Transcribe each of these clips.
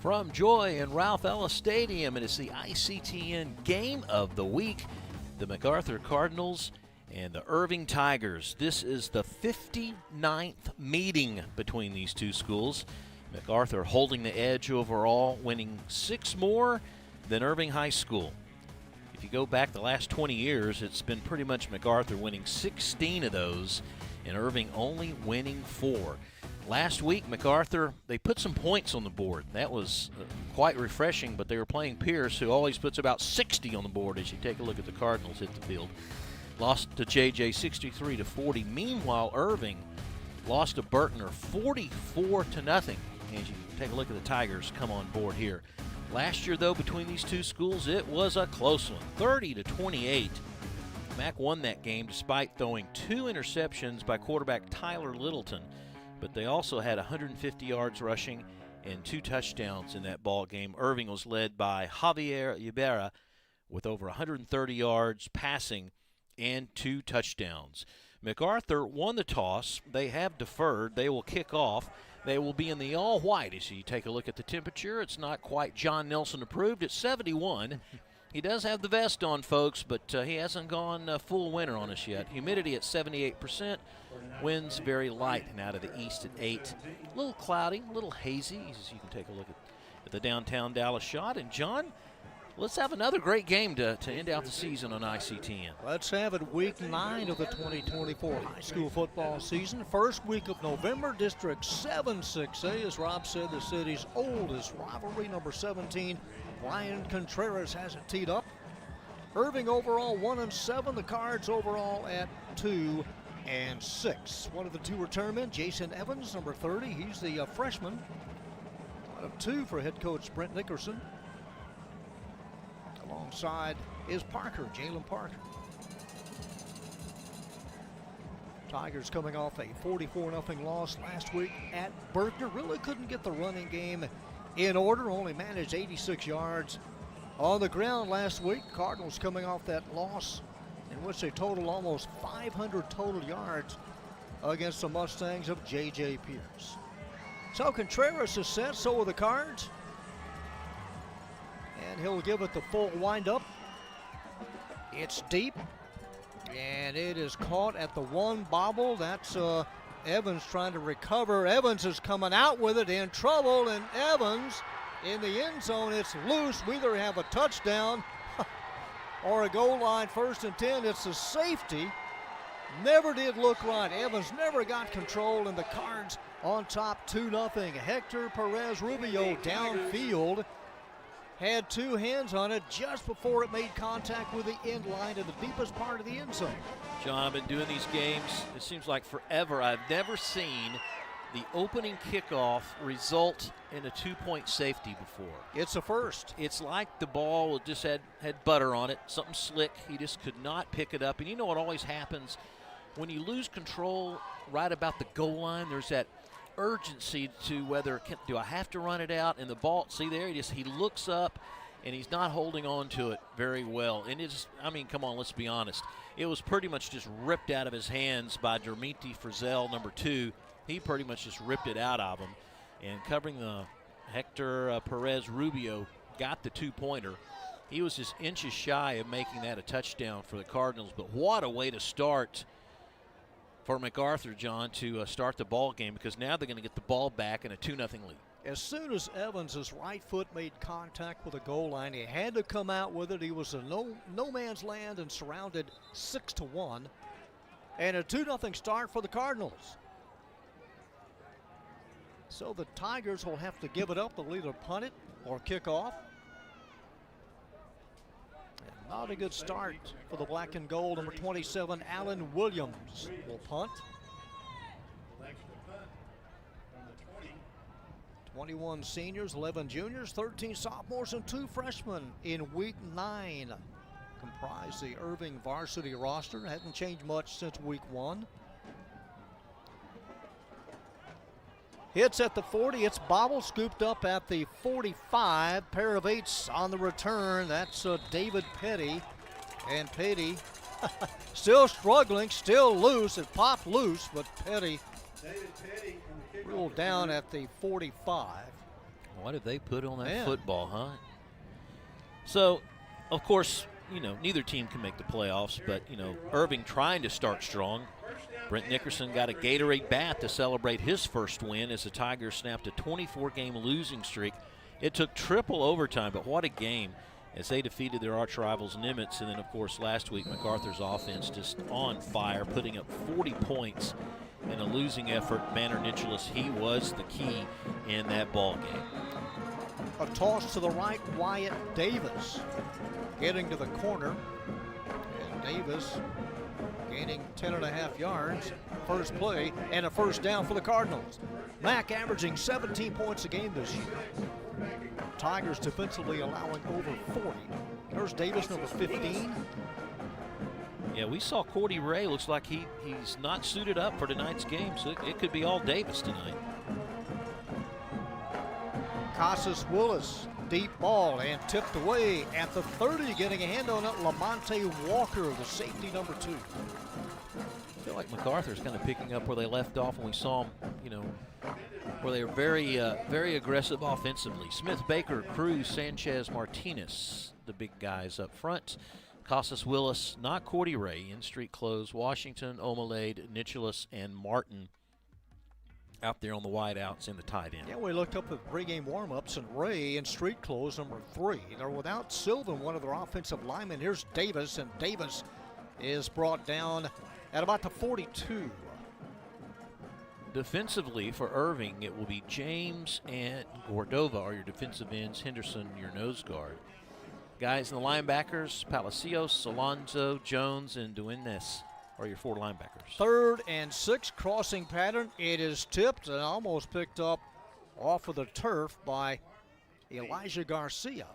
From Joy and Ralph Ellis Stadium, it is the ICTN Game of the Week. The MacArthur Cardinals and the Irving Tigers. This is the 59th meeting between these two schools. MacArthur holding the edge overall, winning 6 more than Irving High School. If you go back the last 20 years, it's been pretty much MacArthur winning 16 of those and Irving only winning 4. Last week, MacArthur, they put some points on the board. That was quite refreshing, but they were playing Pierce, who always puts about 60 on the board as you take a look at the Cardinals hit the field. Lost to JJ 63-40. Meanwhile, Irving lost to Burtner 44-0 as you take a look at the Tigers come on board here. Last year, though, between these two schools, it was a close one, 30-28. Mac won that game despite throwing 2 interceptions by quarterback Tyler Littleton. But they also had 150 yards rushing and 2 touchdowns in that ball game. Irving was led by Javier Ibarra with over 130 yards passing and 2 touchdowns. MacArthur won the toss. They have deferred. They will kick off. They will be in the all-white. As you take a look at the temperature, it's not quite John Nelson approved. It's 71. He does have the vest on, folks, but he hasn't gone full winter on us yet. Humidity at 78%. Winds very light and out of the east at 8. A little cloudy, a little hazy, as you can take a look at the downtown Dallas shot. And, John, let's have another great game to end out the season on ICTN. Let's have it week 9 of the 2024 high school football season. First week of November, District 7 6A. As Rob said, the city's oldest rivalry, number 17. Brian Contreras has it teed up. Irving overall 1-7. The Cards overall at 2-6. One of the 2 return men, Jason Evans, number 30. He's the freshman. Out of 2 for head coach Brent Nickerson. Alongside is Parker, Jalen Parker. Tigers coming off a 44-0 loss last week at Berkner. Really couldn't get the running game in order, only managed 86 yards on the ground last week. Cardinals coming off that loss in which they totaled almost 500 total yards against the Mustangs of J.J. Pierce. So Contreras is set, so are the Cards. And he'll give it the full windup. It's deep, and it is caught at the 1 bobble. That's Evans trying to recover. Evans is coming out with it, in trouble, and Evans in the end zone. It's loose. We either have a touchdown or a goal line 1st and 10. It's a safety. Never did look right. Evans never got control, and the Cards on top 2-0. Hector Perez Rubio downfield had 2 hands on it just before it made contact with the end line in the deepest part of the end zone. John, I've been doing these games, it seems like forever. I've never seen the opening kickoff result in a 2-point safety before. It's a first. It's like the ball just had butter on it, something slick. He just could not pick it up. And you know what always happens? When you lose control right about the goal line, there's that urgency to whether do I have to run it out, and the ball, see there, he looks up and he's not holding on to it very well. And it's, I mean, come on, let's be honest. It was pretty much just ripped out of his hands by Dermiti Frizzell, number 2. He pretty much just ripped it out of him. And covering the Hector Perez Rubio got the 2-pointer. He was just inches shy of making that a touchdown for the Cardinals. But what a way to start for MacArthur, John, to start the ball game, because now they're going to get the ball back in a 2-0 lead. As soon as Evans' right foot made contact with the goal line, he had to come out with it. He was in no man's land and surrounded 6-1. And a 2-0 start for the Cardinals. So the Tigers will have to give it up. They'll either punt it or kick off. And not a good start for the black and gold. Number 27, Allen Williams, will punt. 21 seniors, 11 juniors, 13 sophomores, and 2 freshmen in week 9 comprise the Irving varsity roster. Hasn't changed much since week 1. Hits at the 40. It's bobble, scooped up at the 45. Pair of 8s on the return. That's David Petty. And Petty still struggling, still loose. It popped loose, but Petty ruled down at the 45. What did they put on that Man. football, huh? So, of course, neither team can make the playoffs, but, Irving trying to start strong. Brent Nickerson got a Gatorade bath to celebrate his first win as the Tigers snapped a 24-game losing streak. It took triple overtime, but what a game as they defeated their arch rivals Nimitz. And then, of course, last week, MacArthur's offense just on fire, putting up 40 points in a losing effort. Banner Nicholas, he was the key in that ball game. A toss to the right, Wyatt Davis getting to the corner. And Davis gaining 10.5 yards. First play and a first down for the Cardinals. Mack averaging 17 points a game this year. Tigers defensively allowing over 40. There's Davis, number 15. Yeah, we saw Cordy Ray. Looks like he's not suited up for tonight's game, so it could be all Davis tonight. Casas Willis, deep ball and tipped away at the 30, getting a hand on it. Lamonte Walker, the safety, number 2. I feel like MacArthur's kind of picking up where they left off when we saw them, where they were very aggressive offensively. Smith, Baker, Cruz, Sanchez, Martinez, the big guys up front. Casas Willis, not Cordy Ray, in street clothes. Washington, Omalade, Nicholas, and Martin out there on the wideouts in the tight end. Yeah, we looked up at pregame warm-ups, and Ray in street clothes, number 3. They're without Sylvan, one of their offensive linemen. Here's Davis, and Davis is brought down at about the 42. Defensively for Irving, it will be James and Cordova are your defensive ends, Henderson your nose guard. Guys in the linebackers, Palacios, Alonzo, Jones, and Duenes are your 4 linebackers. 3rd and 6 crossing pattern. It is tipped and almost picked up off of the turf by Elijah Garcia.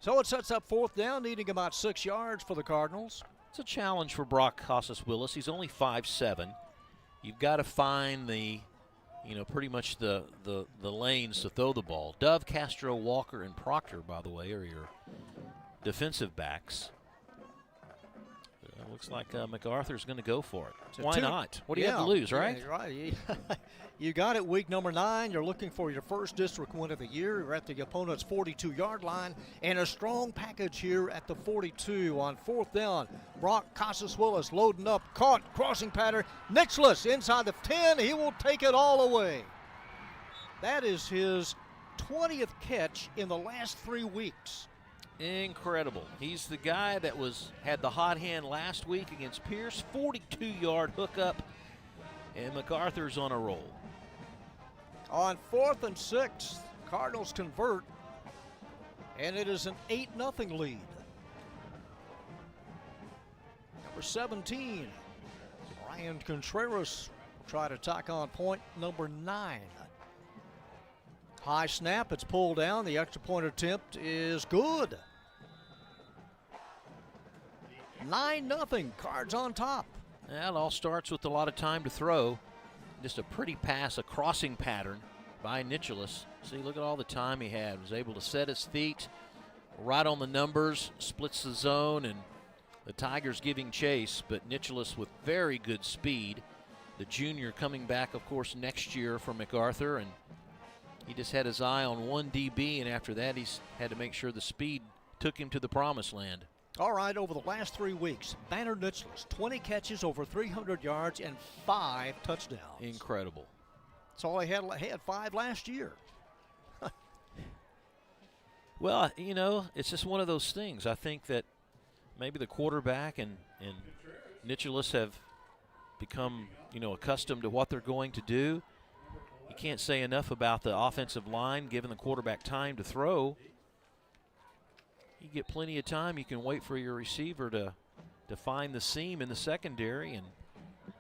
So it sets up 4th down, needing about 6 yards for the Cardinals. It's a challenge for Brock Casas Willis. He's only 5'7". You've got to find the, pretty much the lanes to throw the ball. Dove, Castro, Walker, and Proctor, by the way, are your defensive backs. Looks like MacArthur's going to go for it. Why not? What do you have to lose, right? Yeah, right. You got it, week number 9. You're looking for your first district win of the year. You're at the opponent's 42-yard line, and a strong package here at the 42 on 4th down. Brock Casas Willis loading up, caught, crossing pattern. Nicholas inside the 10. He will take it all away. That is his 20th catch in the last 3 weeks. Incredible. He's the guy that had the hot hand last week against Pierce. 42-yard hookup, and MacArthur's on a roll. On 4th and 6, Cardinals convert, and it is an 8-0 lead. Number 17, Ryan Contreras will try to tack on point number 9. High snap, it's pulled down. The extra point attempt is good. 9-0, Cards on top. That all starts with a lot of time to throw. Just a pretty pass, a crossing pattern by Nicholas. See, look at all the time he had. Was able to set his feet right on the numbers, splits the zone, and the Tigers giving chase. But Nicholas with very good speed. The junior coming back, of course, next year for MacArthur, and he just had his eye on one DB, and after that he's had to make sure the speed took him to the promised land. All right, over the last 3 weeks, Banner Nicholas, 20 catches, over 300 yards, and 5 touchdowns. Incredible. That's all he had. He had 5 last year. Well, it's just one of those things. I think that maybe the quarterback and Nicholas have become, accustomed to what they're going to do. You can't say enough about the offensive line, giving the quarterback time to throw. You get plenty of time. You can wait for your receiver to find the seam in the secondary. And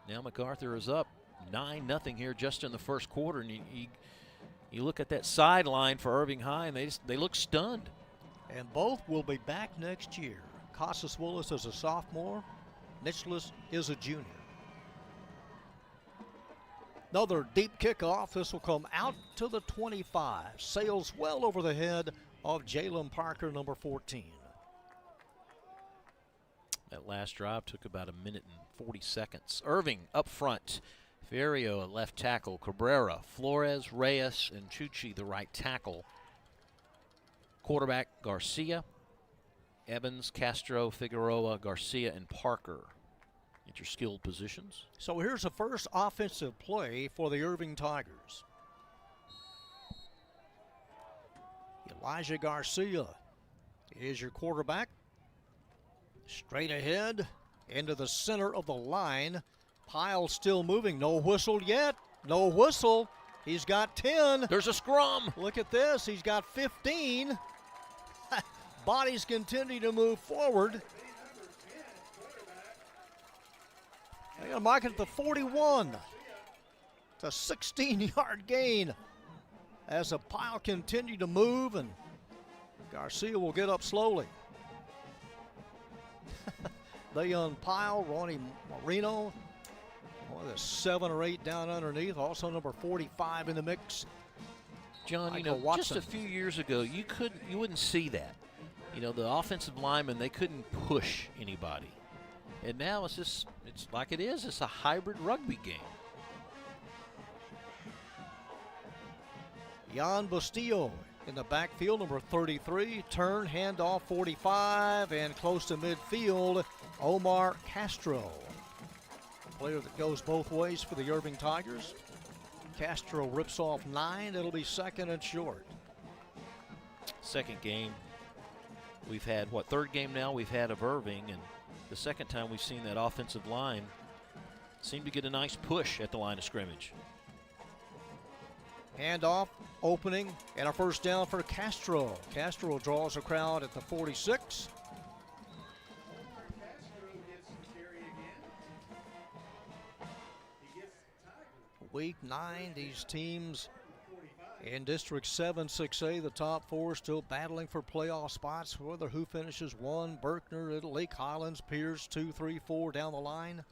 now MacArthur is up 9-0 here just in the first quarter. And you look at that sideline for Irving High, and they look stunned. And both will be back next year. Casas Willis is a sophomore. Nicholas is a junior. Another deep kickoff. This will come out to the 25. Sails well over the head of Jalen Parker, number 14. That last drive took about 1 minute and 40 seconds. Irving up front. Ferrio at left tackle, Cabrera, Flores, Reyes, and Chuchi the right tackle. Quarterback, Garcia, Evans, Castro, Figueroa, Garcia, and Parker at your skilled positions. So here's the first offensive play for the Irving Tigers. Elijah Garcia is your quarterback. Straight ahead into the center of the line. Pyle still moving. No whistle yet. No whistle. He's got 10. There's a scrum. Look at this. He's got 15. Bodies continue to move forward. They're going to mark it at the 41. It's a 16-yard gain as the pile continued to move, and Garcia will get up slowly. They unpile Ronnie Marino. There's 7 or 8 down underneath. Also number 45 in the mix. John, Michael just Watson. a few years ago, you wouldn't see that. The offensive linemen, they couldn't push anybody. And now it's like it is. It's a hybrid rugby game. Jan Bustillo in the backfield, number 33. Turn, handoff, 45, and close to midfield, Omar Castro. Player that goes both ways for the Irving Tigers. Castro rips off 9. It'll be second and short. Second game. We've had, third game now we've had of Irving, and the second time we've seen that offensive line seem to get a nice push at the line of scrimmage. Handoff, opening, and a first down for Castro. Castro draws a crowd at the 46. Week 9, these teams in District 7, 6A, the top 4 still battling for playoff spots. Whether who finishes 1, Berkner, Lake Highlands, Pierce, 2, 3, 4 down the line.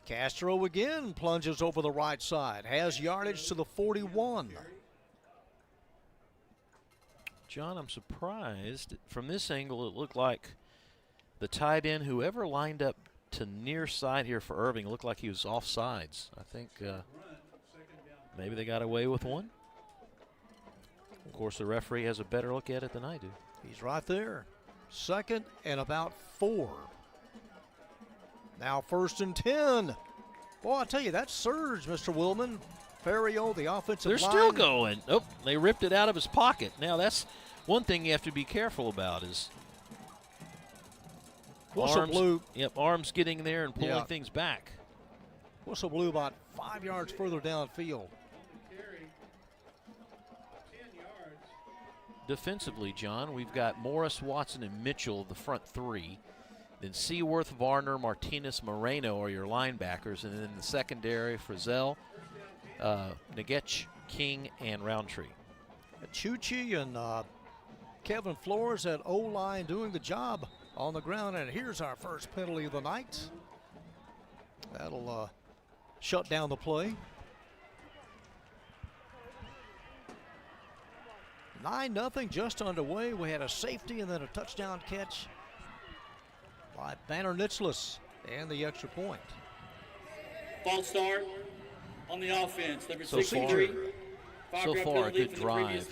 Castro again plunges over the right side, has yardage to the 41. John, I'm surprised. From this angle, it looked like the tight end, whoever lined up to near side here for Irving, looked like he was offsides. I think maybe they got away with one. Of course, the referee has a better look at it than I do. He's right there. Second and about 4. Now first and 10. Boy, I tell you, that surge, Mr. Willman. Ferrio, the offensive line. They're still going. Oh, they ripped it out of his pocket. Now that's one thing you have to be careful about is whistle blew. Yep, arms getting there and pulling things back. Whistle blew about 5 yards further downfield. Defensively, John, we've got Morris, Watson, and Mitchell, the front 3. Then Seaworth, Varner, Martinez, Moreno are your linebackers. And then in the secondary, Frizzell, Nagech, King, and Roundtree. Chuchi and Kevin Flores at O-line doing the job on the ground. And here's our first penalty of the night. That'll shut down the play. 9-0 just underway. We had a safety and then a touchdown catch by Banner Nitzlis and the extra point. False start on the offense. Number So 63. far, a good drive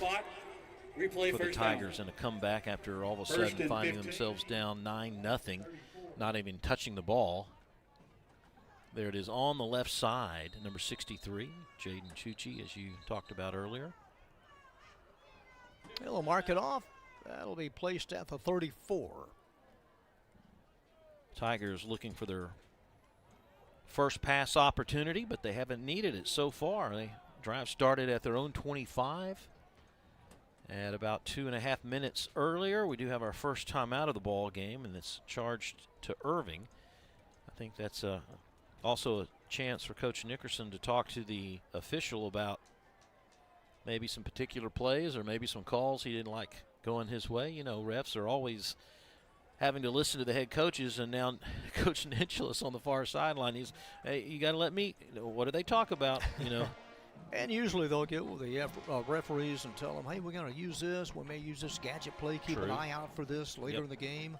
Replay for the first down. Tigers and a comeback after all of a First sudden and finding 15. themselves down 9-0, not even touching the ball. There it is on the left side, number 63, Jaden Chuchi, as you talked about earlier. They'll mark it off. That'll be placed at the 34. Tigers looking for their first pass opportunity, but they haven't needed it so far. The drive started at their own 25. At about 2.5 minutes earlier, we do have our first time out of the ball game, and it's charged to Irving. I think that's also a chance for Coach Nickerson to talk to the official about maybe some particular plays or maybe some calls he didn't like going his way. You know, refs are always having to listen to the head coaches, and now Coach Nicholas on the far sideline, hey, you got to let me, what do they talk about, And usually they'll get with the referees and tell them, hey, we're going to use this. We may use this gadget play. Keep an eye out for this later in the game.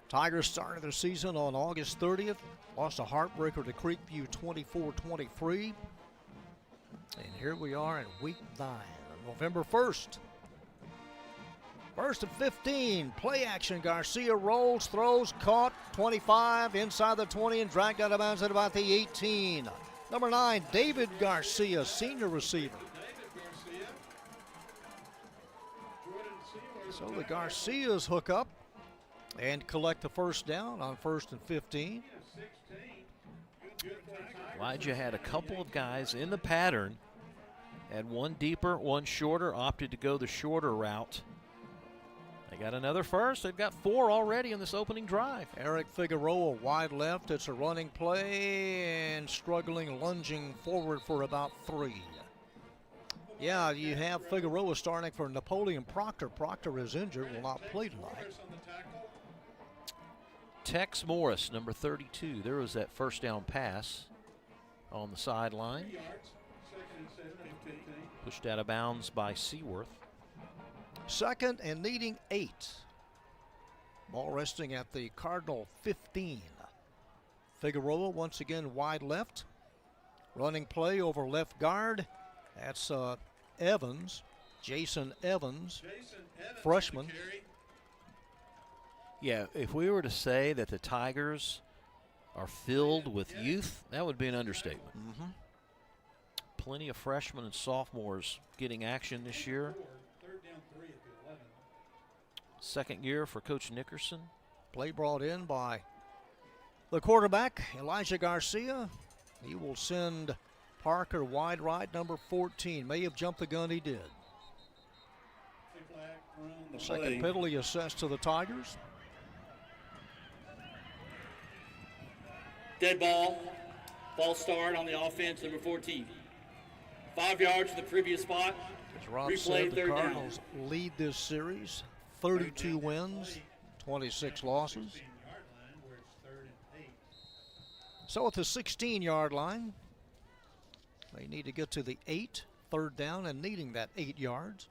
Tigers started their season on August 30th. Lost a heartbreaker to Creekview 24-23. And here we are in week 9, November 1st. First and 15, play action. Garcia rolls, throws, caught, 25, inside the 20, and dragged out of bounds at about the 18. Number 9, David Garcia, senior receiver. So the Garcias hook up and collect the first down on 1st and 15. Elijah had a couple of guys in the pattern, had one deeper, one shorter, opted to go the shorter route. They got another first. They've got 4 already in this opening drive. Eric Figueroa wide left. It's a running play and struggling, lunging forward for about 3. Yeah, you have Figueroa starting for Napoleon Proctor. Proctor is injured, will not play tonight. Tex Morris, number 32. There was that first down pass on the sideline. Pushed out of bounds by Seaworth. Second and needing 8. Ball resting at the Cardinal 15. Figueroa once again wide left. Running play over left guard. That's Evans, Jason Evans, freshman. Yeah, if we were to say that the Tigers are filled with youth, that would be an understatement. Plenty of freshmen and sophomores getting action this year. Second year for Coach Nickerson. Play brought in by the quarterback, Elijah Garcia. He will send Parker wide right, number 14. May have jumped the gun, he did. Second penalty assessed to the Tigers. Dead ball. False start on the offense, number 14. 5 yards to the previous spot. As Rob said, the Cardinals lead this series. 32 wins, 26 losses. So at the 16-yard line, they need to get to the 8, third down, and needing that 8 yards.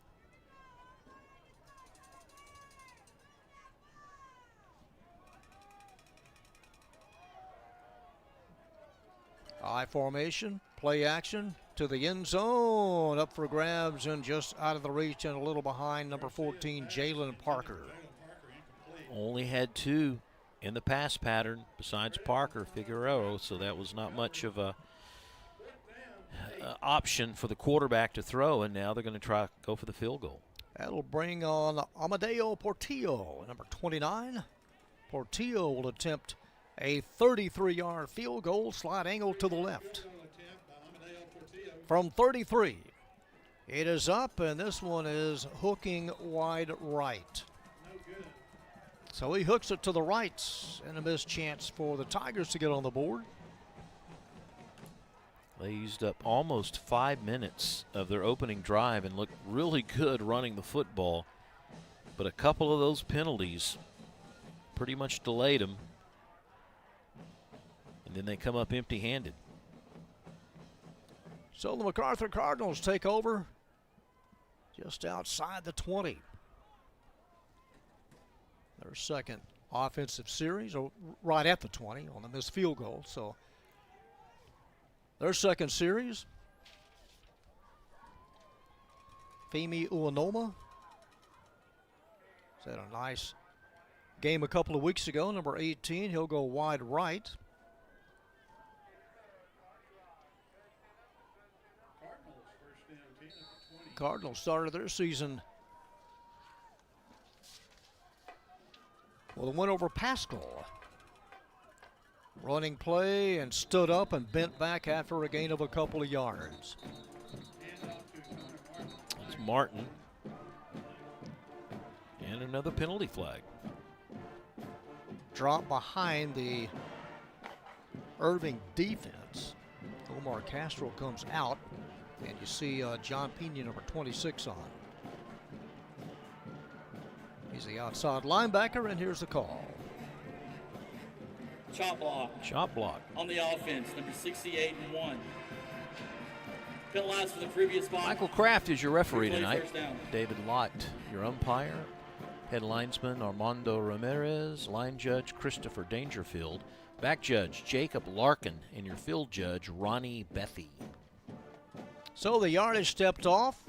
I formation, play action to the end zone, up for grabs and just out of the reach and a little behind number 14, Jalen Parker. Only had 2 in the pass pattern besides Parker, Figueroa, so that was not much of a option for the quarterback to throw, and now they're going to try to go for the field goal. That'll bring on Amadeo Portillo, number 29. Portillo will attempt a 33-yard field goal, slide angle to the left. From 33, it is up, and this one is hooking wide right. So he hooks it to the right, and a missed chance for the Tigers to get on the board. They used up almost 5 minutes of their opening drive and looked really good running the football, but a couple of those penalties pretty much delayed them, and then they come up empty-handed. So the MacArthur Cardinals take over just outside the 20. Their second offensive series, or right at the 20 on the missed field goal. So their second series. Femi Uanoma had a nice game a couple of weeks ago. Number 18, he'll go wide right. Cardinals started their season with a win over Pascal. Running play and stood up and bent back after a gain of a couple of yards. It's Martin. And another penalty flag. Drop behind the Irving defense. Omar Castro comes out, and you see John Pena, number 26, on. He's the outside linebacker, and here's the call. Chop block. Chop block. On the offense, number 68 and 1. Penalized for the previous spot. Michael Kraft is your referee Replay tonight. first down. David Lott, your umpire. Head linesman Armando Ramirez. Line judge Christopher Dangerfield. Back judge Jacob Larkin. And your field judge Ronnie Bethy. So the yardage stepped off.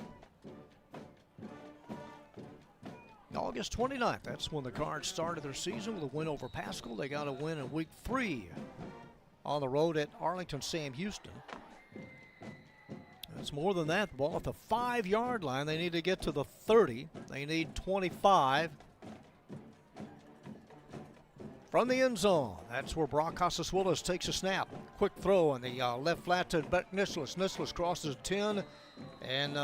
August 29th, that's when the Cards started their season with a win over Pascal. They got a win in week 3 on the road at Arlington Sam Houston. It's more than that. The ball at the 5-yard line. They need to get to the 30. They need 25 from the end zone. That's where Brock Casas-Willis takes a snap. Quick throw on the left flat to Beck Nicholas. Nicholas crosses 10 and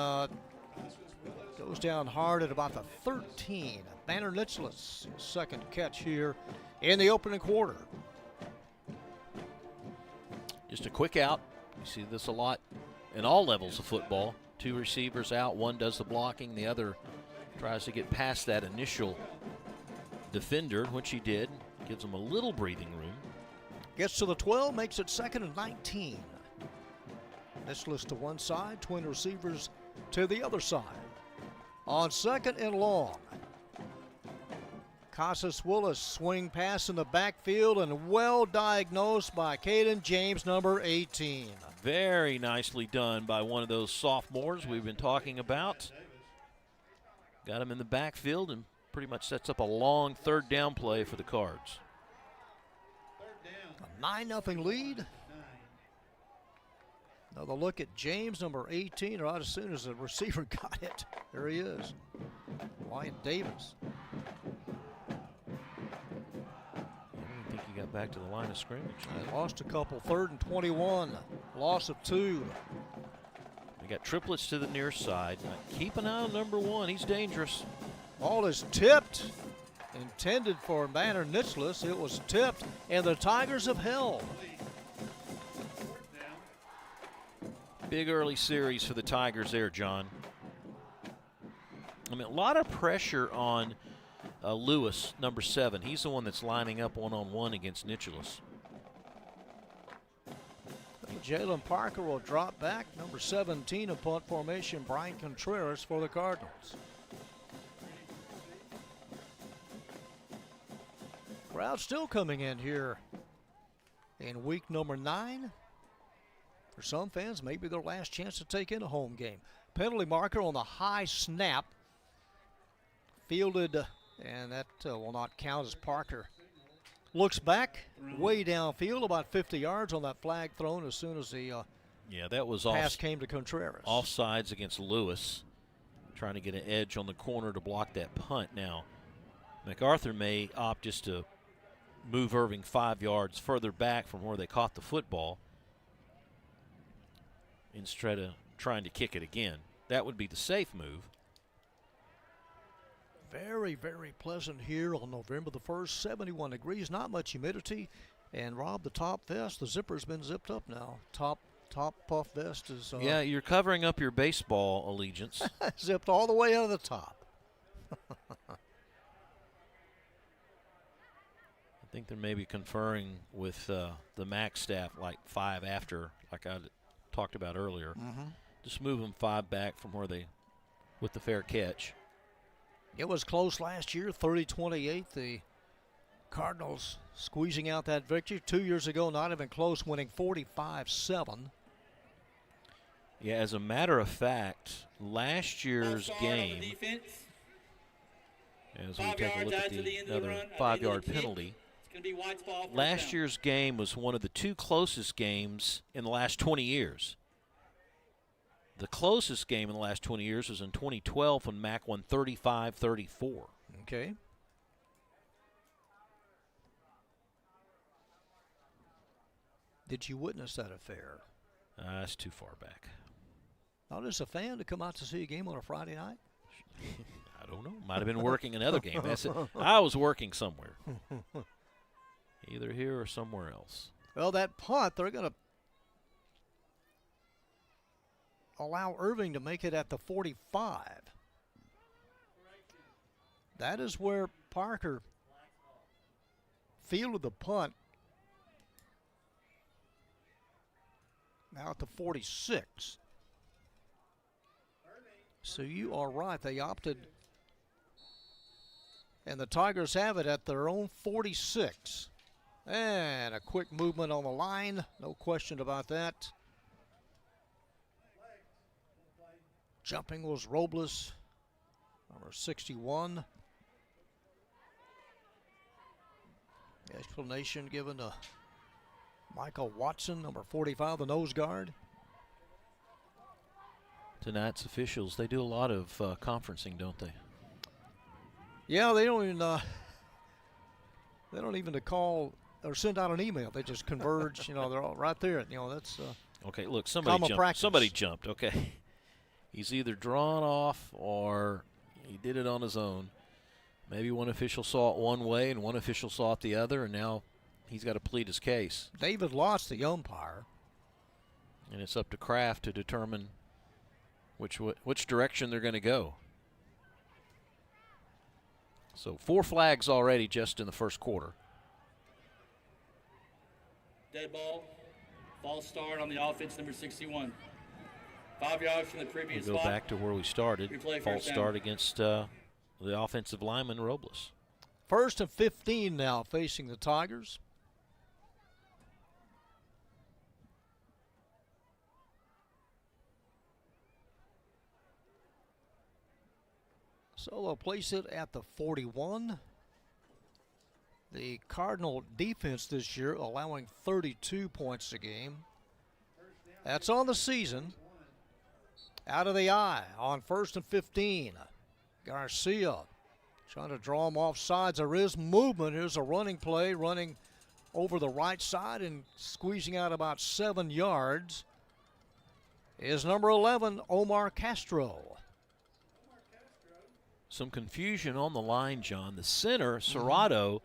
goes down hard at about the 13. Banner Nicholas, second catch here in the opening quarter. Just a quick out. You see this a lot in all levels of football. 2 receivers out. One does the blocking. The other tries to get past that initial defender, which he did. Gives him a little breathing room. Gets to the 12, makes it 2nd and 19. Nicholas to one side, twin receivers to the other side. On 2nd and long, Casas-Willis swing pass in the backfield and well diagnosed by Caden James, number 18. Very nicely done by one of those sophomores we've been talking about. Got him in the backfield and pretty much sets up a long 3rd down play for the Cards. A 9-0 lead. Another look at James, number 18, right as soon as the receiver got it. There he is, Wyatt Davis. I think he got back to the line of scrimmage. They lost a couple, 3rd and 21, loss of 2. We got triplets to the near side. Keep an eye on number 1. He's dangerous. Ball is tipped, intended for Banner Nicholas. It was tipped, and the Tigers have held. Big early series for the Tigers there, John. I mean, a lot of pressure on Lewis, number 7. He's the one that's lining up one-on-one against Nicholas. Jalen Parker will drop back. Number 17 in punt formation, Brian Contreras for the Cardinals. Crowd still coming in here in week number 9. For some fans, maybe their last chance to take in a home game. Penalty marker on the high snap. Fielded, and that will not count as Parker looks back way downfield, about 50 yards on that flag thrown as soon as the that was pass came to Contreras. Offsides against Lewis, trying to get an edge on the corner to block that punt. Now, MacArthur may opt just to move Irving 5 yards further back from where they caught the football instead of trying to kick it again. That would be the safe move. Very, very pleasant here on November the 1st. 71 degrees, not much humidity. And Rob, the top vest, the zipper's been zipped up now. Top puff vest is yeah, you're covering up your baseball allegiance. zipped all the way out of the top. I think they're maybe conferring with the MAC staff like 5 after, like I talked about earlier. Just move them 5 back from where they, with the fair catch. It was close last year, 30-28. The Cardinals squeezing out that victory. 2 years ago, not even close, winning 45-7. Yeah, as a matter of fact, last year's game, as we take a look at another 5-yard penalty, last year's game was one of the 2 closest games in the last 20 years. The closest game in the last 20 years was in 2012 when Mac won 35-34. Okay. Did you witness that affair? That's too far back. Not as a fan to come out to see a game on a Friday night? I don't know. Might have been working another game. That's it. I was working somewhere. Either here or somewhere else. Well, that punt, they're going to allow Irving to make it at the 45. That is where Parker fielded the punt. Now at the 46. So you are right. They opted, and the Tigers have it at their own 46. And a quick movement on the line. No question about that. Jumping was Robles, number 61. Explanation given to Michael Watson, number 45, the nose guard. Tonight's officials, they do a lot of conferencing, don't they? Yeah, they don't even call or send out an email. They just converge. They're all right there. That's okay. Look, common somebody jumped. practice. Somebody jumped. Okay, he's either drawn off or he did it on his own. Maybe one official saw it one way and one official saw it the other, and now he's got to plead his case. David Lott's the umpire, and it's up to Kraft to determine which direction they're going to go. So 4 flags already just in the first quarter. Dead ball. False start on the offense, number 61. 5 yards from the previous We'll go spot. back to where we started. Replay False first down. start against the offensive lineman, Robles. 1st and 15 now facing the Tigers. So they'll place it at the 41. The Cardinal defense this year allowing 32 points a game. That's on the season. Out of the eye on 1st and 15. Garcia trying to draw him off sides. There is movement. Here's a running play, running over the right side and squeezing out about 7 yards is number 11, Omar Castro. Some confusion on the line, John. The center, Serrato,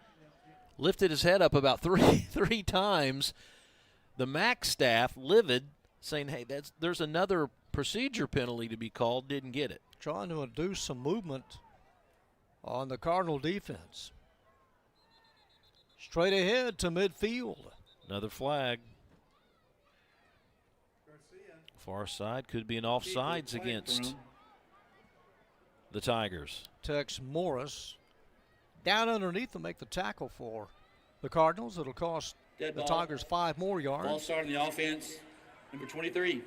lifted his head up about three times. The MAC staff, livid, saying, hey, there's another procedure penalty to be called, didn't get it. Trying to induce some movement on the Cardinal defense. Straight ahead to midfield. Another flag. Far side, could be an offsides against the Tigers. Tex Morris down underneath to make the tackle for the Cardinals. It'll cost Dead the ball. Tigers 5 more yards. False start on the offense, number 23. Man,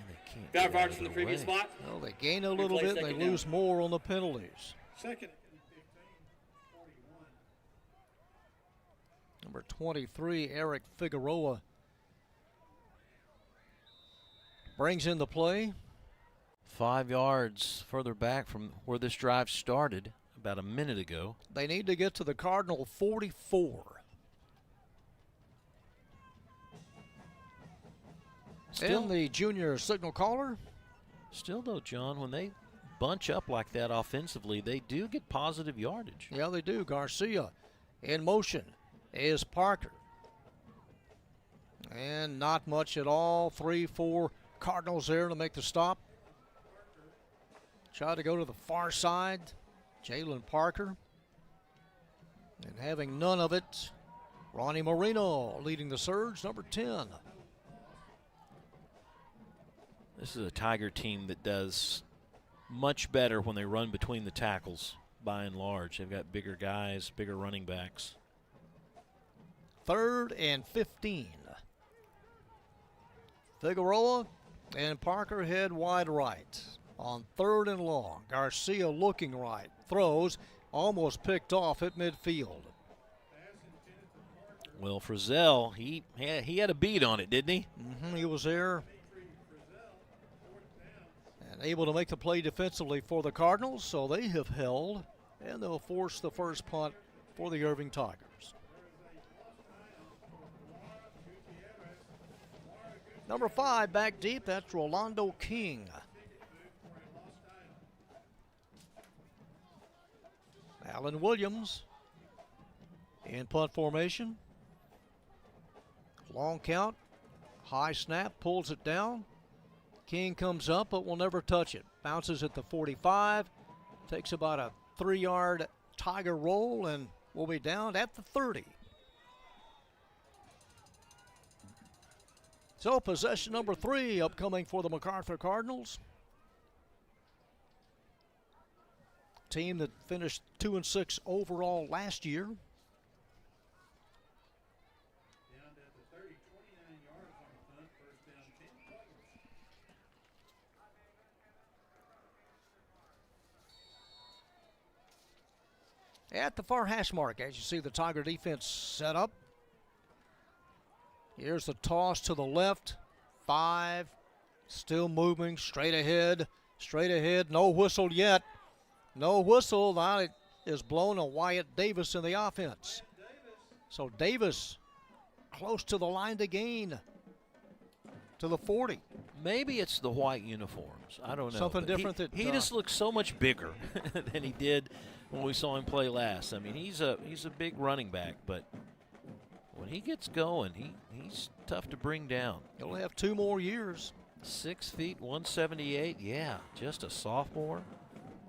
they can't 5 get out yards of from the their previous way. spot. Well, they gain a little Replay bit and they second down. lose more on the penalties. Second. Number 23, Eric Figueroa, brings in the play. 5 yards further back from where this drive started about a minute ago. They need to get to the Cardinal 44. Still, In the junior signal caller. Still though, John, when they bunch up like that offensively, they do get positive yardage. Yeah, they do. Garcia in motion is Parker. And not much at all. 3-4 Cardinals there to make the stop. Try to go to the far side. Jalen Parker. And having none of it, Ronnie Marino leading the surge, number 10. This is a Tiger team that does much better when they run between the tackles, by and large. They've got bigger guys, bigger running backs. 3rd and 15. Figueroa and Parker head wide right. On 3rd and long, Garcia looking right. Throws, almost picked off at midfield. Well, Frizzell, he had a beat on it, didn't he? He was there. And able to make the play defensively for the Cardinals, so they have held, and they'll force the first punt for the Irving Tigers. Number 5 back deep, that's Rolando King. Alan Williams in punt formation. Long count, high snap, pulls it down. King comes up but will never touch it. Bounces at the 45, takes about a 3-yard Tiger roll and will be down at the 30. So possession number 3 upcoming for the MacArthur Cardinals. team that finished 2-6 overall last year. Down at the 30, 29 yards on the punt, first down 10 Tigers. At the far hash mark, as you see the Tiger defense set up. Here's the toss to the left. 5, still moving, straight ahead, no whistle yet. No whistle, now it is blown to Wyatt Davis in the offense. So Davis close to the line to gain to the 40. Maybe it's the white uniforms. I don't know. Something But different that he just looks so much bigger than he did when we saw him play last. I mean, he's a big running back, but when he gets going, he's tough to bring down. He'll have 2 more years. 6 feet, 178. Yeah, just a sophomore.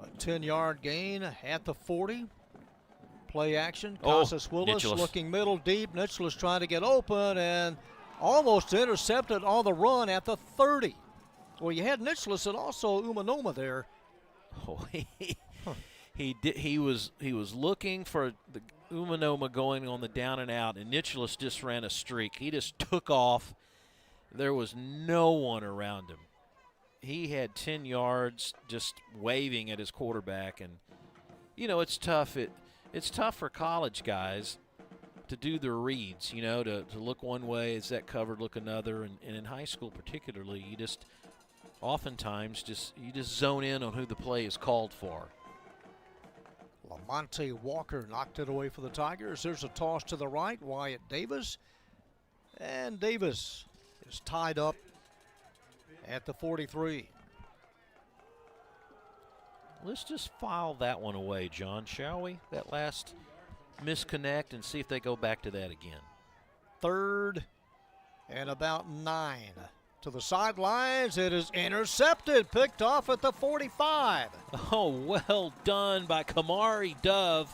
A 10-yard gain at the 40. Play action. Oh, Casas Willis Nicholas. looking middle deep. Nicholas trying to get open and almost intercepted on the run at the 30. Well, you had Nicholas and also Umanoma there. Oh, he was looking for the Umanoma going on the down and out, and Nicholas just ran a streak. He just took off. There was no one around him. He had 10 yards just waving at his quarterback, and you know it's tough. It's tough for college guys to do their reads, you know, to look one way, is that covered, look another, and in high school particularly, you just oftentimes you just zone in on who the play is called for. Lamonte Walker knocked it away for the Tigers. There's a toss to the right, Wyatt Davis. And Davis is tied up at the 43. Let's just file that one away, John, shall we? That last misconnect, and see if they go back to that again. 3rd and about 9. To the sidelines, it is intercepted, picked off at the 45. Oh, well done by Kamari Dove.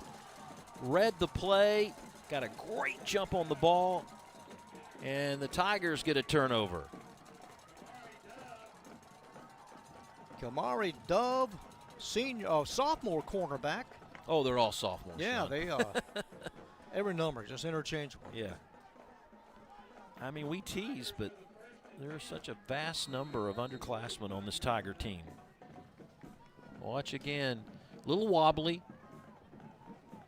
Read the play, got a great jump on the ball, and the Tigers get a turnover. Kamari Dove, sophomore cornerback. Oh, they're all sophomores. Yeah, John. they are. Every number, just interchangeable. Yeah. I mean, we tease, but there's such a vast number of underclassmen on this Tiger team. Watch again. A little wobbly,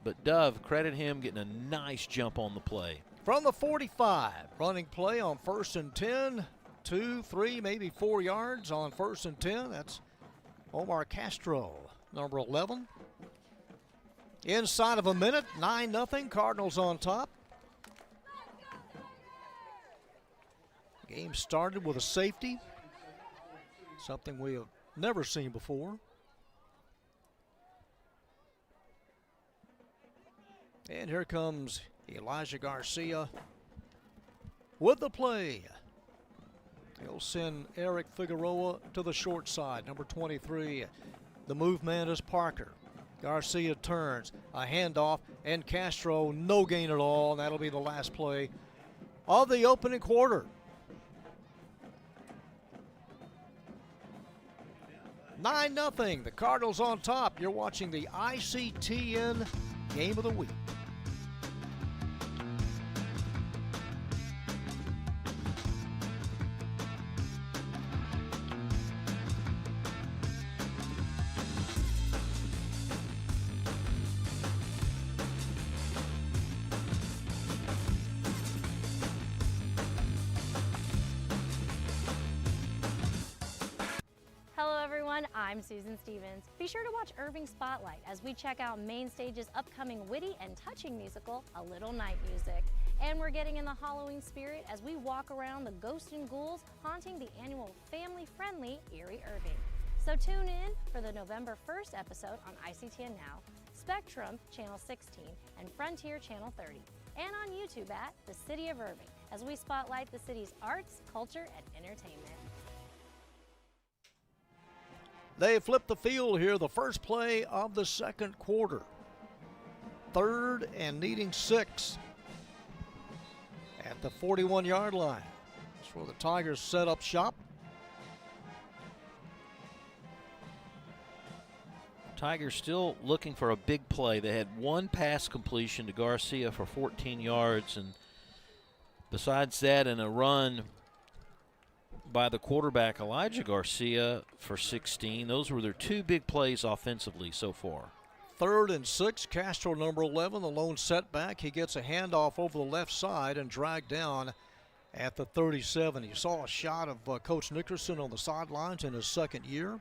but Dove, credit him getting a nice jump on the play. From the 45, running play on 1st and 10, 2, 3, maybe 4 yards on 1st and 10. That's Omar Castro, number 11. Inside of a minute, 9-0, Cardinals on top. Game started with a safety, something we have never seen before. And here comes Elijah Garcia with the play. He'll send Eric Figueroa to the short side, number 23. The move man is Parker. Garcia turns, a handoff, and Castro, no gain at all, and that'll be the last play of the opening quarter. 9-0, the Cardinals on top. You're watching the ICTN Game of the Week. Hello everyone, I'm Susan Stevens. Be sure to watch Irving Spotlight as we check out Main Stage's upcoming witty and touching musical, A Little Night Music. And we're getting in the Halloween spirit as we walk around the ghosts and ghouls haunting the annual family-friendly Erie Irving. So tune in for the November 1st episode on ICTN Now, Spectrum Channel 16, and Frontier Channel 30, and on YouTube at The City of Irving as we spotlight the city's arts, culture, and entertainment. They flip the field here, the first play of the second quarter. 3rd and needing 6 at the 41-yard line. That's where the Tigers set up shop. Tigers still looking for a big play. They had one pass completion to Garcia for 14 yards, and besides that, and a run by the quarterback Elijah Garcia for 16. Those were their two big plays offensively so far. 3rd and 6. Castro, number 11, the lone setback. He gets a handoff over the left side and dragged down at the 37. You saw a shot of Coach Nickerson on the sidelines in his second year.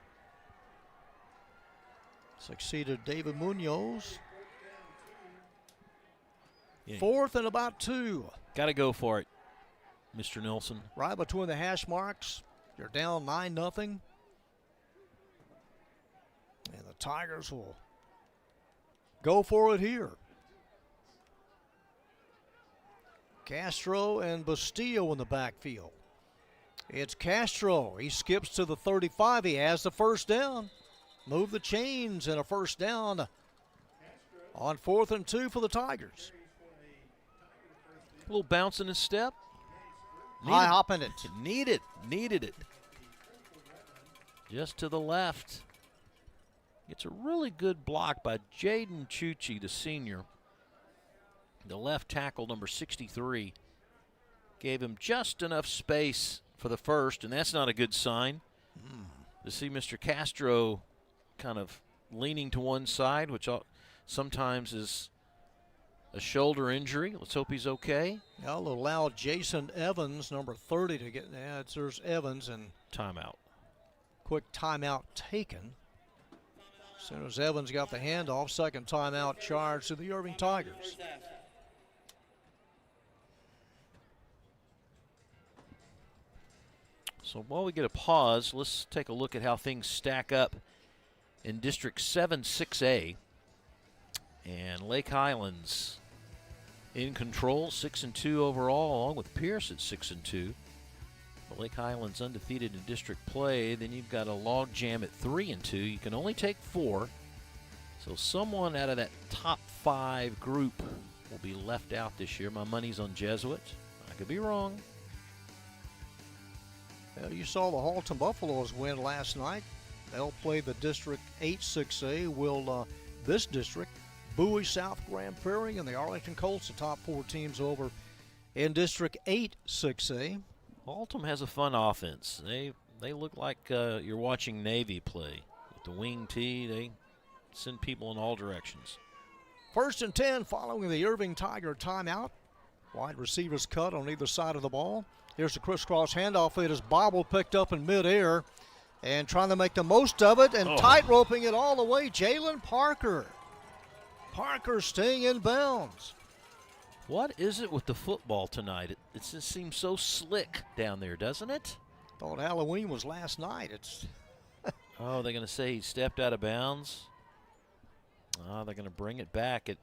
Succeeded David Munoz. Yeah. 4th and about 2. Got to go for it, Mr. Nelson. Right between the hash marks. You're down 9-0. And the Tigers will go for it here. Castro and Bastillo in the backfield. It's Castro. He skips to the 35. He has the first down. Move the chains and a first down on 4th and 2 for the Tigers. A little bounce in his step. High hopping it. Needed it. Just to the left. It's a really good block by Jaden Chucci, the senior. The left tackle, number 63, gave him just enough space for the first, and that's not a good sign. To see Mr. Castro kind of leaning to one side, which sometimes is a shoulder injury. Let's hope he's okay. I'll allow Jason Evans, number 30, to get. There's Evans, and timeout. Quick timeout taken. As soon as Evans got the handoff, second timeout charged to the Irving Tigers. So while we get a pause, let's take a look at how things stack up in District 7 6A. And Lake Highlands in control, 6-2 overall, along with Pierce at 6-2. But Lake Highlands undefeated in district play. Then you've got a log jam at 3-2. You can only take 4. So someone out of that top 5 group will be left out this year. My money's on Jesuit. I could be wrong. Well, you saw the Halton Buffaloes win last night. They'll play the District 8 6A. Will this district, Bowie, South Grand Prairie, and the Arlington Colts, the top 4 teams over in District 8 6A. Halton has a fun offense. They look like you're watching Navy play. With the wing tee, they send people in all directions. 1st and 10 following the Irving Tiger timeout. Wide receivers cut on either side of the ball. Here's the crisscross handoff. It is bobbled, picked up in midair, and trying to make the most of it and tight-roping it all the way. Jalen Parker. Parker staying in bounds. What is it with the football tonight? It just seems so slick down there, doesn't it? Thought Halloween was last night. It's oh, they're going to say he stepped out of bounds. Oh, they're going to bring it back. It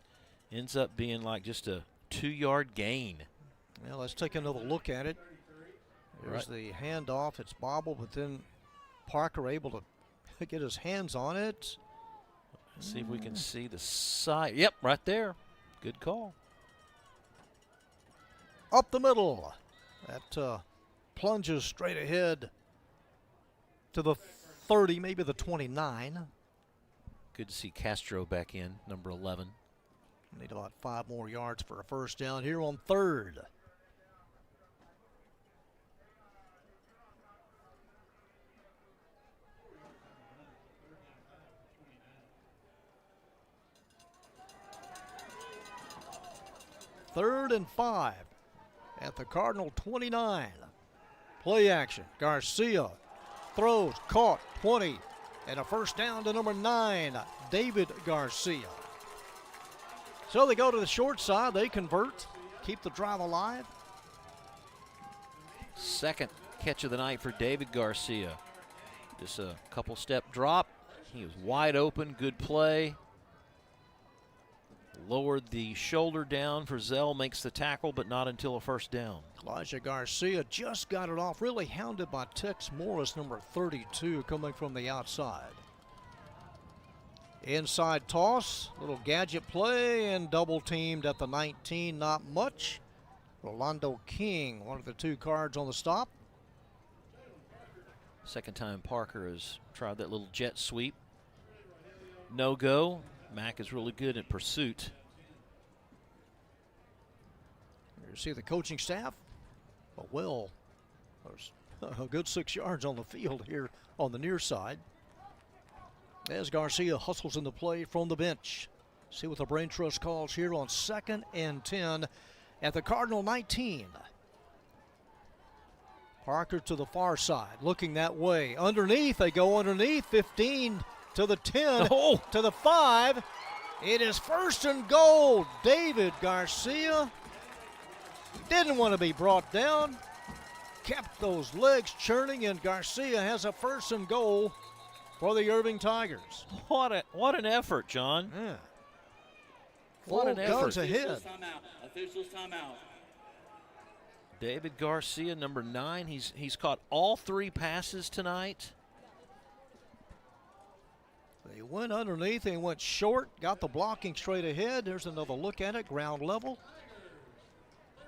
ends up being like just a 2-yard gain. Well, let's take another look at it. There's the handoff. It's bobbled, but then Parker able to get his hands on it. Let's see if we can see the side. Yep, right there. Good call. Up the middle. That plunges straight ahead to the 30, maybe the 29. Good to see Castro back in, number 11. Need about 5 more yards for a first down here on 3rd. Third and 5 at the Cardinal 29. Play action. Garcia throws, caught, 20, and a first down to number 9, David Garcia. So they go to the short side. They convert, keep the drive alive. Second catch of the night for David Garcia. Just a couple step drop. He was wide open. Good play. Lowered the shoulder down for Zell, makes the tackle, but not until a first down. Elijah Garcia just got it off, really hounded by Tex Morris, number 32, coming from the outside. Inside toss, little gadget play, and double teamed at the 19, not much. Rolando King, one of the 2 cards on the stop. Second time Parker has tried that little jet sweep. no-go. Mac is really good at pursuit. You see the coaching staff. But well, there's a good 6 yards on the field here on the near side. As Garcia hustles in the play from the bench. See what the Brain Trust calls here on 2nd and 10 at the Cardinal 19. Parker to the far side, looking that way. Underneath, they go underneath. 15 to the 10, to the 5. It is 1st and goal. David Garcia didn't want to be brought down. Kept those legs churning, and Garcia has a 1st and goal for the Irving Tigers. What an effort, John. Yeah. What an effort. Ahead. Officials timeout. David Garcia, number 9. He's caught all 3 passes tonight. They went underneath, they went short, got the blocking straight ahead. There's another look at it, ground level.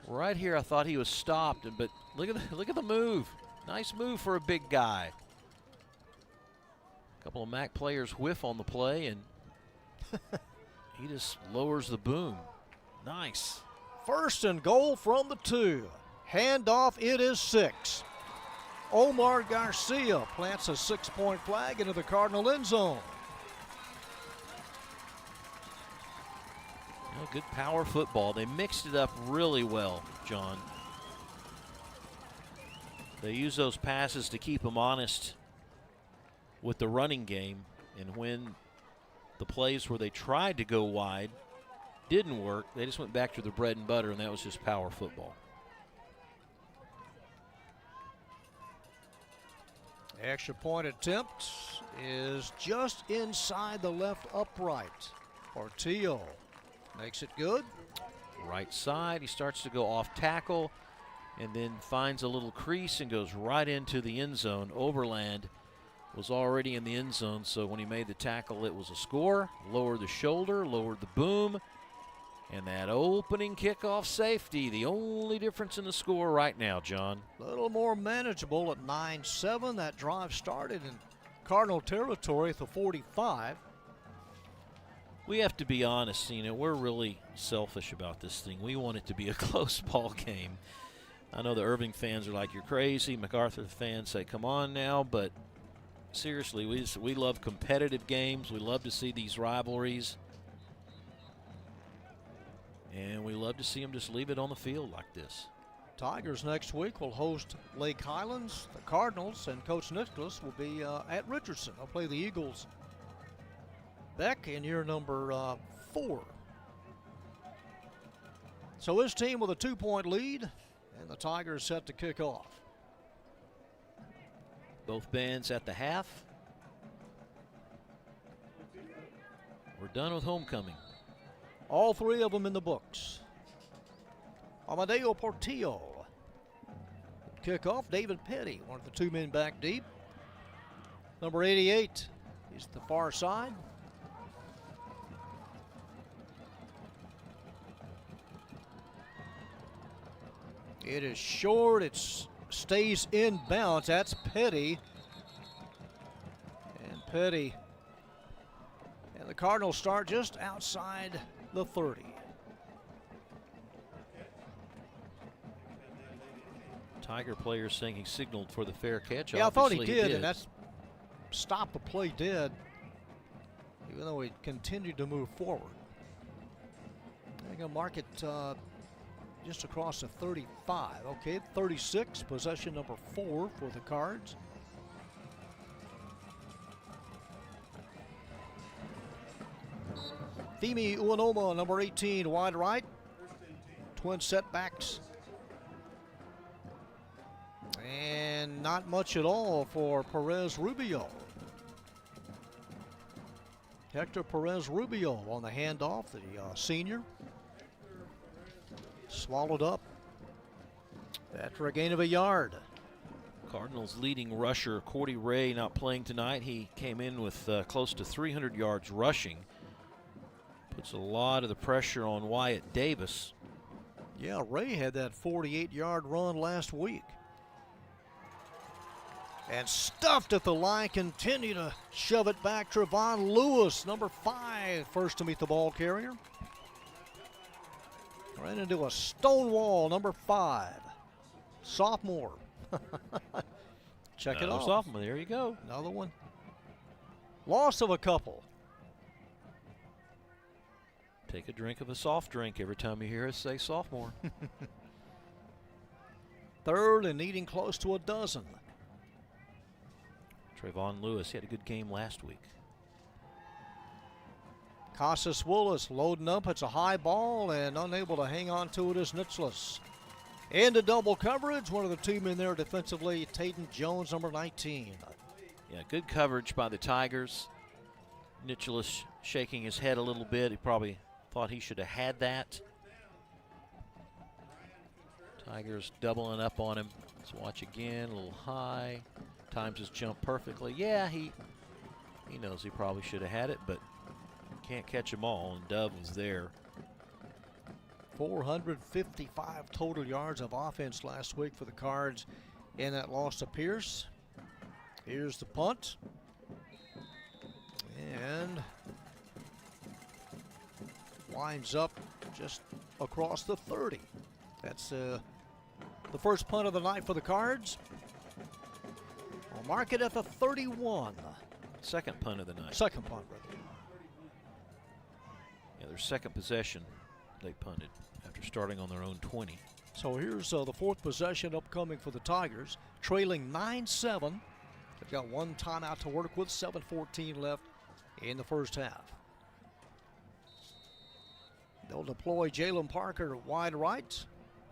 Right here, I thought he was stopped, but look at the move. Nice move for a big guy. A couple of MAC players whiff on the play, and he just lowers the boom. Nice. 1st and goal from the 2. Handoff, it is 6. Omar Garcia plants a 6-point flag into the Cardinal end zone. Good power football. They mixed it up really well, John. They use those passes to keep them honest with the running game, and when the plays where they tried to go wide didn't work, they just went back to the bread and butter, and that was just power football. Extra point attempt is just inside the left upright. Portillo makes it good. Right side, he starts to go off tackle and then finds a little crease and goes right into the end zone. Overland was already in the end zone, so when he made the tackle, it was a score. Lowered the shoulder, lowered the boom, and that opening kickoff safety, the only difference in the score right now, John. A little more manageable at 9-7. That drive started in Cardinal territory at the 45. We have to be honest, we're really selfish about this thing. We want it to be a close ball game. I know the Irving fans are like, you're crazy. MacArthur fans say, come on now. But seriously, we love competitive games. We love to see these rivalries. And we love to see them just leave it on the field like this. Tigers next week will host Lake Highlands. The Cardinals and Coach Nicholas will be at Richardson. They'll play the Eagles. Beck in year number 4. So his team with a 2-point lead, and the Tigers set to kick off. Both bands at the half. We're done with homecoming. All 3 of them in the books. Amadeo Portillo. Kickoff, David Petty, one of the 2 men back deep. Number 88 is the far side. It is short. It stays in bounds. That's Petty. And Petty. And the Cardinals start just outside the 30. Tiger player saying he signaled for the fair catch. Yeah, I thought he Obviously did, and that's stopped the play dead, even though he continued to move forward. They're going to mark it just across the 35. Okay, 36, possession number 4 for the Cards. Femi Uwanoma, number 18, wide right. Twin setbacks. And not much at all for Perez Rubio. Hector Perez Rubio on the handoff, the senior. Swallowed up after a gain of a yard. Cardinals leading rusher Cordy Ray not playing tonight. He came in with close to 300 yards rushing. Puts a lot of the pressure on Wyatt Davis. Yeah, Ray had that 48-yard run last week. And stuffed at the line, continue to shove it back. Trevon Lewis, number 5, first to meet the ball carrier. Ran into a stone wall, number 5. Sophomore. Check it out. Sophomore, there you go. Another one. Loss of a couple. Take a drink of a soft drink every time you hear us say sophomore. Third and needing close to a dozen. Trevon Lewis, he had a good game last week. Casas Willis loading up. It's a high ball and unable to hang on to it is Nicholas. Into double coverage. One of the two men there defensively, Tatum Jones, number 19. Yeah, good coverage by the Tigers. Nicholas shaking his head a little bit. He probably thought he should have had that. Tigers doubling up on him. Let's watch again, a little high. Times his jump perfectly. Yeah, he knows he probably should have had it, but can't catch them all, and Dove was there. 455 total yards of offense last week for the Cards in that loss to Pierce. Here's the punt. And winds up just across the 30. That's the first punt of the night for the Cards. We'll mark it at the 31. Second punt of the night. Second punt, rather. Yeah, their second possession they punted after starting on their own 20. So here's the fourth possession upcoming for the Tigers, trailing 9-7. They've got one timeout to work with, 7:14 left in the first half. They'll deploy Jalen Parker wide right.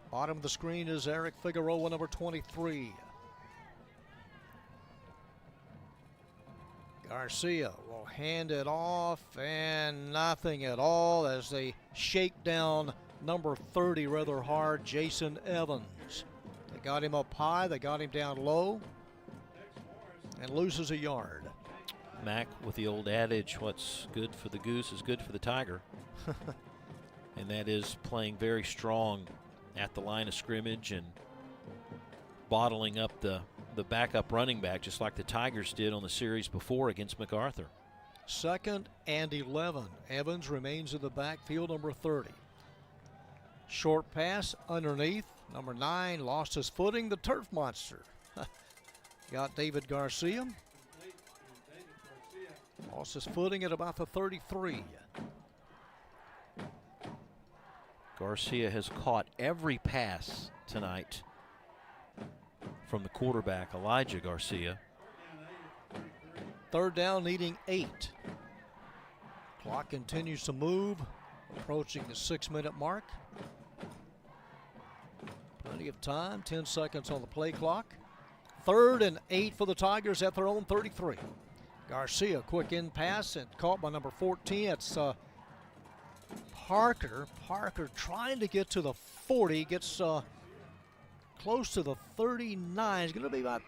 Bottom of the screen is Eric Figueroa, number 23. Garcia will hand it off, and nothing at all as they shake down number 30 rather hard, Jason Evans. They got him up high, they got him down low, and loses a yard. Mac with the old adage, what's good for the goose is good for the tiger. And that is playing very strong at the line of scrimmage and bottling up the backup running back, just like the Tigers did on the series before against MacArthur. 2nd and 11. Evans remains in the backfield, number 30. Short pass underneath. Number 9 lost his footing, the turf monster. Got David Garcia. Lost his footing at about the 33. Garcia has caught every pass tonight from the quarterback, Elijah Garcia. Third down, needing 8. Clock continues to move, approaching the 6-minute mark. Plenty of time, 10 seconds on the play clock. 3rd and 8 for the Tigers at their own 33. Garcia, quick in pass and caught by number 14. It's Parker. Parker trying to get to the 40, gets close to the 39. He's going to be about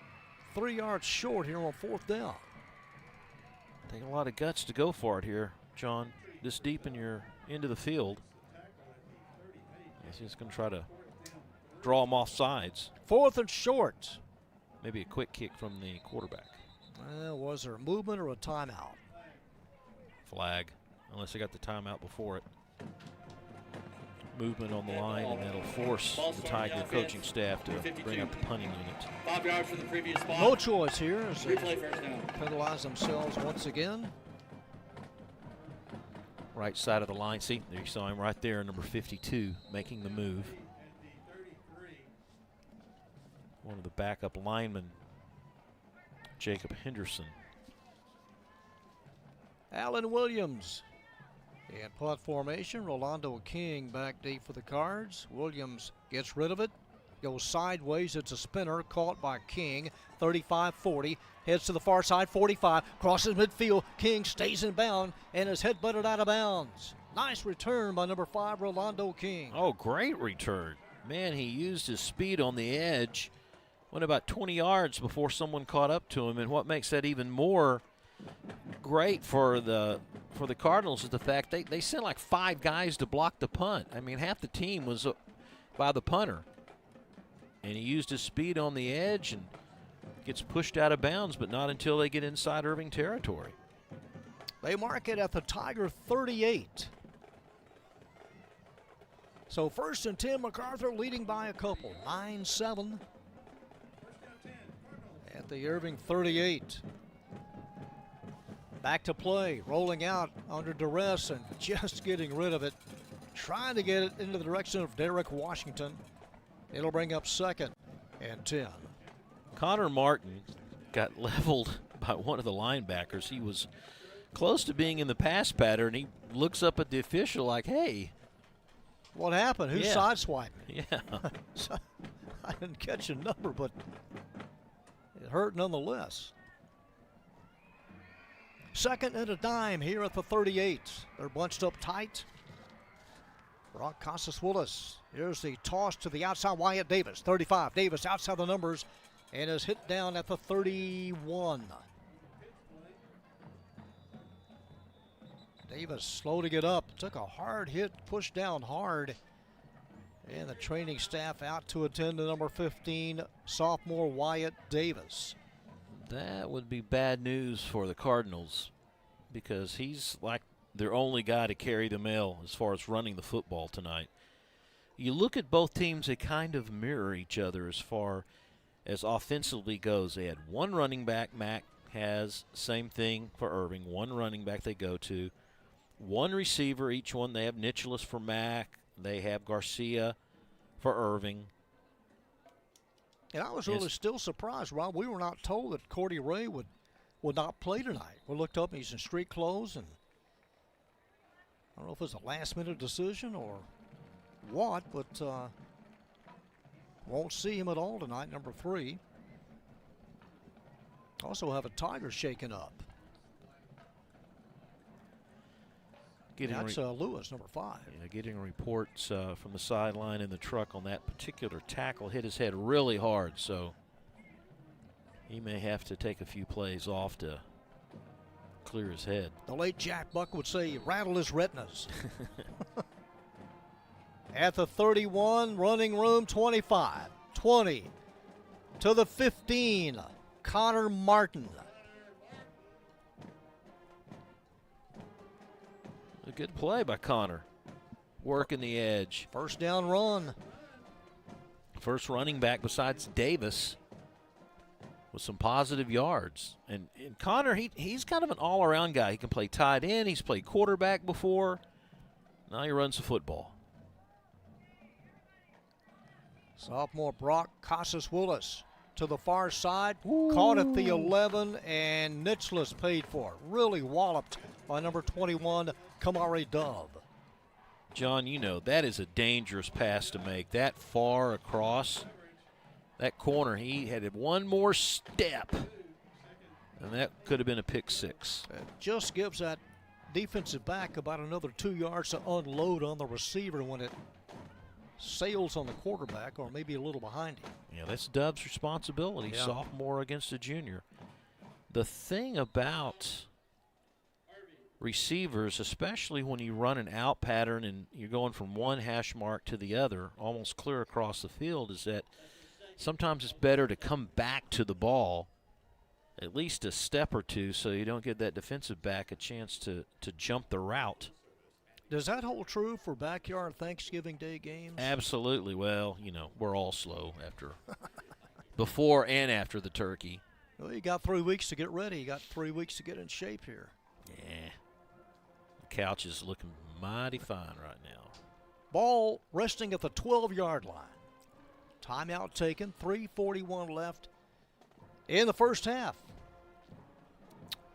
3 yards short here on 4th down. Take a lot of guts to go for it here, John. This deep into the field. He's just going to try to draw him off sides. 4th and short. Maybe a quick kick from the quarterback. Was there a movement or a timeout? Flag, unless they got the timeout before it. Movement on the line, and that'll force the Tiger coaching staff to bring up the punting unit. 5 yards from the previous spot. No choice here as they Replay first down. penalize themselves once again. Right side of the line. See, there you saw him right there, number 52, making the move. One of the backup linemen, Jacob Henderson. Allen Williams in punt formation. Rolando King back deep for the Cards. Williams gets rid of it. Goes sideways. It's a spinner caught by King. 35-40. Heads to the far side. 45. Crosses midfield. King stays in bound and is head butted out of bounds. Nice return by number 5, Rolando King. Oh, great return. Man, he used his speed on the edge. Went about 20 yards before someone caught up to him. And what makes that even more great for the Cardinals is the fact they sent like 5 guys to block the punt. I mean, half the team was by the punter. And he used his speed on the edge and gets pushed out of bounds, but not until they get inside Irving territory. They mark it at the Tiger 38. So 1st and 10, MacArthur leading by a couple, 9-7 at the Irving 38. Back to play, rolling out under duress and just getting rid of it. Trying to get it into the direction of Derek Washington. It'll bring up 2nd and 10. Connor Martin got leveled by one of the linebackers. He was close to being in the pass pattern. He looks up at the official like, hey. What happened? Who's sideswiping? Yeah. So, I didn't catch a number, but it hurt nonetheless. 2nd and a dime here at the 38. They're bunched up tight. Brock Casas-Willis. Here's the toss to the outside. Wyatt Davis, 35. Davis outside the numbers and is hit down at the 31. Davis slow to get up. Took a hard hit, pushed down hard. And the training staff out to attend to number 15, sophomore Wyatt Davis. That would be bad news for the Cardinals because he's like their only guy to carry the mail as far as running the football tonight. You look at both teams, they kind of mirror each other as far as offensively goes. They had one running back. Mac has same thing for Irving. One running back they go to. One receiver, each one. They have Nicholas for Mac. They have Garcia for Irving. And I was really still surprised, Rob. We were not told that Cordy Ray would not play tonight. We looked up and he's in street clothes, and I don't know if it was a last-minute decision or what, but won't see him at all tonight, number 3. Also have a Tiger shaken up. That's Lewis, number 5. Yeah, getting reports from the sideline in the truck on that particular tackle. Hit his head really hard, so he may have to take a few plays off to clear his head. The late Jack Buck would say, rattle his retinas. At the 31, running room 25, 20 to the 15, Connor Martin. A good play by Connor. Working the edge. First down run. First running back besides Davis with some positive yards. And Connor, he's kind of an all-around guy. He can play tight end. He's played quarterback before. Now he runs the football. Sophomore Brock Casas-Willis to the far side. Ooh. Caught at the 11, and Nicholas paid for it. Really walloped by number 21, Kamari Dove. John, you know, that is a dangerous pass to make. That far across that corner, he had one more step, and that could have been a pick 6. It just gives that defensive back about another 2 yards to unload on the receiver when it sails on the quarterback or maybe a little behind him. Yeah, that's Dove's responsibility, sophomore against a junior. The thing about receivers, especially when you run an out pattern and you're going from one hash mark to the other, almost clear across the field, is that sometimes it's better to come back to the ball at least a step or two so you don't give that defensive back a chance to jump the route. Does that hold true for backyard Thanksgiving Day games? Absolutely. Well, you know, we're all slow after, before and after the turkey. Well, you got 3 weeks to get ready. You got 3 weeks to get in shape here. Yeah. The couch is looking mighty fine right now. Ball resting at the 12-yard line. Timeout taken, 3:41 left in the first half.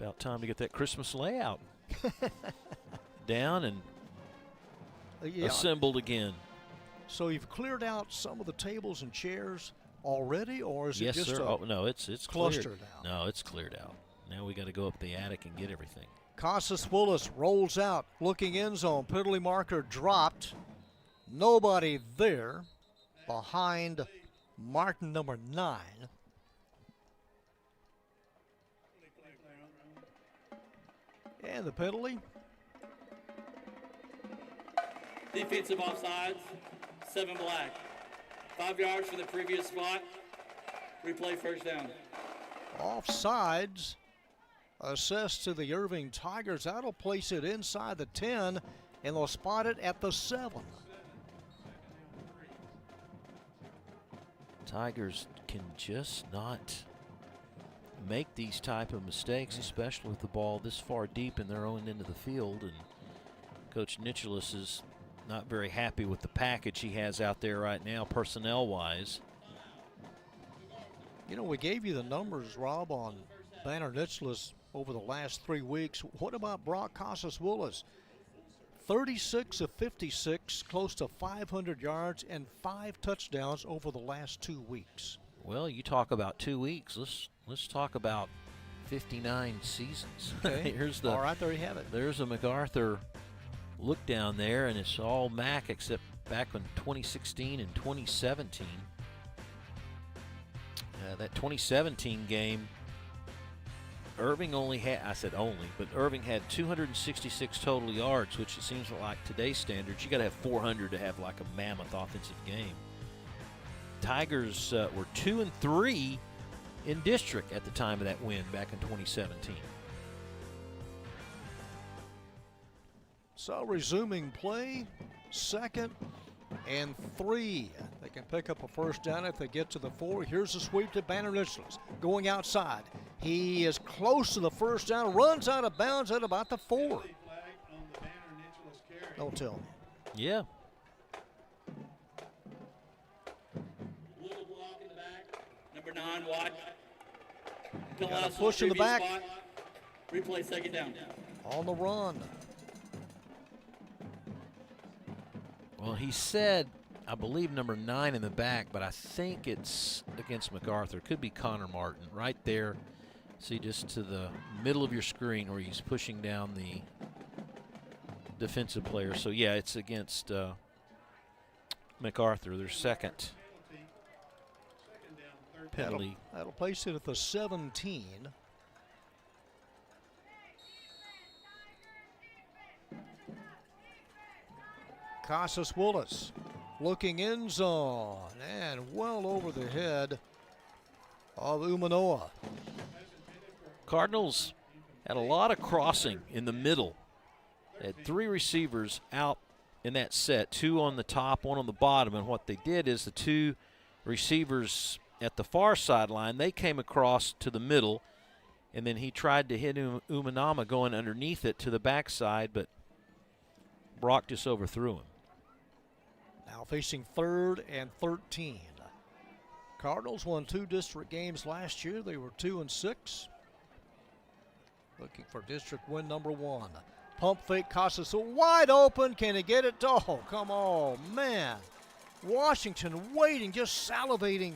About time to get that Christmas layout down and assembled again. So you've cleared out some of the tables and chairs already, or is yes, it just sir. No, it's clustered cleared. No, it's cleared out. Now we got to go up the attic and get everything. Casas-Willis rolls out, looking end zone. Penalty marker dropped. Nobody there behind Martin, number 9. And the penalty. Defensive offsides, 7 black. 5 yards from the previous spot. Replay first down. Offsides assessed to the Irving Tigers. That'll place it inside the 10, and they'll spot it at the 7. Tigers can just not make these type of mistakes, especially with the ball this far deep in their own end of the field. And Coach Nicholas is not very happy with the package he has out there right now, personnel-wise. You know, we gave you the numbers, Rob, on Banner Nicholas over the last 3 weeks. What about Brock Casas-Willis? 36 of 56, close to 500 yards and 5 touchdowns over the last 2 weeks. Well, you talk about 2 weeks. Let's talk about 59 seasons. Okay. All right, there you have it. There's a MacArthur look down there, and it's all Mac except back in 2016 and 2017. That 2017 game, Irving only had, I said only, but Irving had 266 total yards, which it seems like today's standards, you got to have 400 to have like a mammoth offensive game. Tigers were 2-3 in district at the time of that win back in 2017. So resuming play, 2nd and 3. They can pick up a first down if they get to the 4. Here's the sweep to Banner Nicholas going outside. He is close to the first down, runs out of bounds at about the 4. Don't tell me. Yeah. Little block in the back. Number 9, watch. Got a push in the back. Spot. Replay 2nd down. On the run. Well, he said, I believe, number 9 in the back, but I think it's against MacArthur. Could be Connor Martin right there. See, just to the middle of your screen where he's pushing down the defensive player. So, yeah, it's against MacArthur, their second penalty. That'll place it at the 17. Casas-Willis looking end zone and well over the head of Umanoa. Cardinals had a lot of crossing in the middle. They had 3 receivers out in that set, 2 on the top, 1 on the bottom. And what they did is the 2 receivers at the far sideline, they came across to the middle, and then he tried to hit Umanama going underneath it to the backside, but Brock just overthrew him. Now facing 3rd and 13. Cardinals won 2 district games last year. They were 2-6. Looking for district win number 1. Pump fake, Casas wide open. Can he get it? Oh, come on, man. Washington waiting, just salivating.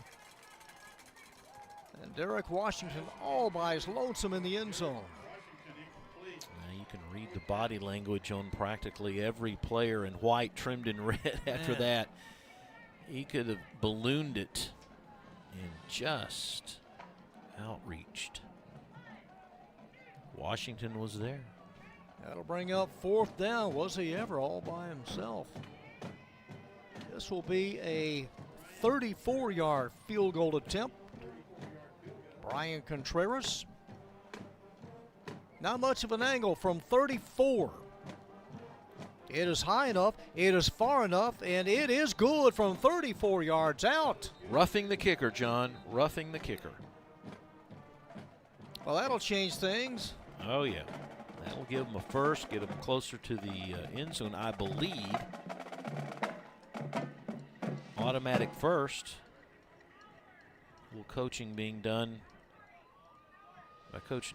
And Derek Washington all by his lonesome in the end zone. You can read the body language on practically every player in white trimmed in red after that. He could have ballooned it and just outreached. Washington was there. That'll bring up 4th down. Was he ever all by himself? This will be a 34-yard field goal attempt. Brian Contreras. Not much of an angle from 34. It is high enough, it is far enough, and it is good from 34 yards out. Roughing the kicker, John. Roughing the kicker. Well, that'll change things. Oh, yeah. That'll give them a first, get them closer to the end zone, I believe. Automatic first. A little coaching being done by Coach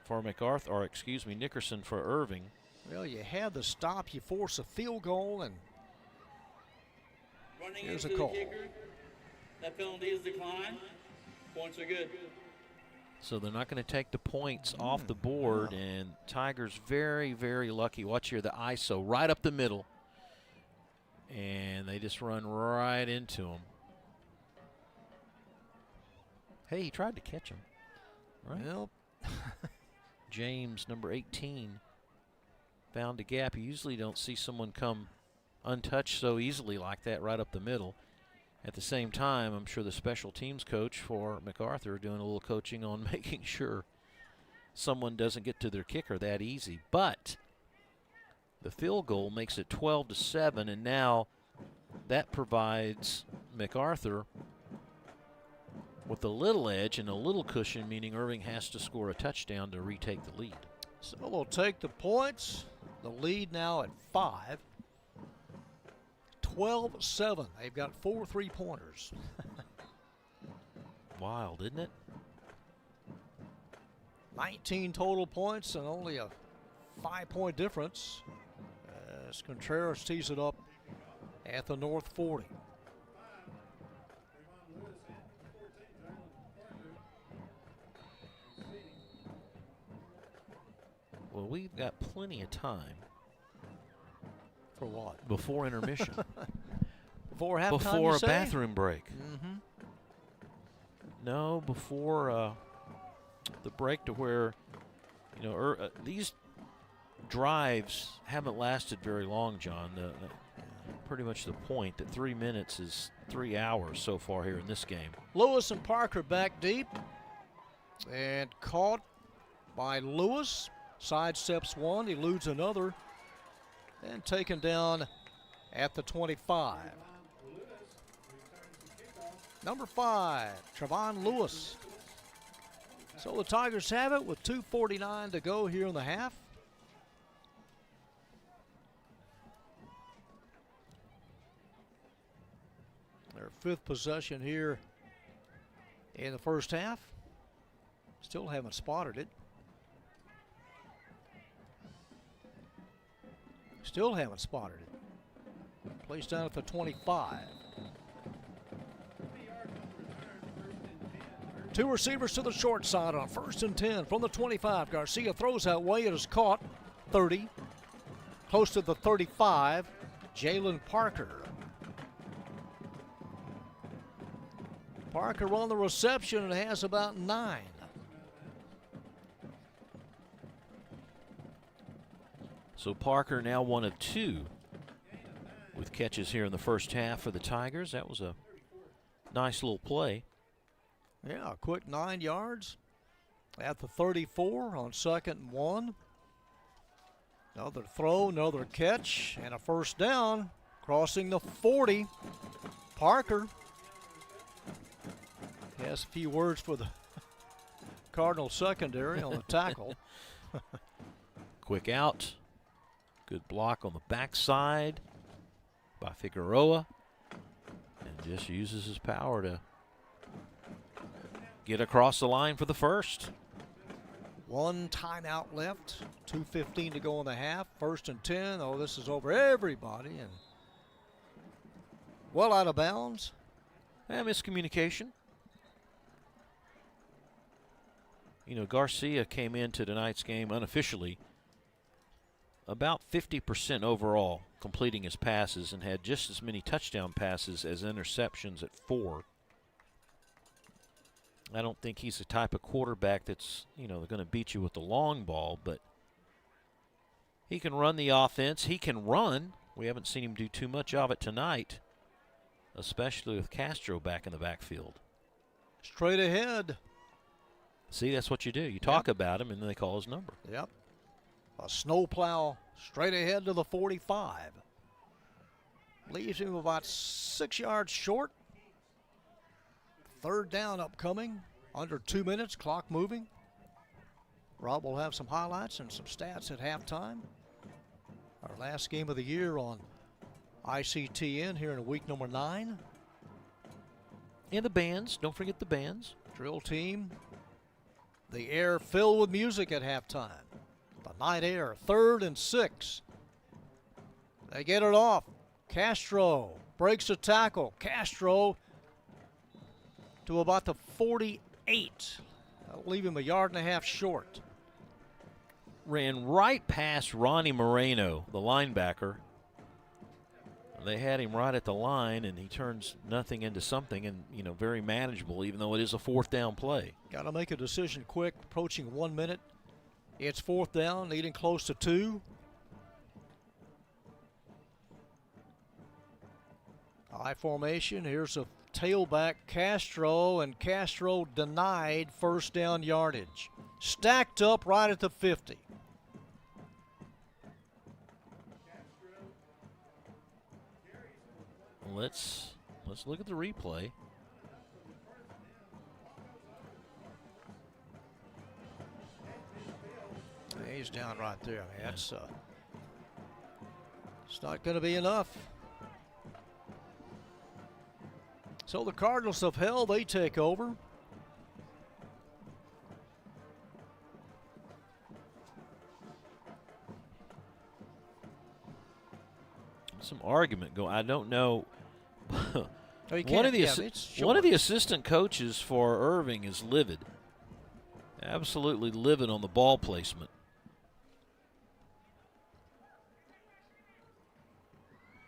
for MacArthur, or excuse me, Nickerson for Irving. Well, you had the stop, you force a field goal, and Running here's a into call. the kicker. That penalty is declined. Points are good. So they're not going to take the points off the board, and Tigers very, very lucky. Watch here, the ISO right up the middle, and they just run right into him. Hey, he tried to catch him, right? Well, James, number 18, found a gap. You usually don't see someone come untouched so easily like that right up the middle. At the same time, I'm sure the special teams coach for MacArthur doing a little coaching on making sure someone doesn't get to their kicker that easy. But the field goal makes it 12-7, and now that provides MacArthur with a little edge and a little cushion, meaning Irving has to score a touchdown to retake the lead. So we'll take the points. The lead now at 5. 12-7. They've got 4 3-pointers. Wild, isn't it? 19 total points and only a 5-point difference as Contreras tees it up at the North 40. Well, we've got plenty of time. For what? Before intermission. Before halftime, Before you a say? bathroom break. Mm-hmm. No, before the break to where, you know, these drives haven't lasted very long, John. Pretty much the point that 3 minutes is 3 hours so far here in this game. Lewis and Parker back deep. And caught by Lewis. Sidesteps one, eludes another. And taken down at the 25. Number 5, Trevon Lewis. So the Tigers have it with 2:49 to go here in the half. Their 5th possession here in the first half. Still haven't spotted it. Still haven't spotted it. Placed down at the 25. 2 receivers to the short side on 1st and 10 from the 25. Garcia throws that way. It is caught. 30. Close to the 35. Jalen Parker. Parker on the reception and has about 9. So Parker now 1 of 2 with catches here in the first half for the Tigers. That was a nice little play. Yeah, a quick 9 yards at the 34 on 2nd and 1. Another throw, another catch, and a first down crossing the 40. Parker has a few words for the Cardinals secondary on the tackle. Quick out. Good block on the backside by Figueroa. And just uses his power to get across the line for the first. 1 timeout left. 2:15 to go in the half. 1st and 10. Oh, this is over everybody. And well out of bounds. Miscommunication. You know, Garcia came into tonight's game unofficially about 50% overall completing his passes and had just as many touchdown passes as interceptions at 4. I don't think he's the type of quarterback that's, you know, going to beat you with the long ball, but he can run the offense. He can run. We haven't seen him do too much of it tonight, especially with Castro back in the backfield. Straight ahead. See, that's what you do. You talk about him, and then they call his number. Yep. A snowplow straight ahead to the 45. Leaves him about 6 yards short. 3rd down upcoming. Under 2 minutes, clock moving. Rob will have some highlights and some stats at halftime. Our last game of the year on ICTN here in week number 9. And the bands. Don't forget the bands. Drill team. The air filled with music at halftime. The night air, 3rd and 6. They get it off. Castro breaks a tackle. Castro to about the 48. That'll leave him 1.5 yards short. Ran right past Ronnie Moreno, the linebacker. They had him right at the line, and he turns nothing into something, and, you know, very manageable, even though it is a 4th down play. Got to make a decision quick, approaching 1 minute. It's 4th down, needing close to 2. High formation. Here's a tailback, Castro, and Castro denied first down yardage. Stacked up right at the 50. Let's look at the replay. He's down right there. I mean, that's it's not going to be enough. So the Cardinals of hell, they take over. Some argument going. I don't know. Oh, One of the assistant coaches for Irving is livid. Absolutely livid on the ball placement.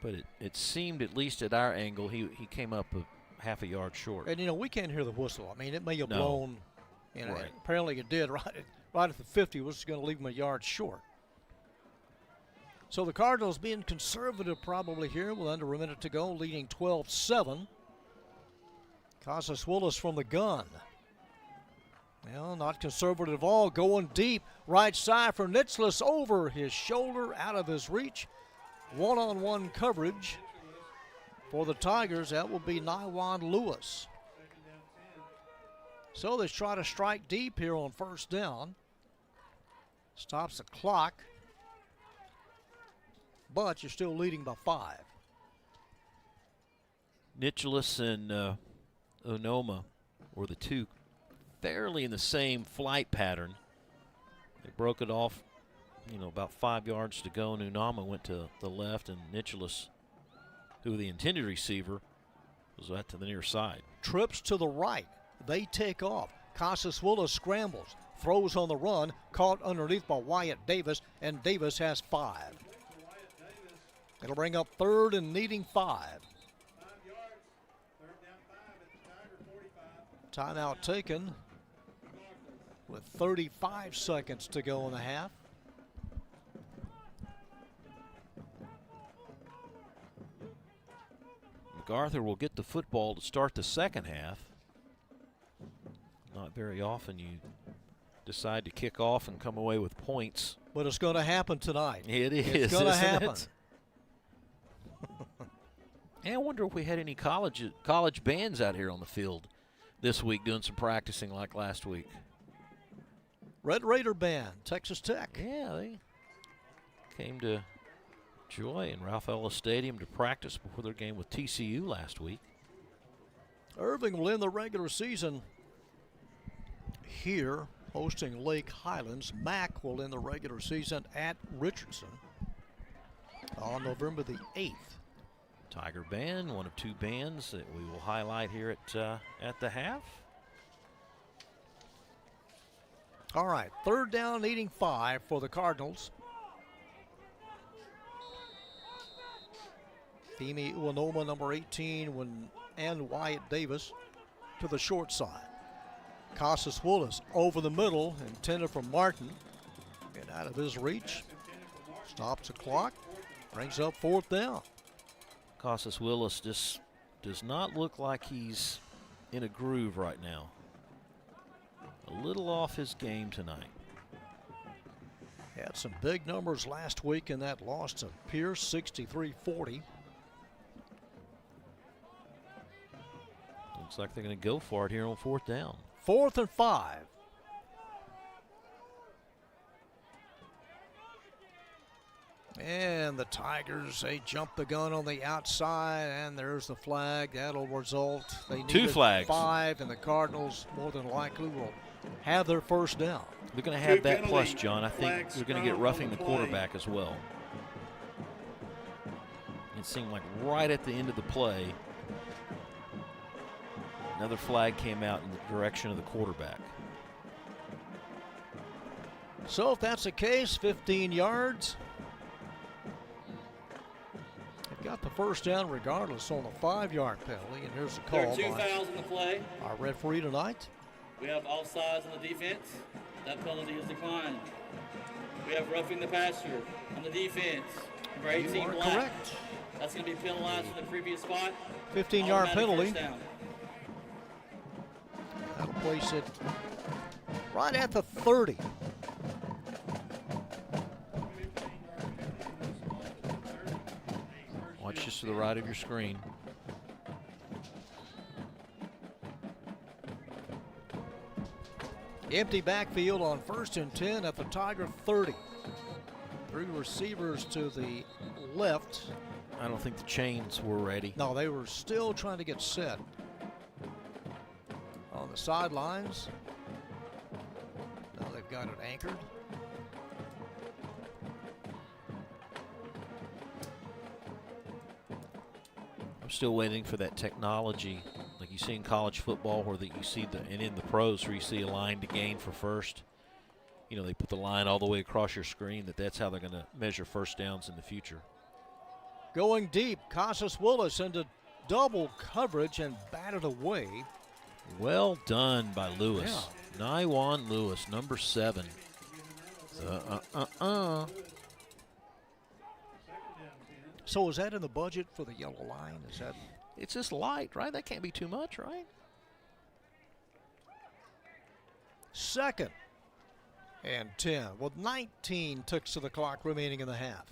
But it seemed, at least at our angle, he came up a half a yard short. And, you know, we can't hear the whistle. I mean, it may have No. blown. You know, Right. Apparently it did right at the 50. Was going to leave him a yard short. So the Cardinals being conservative probably here with under a minute to go, leading 12-7. Casas Willis from the gun. Well, not conservative at all, going deep. Right side for Nitzlis, over his shoulder, out of his reach. One-on-one coverage for the Tigers. That will be Nywan Lewis. So they try to strike deep here on first down. Stops the clock. But you're still leading by 5. Nicholas and Onoma were the two fairly in the same flight pattern. They broke it off, you know, about 5 yards to go, and Onoma went to the left, and Nicholas, who the intended receiver, was out to the near side. Trips to the right. They take off. Casas Willis scrambles, throws on the run, caught underneath by Wyatt Davis, and Davis has 5. It'll bring up third and needing 5. 5 yards. Third down 5 at the Tiger 45. Timeout taken with 35 seconds to go in the half. MacArthur will get the football to start the second half. Not very often you decide to kick off and come away with points. But it's going to happen tonight. It is. It's going to happen. And I wonder if we had any college bands out here on the field this week doing some practicing like last week. Red Raider Band, Texas Tech. Yeah, they came to Joy and Ralph Ellis Stadium to practice before their game with TCU last week. Irving will end the regular season here, hosting Lake Highlands. Mac will end the regular season at Richardson on November the 8th. Tiger Band, one of two bands that we will highlight here at the half. All right, third down needing 5 for the Cardinals. Femi Uwanoma, number 18, and Wyatt Davis to the short side. Casas Willis over the middle, intended for Martin. Get out of his reach. Stops the clock. Brings up fourth down. Casas Willis just does not look like he's in a groove right now. A little off his game tonight. Had some big numbers last week in that loss to Pierce, 63-40. Looks like they're going to go for it here on fourth down. 4th and 5. And the Tigers, they jump the gun on the outside, and there's the flag. That'll result. They Two needed flags. 5, and the Cardinals more than likely will have their first down. They're going to have that penalty plus, John. I think flags they're going to get thrown roughing on the the play. quarterback as well. It seemed like right at the end of the play, another flag came out in the direction of the quarterback. So if that's the case, 15 yards. They've got the first down regardless on the 5-yard penalty, and here's the There call are 2 by fouls in the play. our referee tonight. We have offsides on the defense. That penalty is declined. We have roughing the passer on the defense. Number 18, You are Black. correct. That's going to be penalized from the previous spot. 15-yard Automatic penalty. first down. That'll place it right at the 30. Watch just to the right of your screen. Empty backfield on 1st and 10 at the Tiger 30. 3 receivers to the left. I don't think the chains were ready. No, they were still trying to get set. On the sidelines. Now they've got it anchored. I'm still waiting for that technology, like you see in college football, where you see and in the pros, where you see a line to gain for first. You know, they put the line all the way across your screen. That's how they're going to measure first downs in the future. Going deep, Casas Willis into double coverage and batted away. Well done by Lewis. Nywan Lewis, number 7. So is that in the budget for the yellow line? Is that? It's just light, right? That can't be too much, right? 2nd and 10 with 19 ticks to the clock remaining in the half.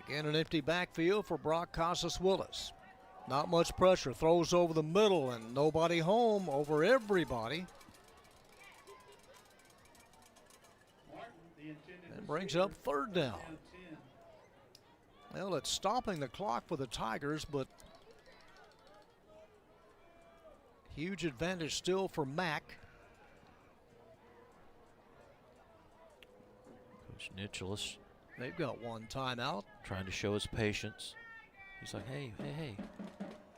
Again, an empty backfield for Brock Casas Willis. Not much pressure. Throws over the middle and nobody home over everybody. And brings up 3rd down. Well, it's stopping the clock for the Tigers, but huge advantage still for Mack. Coach Nicholas. They've got 1 timeout. Trying to show his patience. He's like, hey,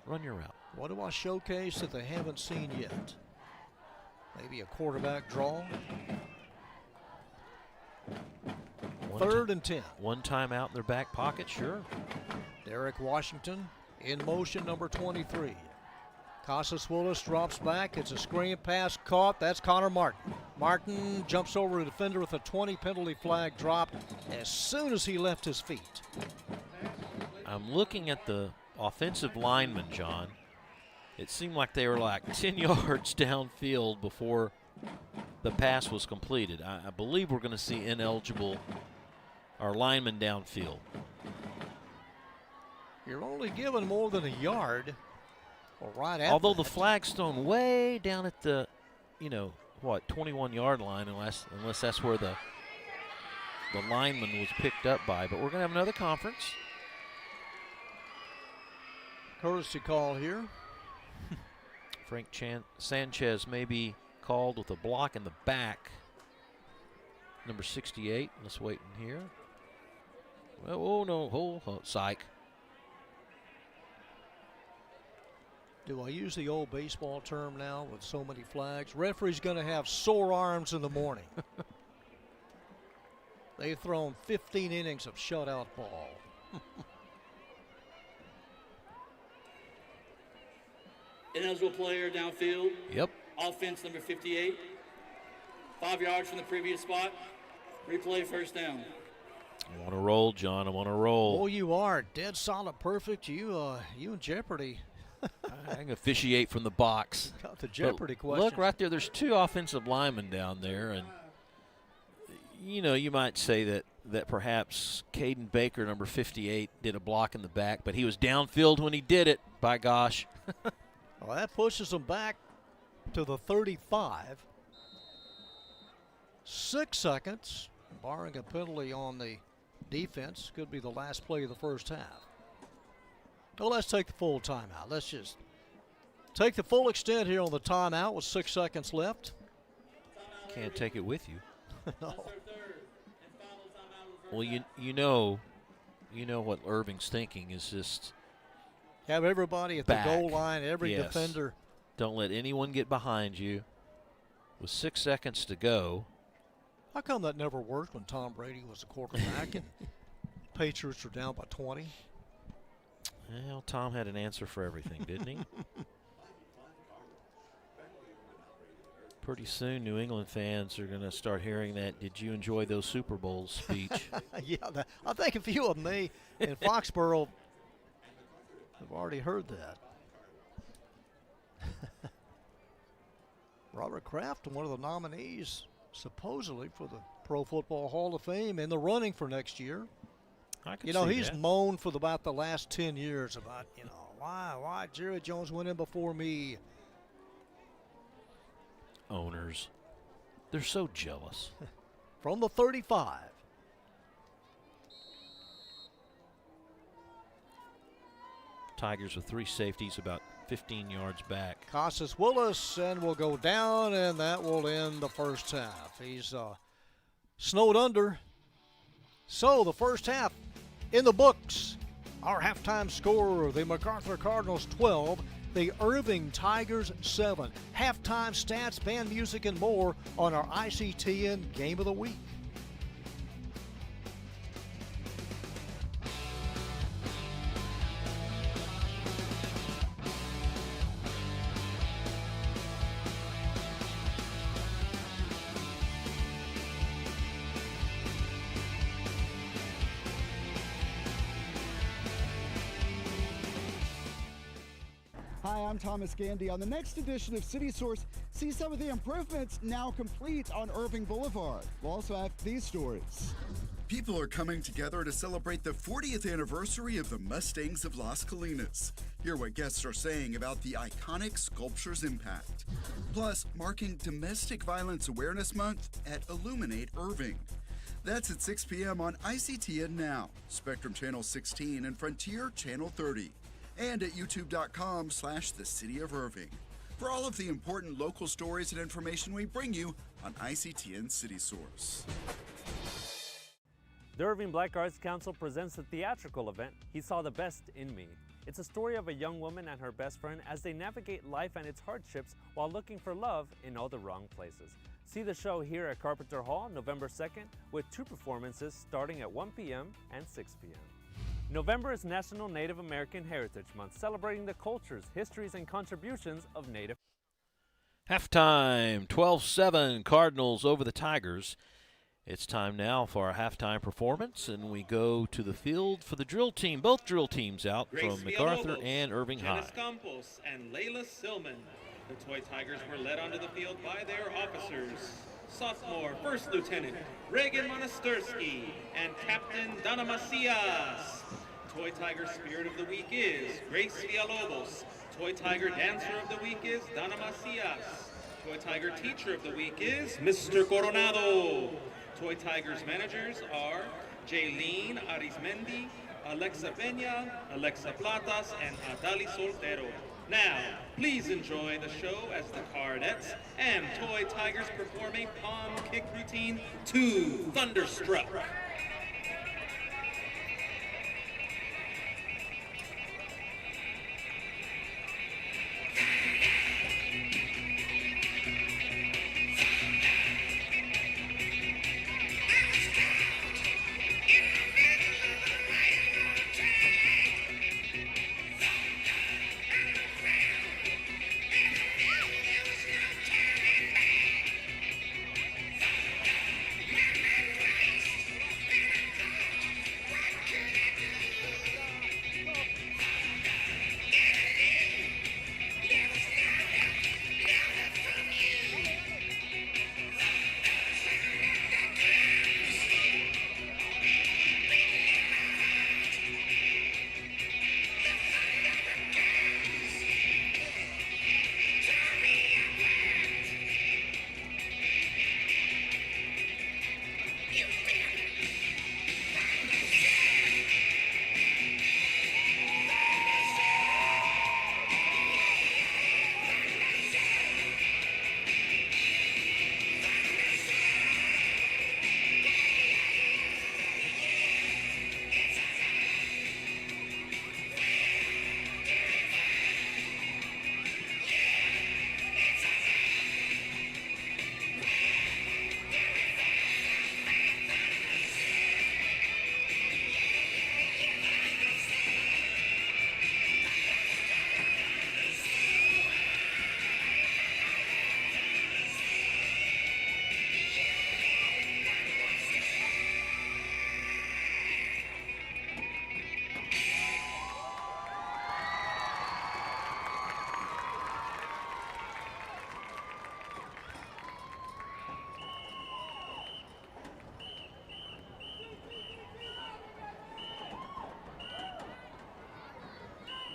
run your route. What do I showcase that they haven't seen yet? Maybe a quarterback draw. 3rd and 10. 1 timeout in their back pocket, sure. Derek Washington in motion, number 23. Casas Willis drops back. It's a screen pass caught. That's Connor Martin. Martin jumps over a defender with a 20 penalty flag dropped as soon as he left his feet. I'm looking at the offensive lineman, John. It seemed like they were like 10 yards downfield before the pass was completed. I believe we're going to see ineligible, our lineman downfield. You're only given more than a yard. Well, right at Although that. the flag's thrown way down at the, 21-yard line, unless that's where the lineman was picked up by. But we're going to have another conference. Courtesy call here. Frank Sanchez may be called with a block in the back. Number 68. Let's wait in here. Well, oh no, psych. Do I use the old baseball term now with so many flags? Referee's going to have sore arms in the morning. They've thrown 15 innings of shutout ball. Ineligible player downfield. Yep. Offense number 58. 5 yards from the previous spot. Replay first down. I want to roll, John. I want to roll. Oh, you are dead solid, perfect. You in jeopardy. I can officiate from the box. Got the jeopardy question. Look right there. There's 2 offensive linemen down there, and you might say that perhaps Caden Baker, number 58, did a block in the back, but he was downfield when he did it. By gosh. Well, that pushes them back to the 35. 6 seconds, barring a penalty on the defense. Could be the last play of the first half. Well, let's take the full timeout. Let's just take the full extent here on the timeout with 6 seconds left. Can't take it with you. No. Well, you know what Irving's thinking is just Have everybody at back. the goal line, every Yes. defender. Don't let anyone get behind you. With 6 seconds to go. How come that never worked when Tom Brady was a quarterback and Patriots were down by 20? Well, Tom had an answer for everything, didn't he? Pretty soon, New England fans are going to start hearing that "Did you enjoy those Super Bowls" speech. Yeah, I think a few of them in Foxborough have already heard that. Robert Kraft, one of the nominees, supposedly for the Pro Football Hall of Fame, in the running for next year. I can You know, see he's that. moaned for about the last 10 years about, why Jerry Jones went in before me. Owners, they're so jealous. From the 35. Tigers with 3 safeties about 15 yards back. Casas Willis, and will go down, and that will end the first half. He's snowed under. So the first half in the books. Our halftime score, the MacArthur Cardinals 12, the Irving Tigers 7. Halftime stats, band music, and more on our ICTN Game of the Week. Hi, I'm Thomas Gandy. On the next edition of City Source, see some of the improvements now complete on Irving Boulevard. We'll also have these stories. People are coming together to celebrate the 40th anniversary of the Mustangs of Las Colinas. Hear what guests are saying about the iconic sculpture's impact. Plus, marking Domestic Violence Awareness Month at Illuminate Irving. That's at 6 p.m. on ICTN Now, Spectrum Channel 16 and Frontier Channel 30. And at youtube.com/The City of Irving. For all of the important local stories and information we bring you on ICTN City Source. The Irving Black Arts Council presents the theatrical event, He Saw the Best in Me. It's a story of a young woman and her best friend as they navigate life and its hardships while looking for love in all the wrong places. See the show here at Carpenter Hall November 2nd with 2 performances starting at 1 p.m. and 6 p.m. November is National Native American Heritage Month, celebrating the cultures, histories, and contributions of Native. Halftime, 12-7, Cardinals over the Tigers. It's time now for our halftime performance, and we go to the field for the drill team. Both drill teams out from MacArthur and Irving High. Janice Campos and Layla Silman. The Toy Tigers were led onto the field by their officers. Sophomore First Lieutenant Reagan Monastersky and Captain Donna Macias. Toy Tiger Spirit of the Week is Grace Villalobos. Toy Tiger Dancer of the Week is Donna Macias. Toy Tiger Teacher of the Week is Mr. Coronado. Toy Tigers managers are Jaylene Arizmendi, Alexa Peña, Alexa Platas, and Adali Soltero. Now, please enjoy the show as the Cardettes and Toy Tigers perform a palm kick routine to Thunderstruck.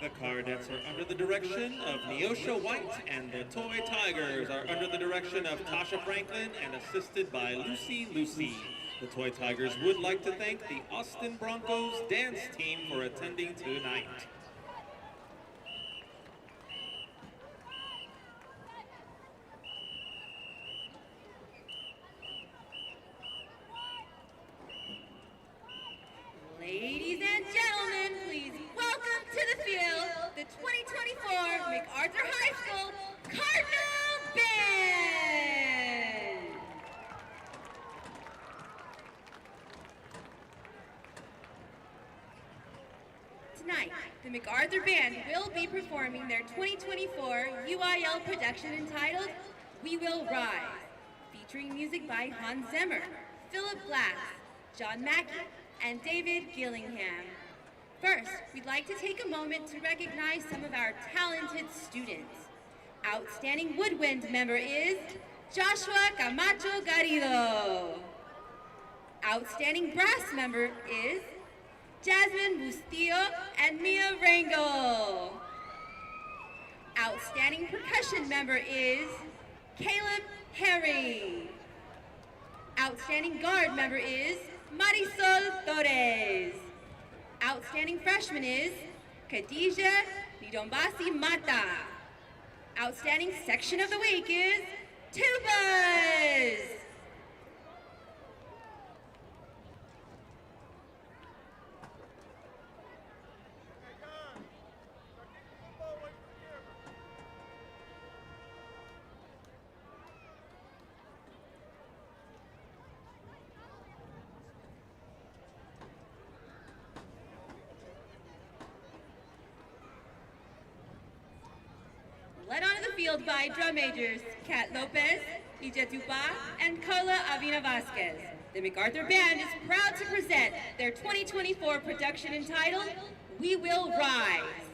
The Cardettes are under the direction of Neosha White, and the Toy Tigers are under the direction of Tasha Franklin and assisted by Lucy Lucy. The Toy Tigers would like to thank the Austin Broncos dance team for attending tonight. Ladies and gentlemen, please welcome to the field the 2024 MacArthur High School Cardinal Band! Tonight, the MacArthur Band will be performing their 2024 UIL production entitled We Will Rise, featuring music by Hans Zimmer, Philip Glass, John Mackey, and David Gillingham. First, we'd like to take a moment to recognize some of our talented students. Outstanding woodwind member is Joshua Camacho Garrido. Outstanding brass member is Jasmine Bustillo and Mia Rangel. Outstanding percussion member is Caleb Herring. Outstanding guard member is Marisol Torres. Outstanding freshman is Khadija Nidombasi Mata. Outstanding section of the week is Tubas. Led onto the field by drum majors Kat Lopez, Ija Tupa, and Carla Avina Vasquez. The MacArthur Band is proud to present their 2024 production entitled We Will Rise.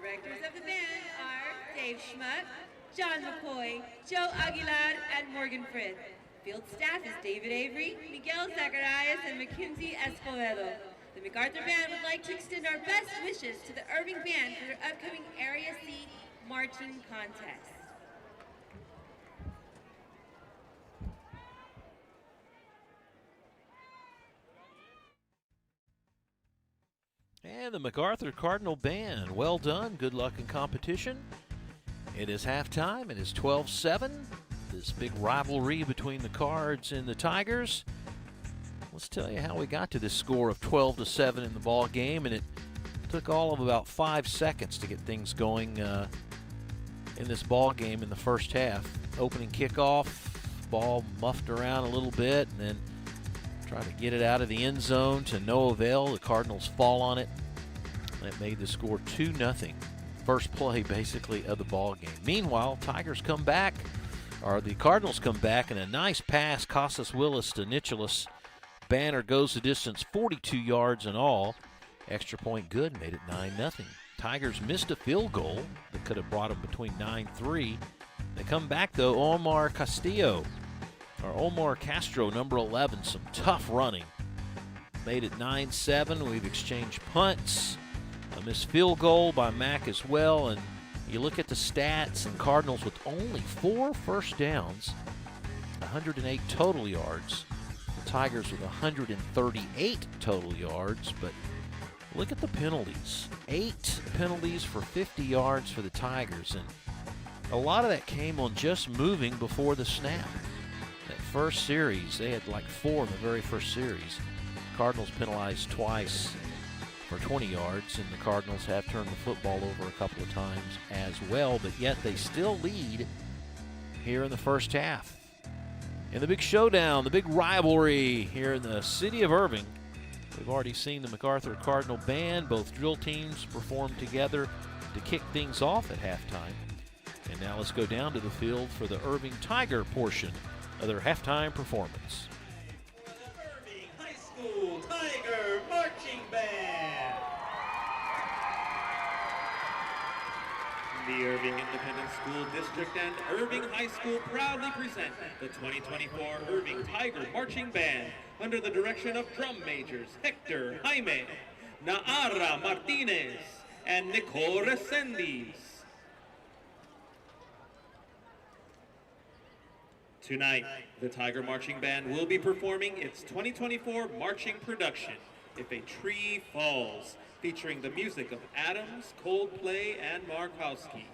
Directors of the band are Dave Schmuck, John McCoy, Joe Aguilar, and Morgan Frith. Field staff is David Avery, Miguel Zacharias, and Mackenzie Escobedo. The MacArthur Band would like to extend our best wishes to the Irving Band for their upcoming Area C marching contest. And the MacArthur Cardinal Band, well done, good luck in competition. It is halftime, it is 12-7. This big rivalry between the Cards and the Tigers. Let's tell you how we got to this score of 12-7 in the ball game, and it took all of about 5 seconds to get things going in this ball game in the first half. Opening kickoff, ball muffed around a little bit, and then try to get it out of the end zone to no avail. The Cardinals fall on it. That made the score 2-0. First play, basically, of the ball game. Meanwhile, Tigers come back, or the Cardinals come back, and a nice pass, Casas Willis to Nicholas. Banner goes the distance, 42 yards in all. Extra point good, made it 9-0. Tigers missed a field goal that could have brought them between 9-3. They come back, though. Omar Castro, number 11, some tough running. Made it 9-7. We've exchanged punts. A missed field goal by Mac as well. And you look at the stats, and Cardinals with only 4 first downs, 108 total yards. The Tigers with 138 total yards. But look at the penalties. 8 penalties for 50 yards for the Tigers. And a lot of that came on just moving before the snap. That first series, they had like 4 in the very first series. Cardinals penalized twice for 20 yards, and the Cardinals have turned the football over a couple of times as well, but yet they still lead here in the first half. In the big showdown, the big rivalry here in the city of Irving, we've already seen the MacArthur Cardinal Band. Both drill teams perform together to kick things off at halftime. And now let's go down to the field for the Irving Tiger portion of their halftime performance. The Irving High School Tiger Marching Band. The Irving Independent School District and Irving High School proudly present the 2024 Irving Tiger Marching Band under the direction of drum majors Hector Jaime, Naara Martinez, and Nicole Resendiz. Tonight, the Tiger Marching Band will be performing its 2024 marching production, If a Tree Falls, featuring the music of Adams, Coldplay, and Markowski.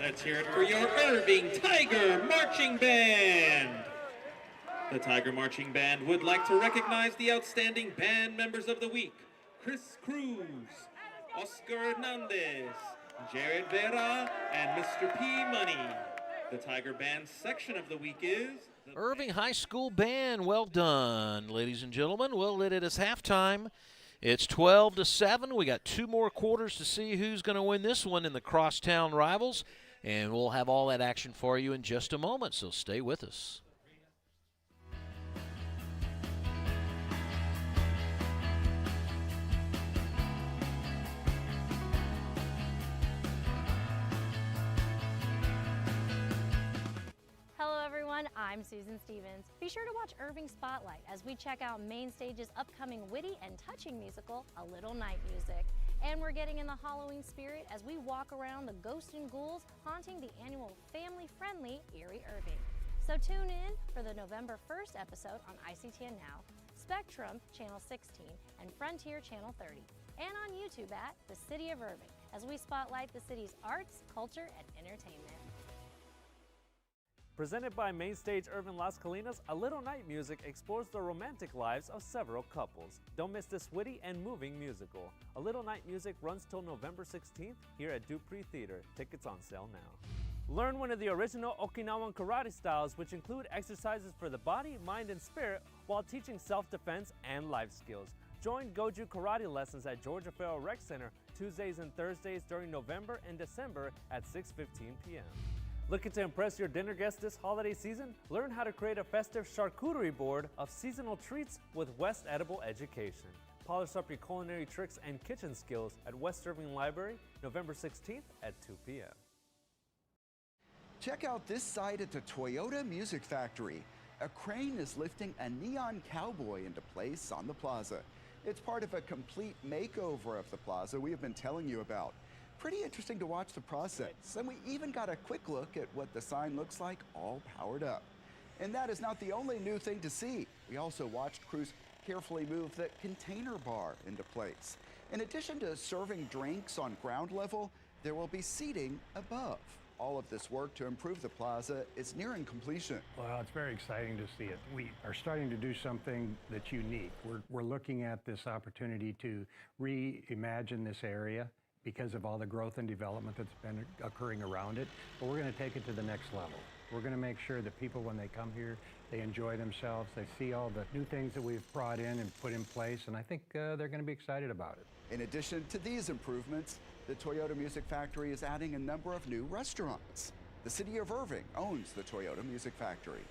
Let's hear it for your Irving Tiger Marching Band. The Tiger Marching Band would like to recognize the outstanding band members of the week. Chris Cruz, Oscar Hernandez, Jared Vera, and Mr. P. Money. The Tiger Band section of the week is... Irving High School Band, well done, ladies and gentlemen. Well, it is halftime. It's 12-7. We got 2 more quarters to see who's going to win this one in the crosstown rivals, and we'll have all that action for you in just a moment, so stay with us. Hello everyone, I'm Susan Stevens. Be sure to watch Irving Spotlight as we check out Main Stage's upcoming witty and touching musical, A Little Night Music. And we're getting in the Halloween spirit as we walk around the ghosts and ghouls haunting the annual family-friendly Erie Irving. So tune in for the November 1st episode on ICTN Now, Spectrum Channel 16, and Frontier Channel 30, and on YouTube at The City of Irving as we spotlight the city's arts, culture, and entertainment. Presented by Main Stage Irving Las Colinas, A Little Night Music explores the romantic lives of several couples. Don't miss this witty and moving musical. A Little Night Music runs till November 16th here at Dupree Theater. Tickets on sale now. Learn one of the original Okinawan karate styles, which include exercises for the body, mind, and spirit while teaching self-defense and life skills. Join Goju karate lessons at Georgia Farrell Rec Center Tuesdays and Thursdays during November and December at 6:15 p.m. Looking to impress your dinner guests this holiday season? Learn how to create a festive charcuterie board of seasonal treats with West Edible Education. Polish up your culinary tricks and kitchen skills at West Irving Library, November 16th at 2 p.m. Check out this site at the Toyota Music Factory. A crane is lifting a neon cowboy into place on the plaza. It's part of a complete makeover of the plaza we have been telling you about. Pretty interesting to watch the process, and we even got a quick look at what the sign looks like all powered up. And that is not the only new thing to see. We also watched crews carefully move the container bar into place. In addition to serving drinks on ground level, there will be seating above. All of this work to improve the plaza is nearing completion. Well, it's very exciting to see it. We are starting to do something that's unique. We're looking at this opportunity to reimagine this area because of all the growth and development that's been occurring around it. But we're going to take it to the next level. We're going to make sure that people, when they come here, they enjoy themselves, they see all the new things that we've brought in and put in place, and I think they're going to be excited about it. In addition to these improvements, the Toyota Music Factory is adding a number of new restaurants. The City of Irving owns the Toyota Music Factory.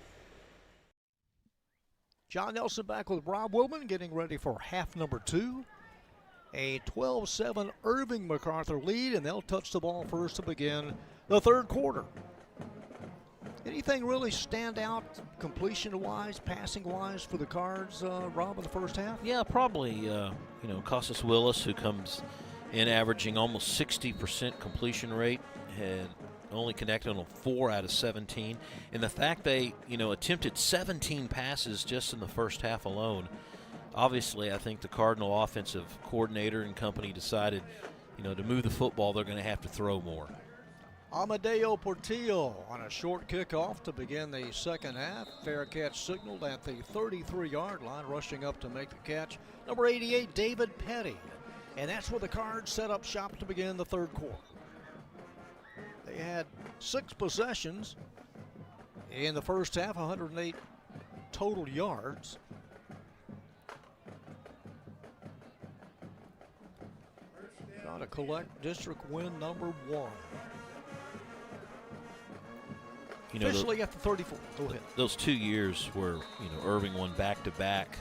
John Nelson back with Rob Wilman getting ready for half number 2. A 12-7 Irving MacArthur lead, and they'll touch the ball first to begin the third quarter. Anything really stand out completion-wise, passing-wise for the Cards, Rob, in the first half? Yeah, probably, Costas Willis, who comes in averaging almost 60% completion rate, had only connected on 4 out of 17. And the fact they, attempted 17 passes just in the first half alone, obviously, I think the Cardinal offensive coordinator and company decided, to move the football, they're going to have to throw more. Amadeo Portillo on a short kickoff to begin the second half. Fair catch signaled at the 33-yard line, rushing up to make the catch. Number 88, David Petty. And that's where the Cards set up shop to begin the third quarter. They had 6 possessions in the first half, 108 total yards. Got to collect district win number 1. Officially at the 34. Go ahead. Those 2 years where, Irving won back-to-back,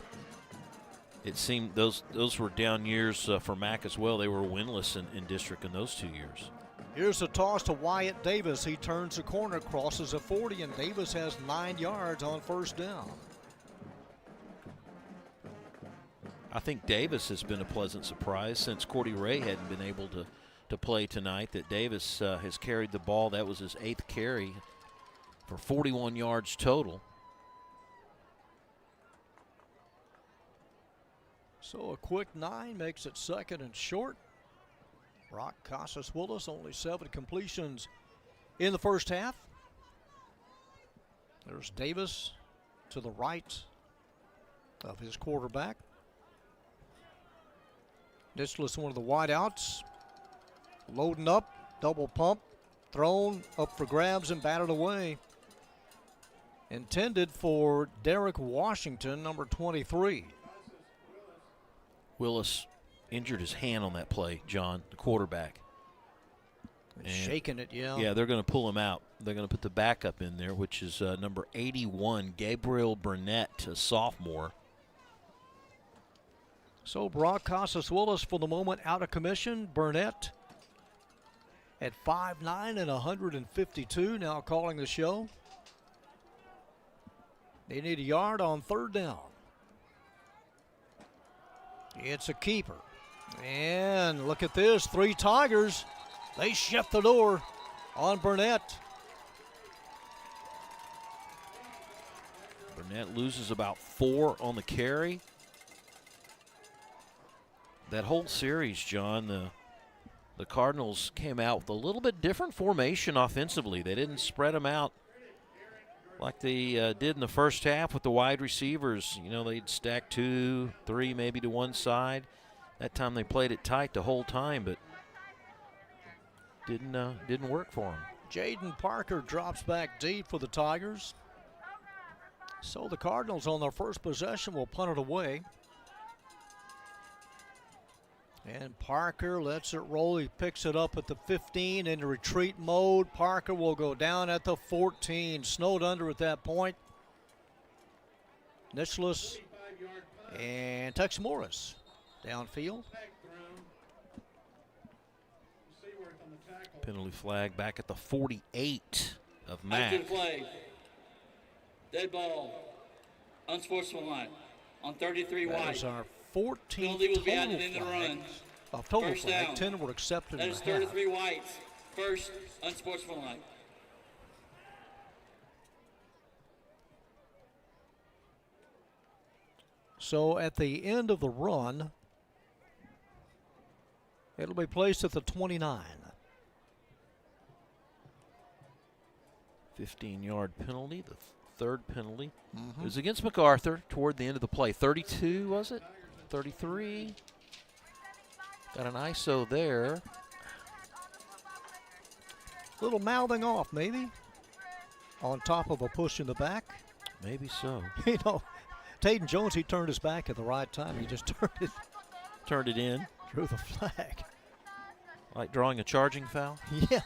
it seemed those were down years for Mac as well. They were winless in district in those 2 years. Here's a toss to Wyatt Davis. He turns the corner, crosses a 40, and Davis has 9 yards on first down. I think Davis has been a pleasant surprise since Cordy Ray hadn't been able to play tonight, that Davis has carried the ball. That was his 8th carry for 41 yards total. So a quick 9 makes it second and short. Brock Casas Willis, only 7 completions in the first half. There's Davis to the right of his quarterback. Nicholas, one of the wideouts, loading up, double pump, thrown up for grabs and batted away. Intended for Derek Washington, number 23. Willis injured his hand on that play, John, the quarterback. And shaking it, yeah. Yeah, they're going to pull him out. They're going to put the backup in there, which is number 81, Gabriel Burnett, a sophomore. So Brock Casas Willis for the moment out of commission. Burnett at 5'9" and 152, now calling the show. They need a yard on third down. It's a keeper. And look at this, 3 Tigers. They shut the door on Burnett. Burnett loses about 4 on the carry. That whole series, John, the Cardinals came out with a little bit different formation offensively. They didn't spread them out like they did in the first half with the wide receivers. You know, they'd stack 2, 3 maybe to one side. That time they played it tight the whole time, but didn't work for them. Jaden Parker drops back deep for the Tigers. So the Cardinals on their first possession will punt it away. And Parker lets it roll. He picks it up at the 15 in retreat mode. Parker will go down at the 14. Snowed under at that point. Nicholas and Tex Morris downfield. Penalty flag back at the 48 of Mac. Active play. Dead ball. Unsportsmanlike. On 33 That wide. is our 14th Penalty will be total added in the flag. run. Of total First flag, down. 10 were accepted That in is the half. 33 whites. First, unsportsmanlike. So at the end of the run, it'll be placed at the 29. 15-yard penalty, the third penalty. It was against MacArthur toward the end of the play. 32, was it? 33. Got an ISO there. Little mouthing off, maybe, on top of a push in the back. Maybe so. You know, Taden Jones, he turned his back at the right time. He just Turned it in. threw the flag. Like drawing a charging foul? Yeah.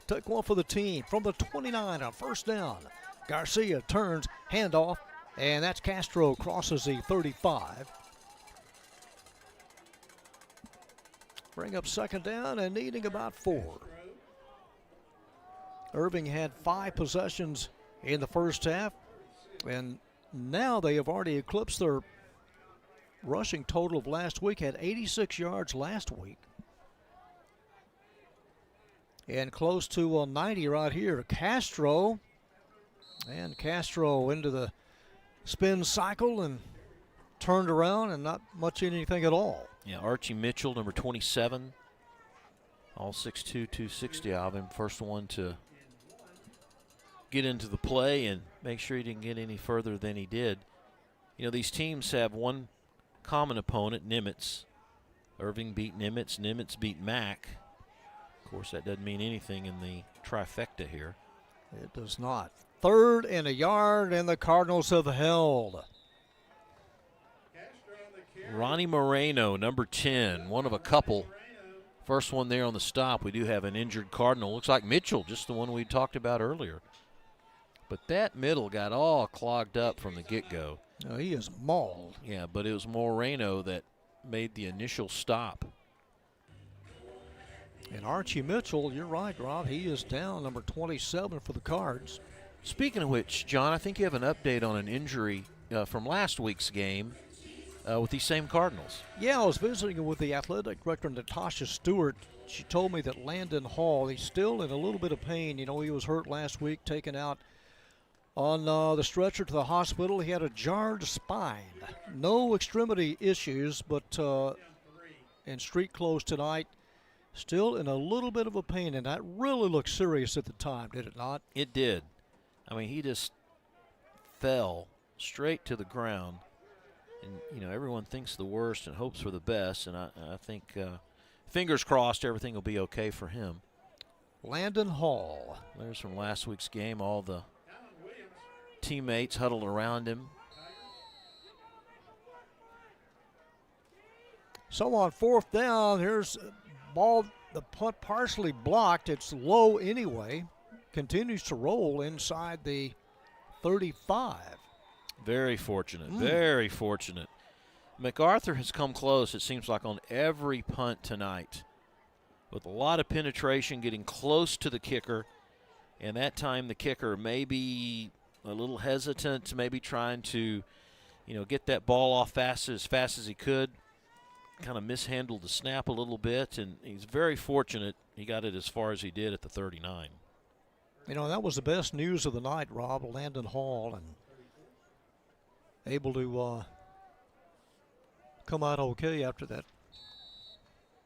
Took one for the team from the 29 on first down. Garcia turns, handoff, and that's Castro crosses the 35. Bring up second down and needing about 4. Irving had 5 possessions in the first half, and now they have already eclipsed their rushing total of last week, had 86 yards last week. And close to 90 right here. Castro. And Castro into the spin cycle and turned around and not much anything at all. Yeah, Archie Mitchell, number 27. All 6'2", 260 of him. First one to get into the play and make sure he didn't get any further than he did. You know, these teams have one common opponent, Nimitz. Irving beat Nimitz. Nimitz beat Mac. Of course, that doesn't mean anything in the trifecta here. It does not. 3rd and a yard, and the Cardinals have held. Ronnie Moreno, number 10, one of a couple. First one there on the stop. We do have an injured Cardinal. Looks like Mitchell, just the one we talked about earlier. But that middle got all clogged up from the get-go. No, he is mauled. Yeah, but it was Moreno that made the initial stop. And Archie Mitchell, you're right, Rob, he is down, number 27 for the Cards. Speaking of which, John, I think you have an update on an injury from last week's game with these same Cardinals. Yeah, I was visiting with the athletic director, Natasha Stewart. She told me that Landon Hall, he's still in a little bit of pain. You know, he was hurt last week, taken out on the stretcher to the hospital. He had a jarred spine. No extremity issues, but in street clothes tonight. still in a little bit of a pain, and that really looked serious at the time, did it not? It did. I mean, he just fell straight to the ground. And, you know, everyone thinks the worst and hopes for the best, and I think fingers crossed everything will be okay for him. Landon Hall. There's from last week's game, all the teammates huddled around him. So on 4th down, here's ball, the punt partially blocked. It's low anyway. Continues to roll inside the 35. Very fortunate, very fortunate. MacArthur has come close, it seems like, on every punt tonight, with a lot of penetration, getting close to the kicker. And that time the kicker may be a little hesitant, maybe trying to, you know, get that ball off as fast as he could. Kind of mishandled the snap a little bit, and he's very fortunate he got it as far as he did at the 39. You know, that was the best news of the night, Rob. Landon Hall, and able to come out okay after that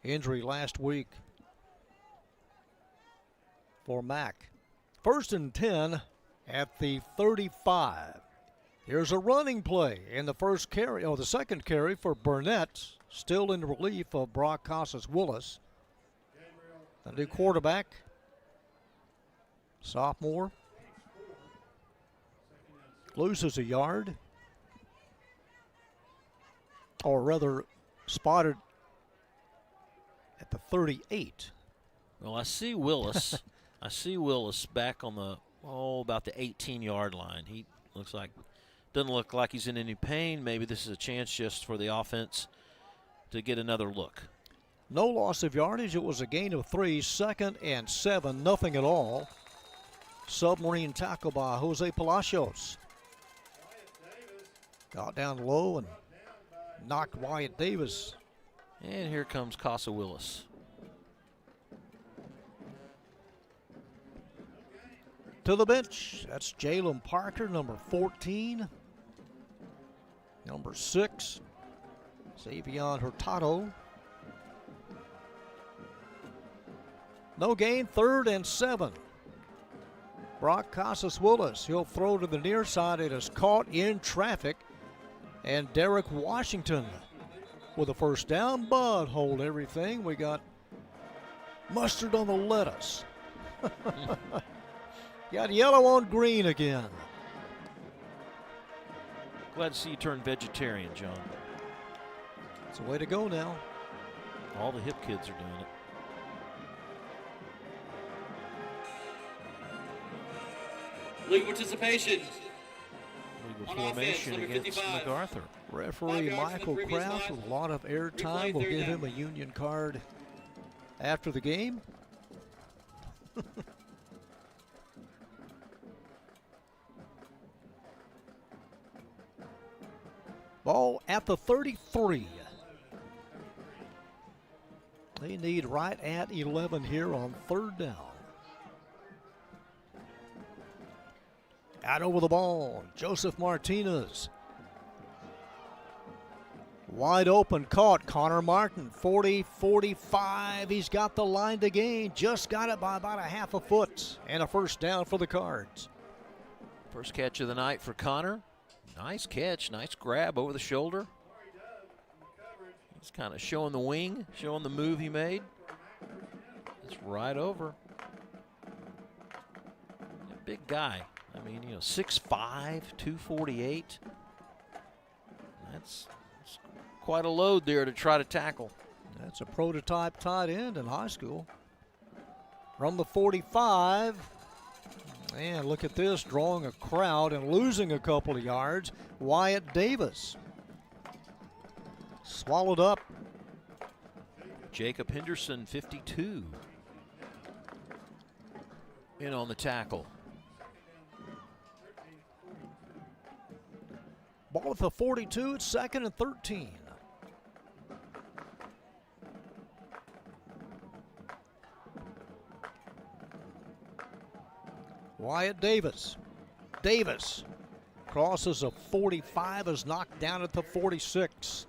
injury last week for Mac. 1st and 10 at the 35. Here's a running play in the first carry, or the second carry for Burnett, still in relief of Brock Casas-Willis. The new quarterback, sophomore, loses a yard, or rather spotted at the 38. Well, I see Willis. I see Willis back on the, about the 18-yard line. He doesn't look like he's in any pain. Maybe this is a chance just for the offense to get another look. No loss of yardage. It was a gain of 3, 2nd and 7, nothing at all. Submarine tackle by Jose Palacios. Got down low and knocked Wyatt Davis. And here comes Casas-Willis. To the bench, that's Jalen Parker, number 14. Number 6, Xavion Hurtado. No gain, 3rd and 7. Brock Casas-Willis, he'll throw to the near side. It is caught in traffic. And Derek Washington with a first down, but hold everything. We got mustard on the lettuce. Got yellow on green again. Glad to see you turn vegetarian, John. It's a way to go now. All the hip kids are doing it. Legal participation. Legal formation against 55. MacArthur. Referee Michael Kraft with a lot of airtime will give him a union card after the game. Ball at the 33. They need right at 11 here on 3rd down. Out over the ball, Joseph Martinez. Wide open, caught. Connor Martin, 40, 45. He's got the line to gain. Just got it by about a half a foot. And a first down for the Cards. First catch of the night for Connor. Nice catch, nice grab over the shoulder. He's kind of showing the wing, showing the move he made. It's right over. A big guy. I mean, 6'5", 248. That's quite a load there to try to tackle. That's a prototype tight end in high school. From the 45. And look at this, drawing a crowd and losing a couple of yards. Wyatt Davis. Swallowed up. Jacob Henderson, 52. In on the tackle. Ball at the 42, it's 2nd and 13. Wyatt Davis. Davis crosses a 45, is knocked down at the 46.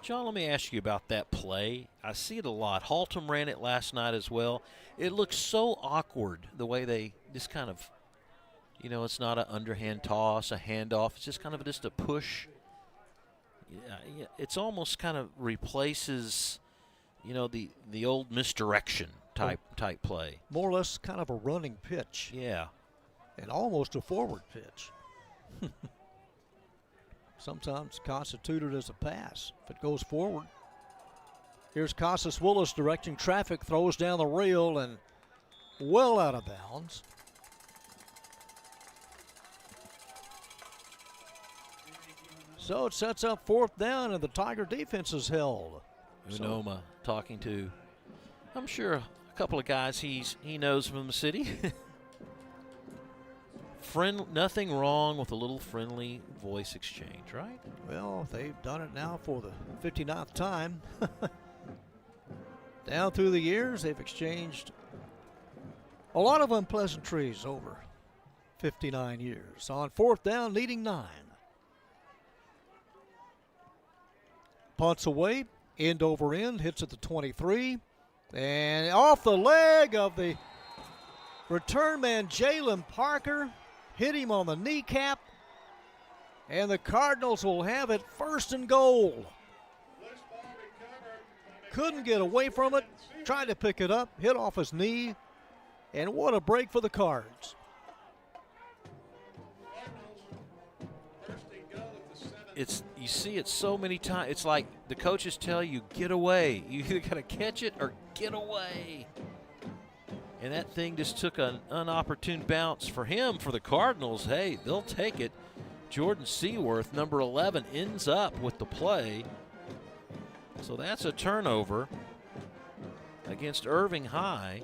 John, let me ask you about that play. I see it a lot. Haltom ran it last night as well. It looks so awkward the way they just kind of, you know, it's not an underhand toss, a handoff. It's just kind of just a push. Yeah, it's almost kind of replaces, you know, the old misdirection type play. More or less kind of a running pitch. Yeah. And almost a forward pitch. Sometimes constituted as a pass if it goes forward. Here's Casas Willis directing traffic, throws down the rail and well out of bounds. So it sets up 4th down, and the Tiger defense is held. Unoma talking to, I'm sure, a couple of guys he knows from the city. Nothing wrong with a little friendly voice exchange, right? Well, they've done it now for the 59th time. Down through the years, they've exchanged a lot of unpleasantries over 59 years. On 4th down, needing 9. Punts away, end over end, hits at the 23. And off the leg of the return man, Jalen Parker. Hit him on the kneecap. And the Cardinals will have it 1st and goal. Couldn't get away from it. Tried to pick it up, hit off his knee. And what a break for the Cards. You see it so many times. It's like the coaches tell you, get away. You either got to catch it or get away. And that thing just took an inopportune bounce for him. For the Cardinals, hey, they'll take it. Jordan Seaworth, number 11, ends up with the play. So that's a turnover against Irving High.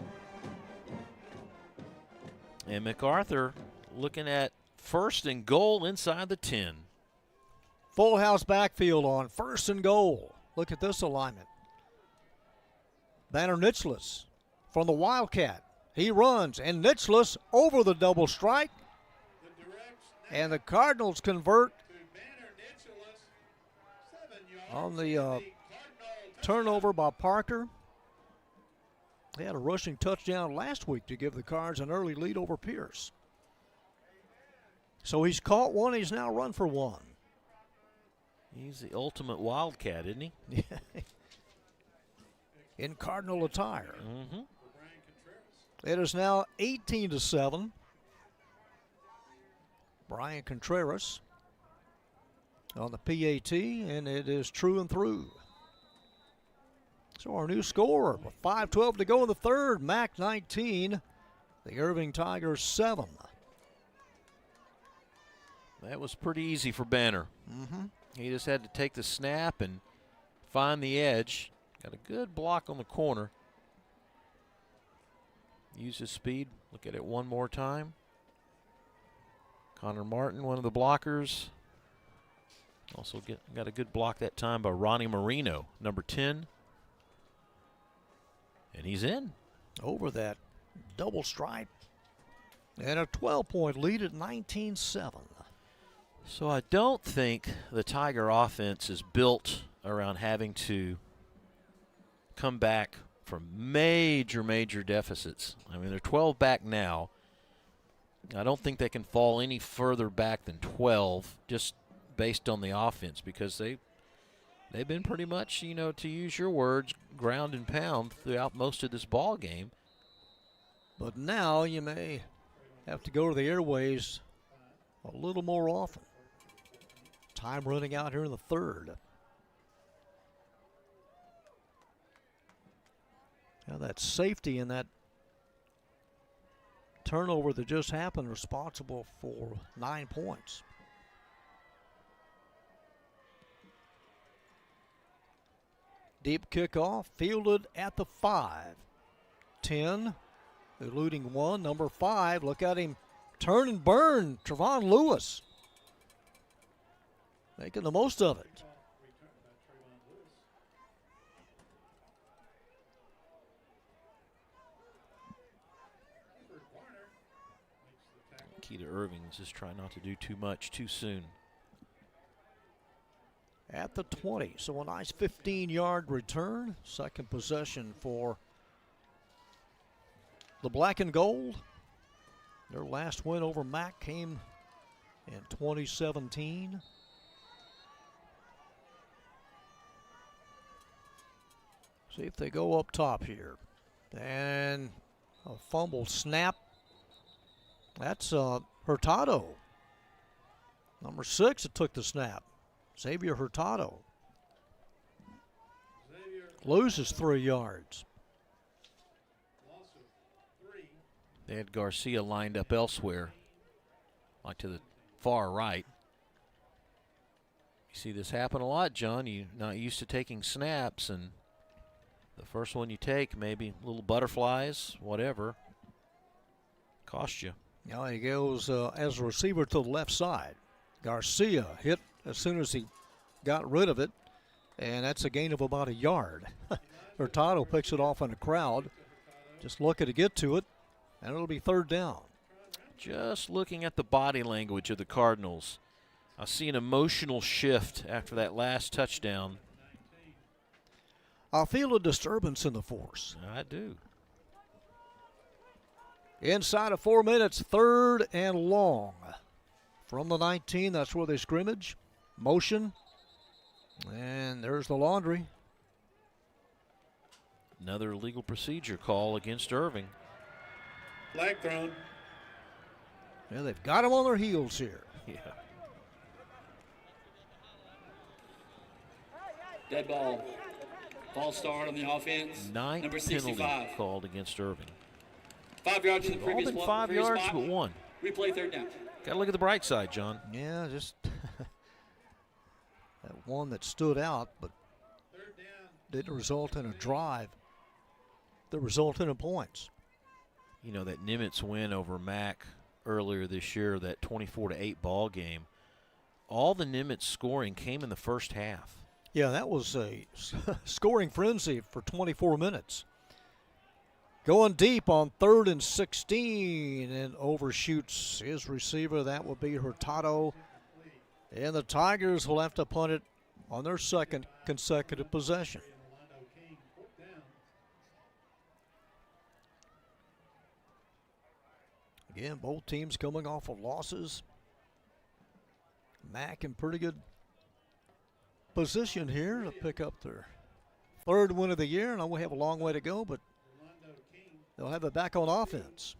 And MacArthur looking at 1st and goal inside the 10. Full house backfield on 1st and goal. Look at this alignment. Banner Nicholas from the Wildcat. He runs, and Nicholas over the double strike. And the Cardinals convert on the turnover by Parker. They had a rushing touchdown last week to give the Cards an early lead over Pierce. So he's caught one. He's now run for 1. He's the ultimate Wildcat, isn't he? Yeah. In Cardinal attire. Mm-hmm. It is now 18-7. Brian Contreras on the PAT, and it is true and through. So our new score, with 5:12 to go in the 3rd, Mac 19, the Irving Tigers 7. That was pretty easy for Banner. Mm-hmm. He just had to take the snap and find the edge. Got a good block on the corner. Use his speed. Look at it one more time. Connor Martin, one of the blockers. Also got a good block that time by Ronnie Marino, number 10. And he's in. Over that double stripe. And a 12-point lead at 19-7. So I don't think the Tiger offense is built around having to come back from major deficits. I mean, they're 12 back now. I don't think they can fall any further back than 12 just based on the offense, because they've been pretty much, you know, to use your words, ground and pound throughout most of this ball game. But now you may have to go to the airways a little more often. Time running out here in the 3rd. Now that safety and that turnover that just happened responsible for 9 points. Deep kickoff fielded at the 5. 10, eluding 1. Number 5, look at him turn and burn. Trevon Lewis making the most of it. Key to Irving is just try not to do too much too soon. at the 20. So a nice 15-yard return. Second possession for the black and gold. Their last win over Mac came in 2017. See if they go up top here. And a fumble snap. That's Hurtado. Number 6 that took the snap. Xavier Hurtado. Loses 3 yards. They had Garcia lined up elsewhere, like to the far right. You see this happen a lot, John. You're not used to taking snaps, and the first one you take, maybe little butterflies, whatever, cost you. Now he goes as a receiver to the left side. Garcia hit as soon as he got rid of it, and that's a gain of about a yard. Hurtado picks it off in the crowd. Just lucky to get to it, and it'll be third down. Just looking at the body language of the Cardinals, I see an emotional shift after that last touchdown. I feel a disturbance in the force. I do. Inside of 4 minutes, third and long. From the 19, that's where they scrimmage. Motion. And there's the laundry. Another legal procedure call against Irving. Flag thrown. Yeah, they've got him on their heels here. Yeah. Dead ball. False start on the offense. Ninth Number penalty 65. called against Irving. 5 yards from the All previous been 5 yards, spot. but 1. Replay third down. Got to look at the bright side, John. Yeah, just that one that stood out, but didn't result in a drive. That resulted in points. You know, that Nimitz win over Mac earlier this year, that 24-8 ball game, all the Nimitz scoring came in the first half. Yeah, that was a scoring frenzy for 24 minutes. Going deep on 3rd and 16 and overshoots his receiver. That will be Hurtado. And the Tigers will have to punt it on their second consecutive possession. Again, both teams coming off of losses. Mac in pretty good position here to pick up their 3rd win of the year. And I know we have a long way to go, but they'll have it back on offense.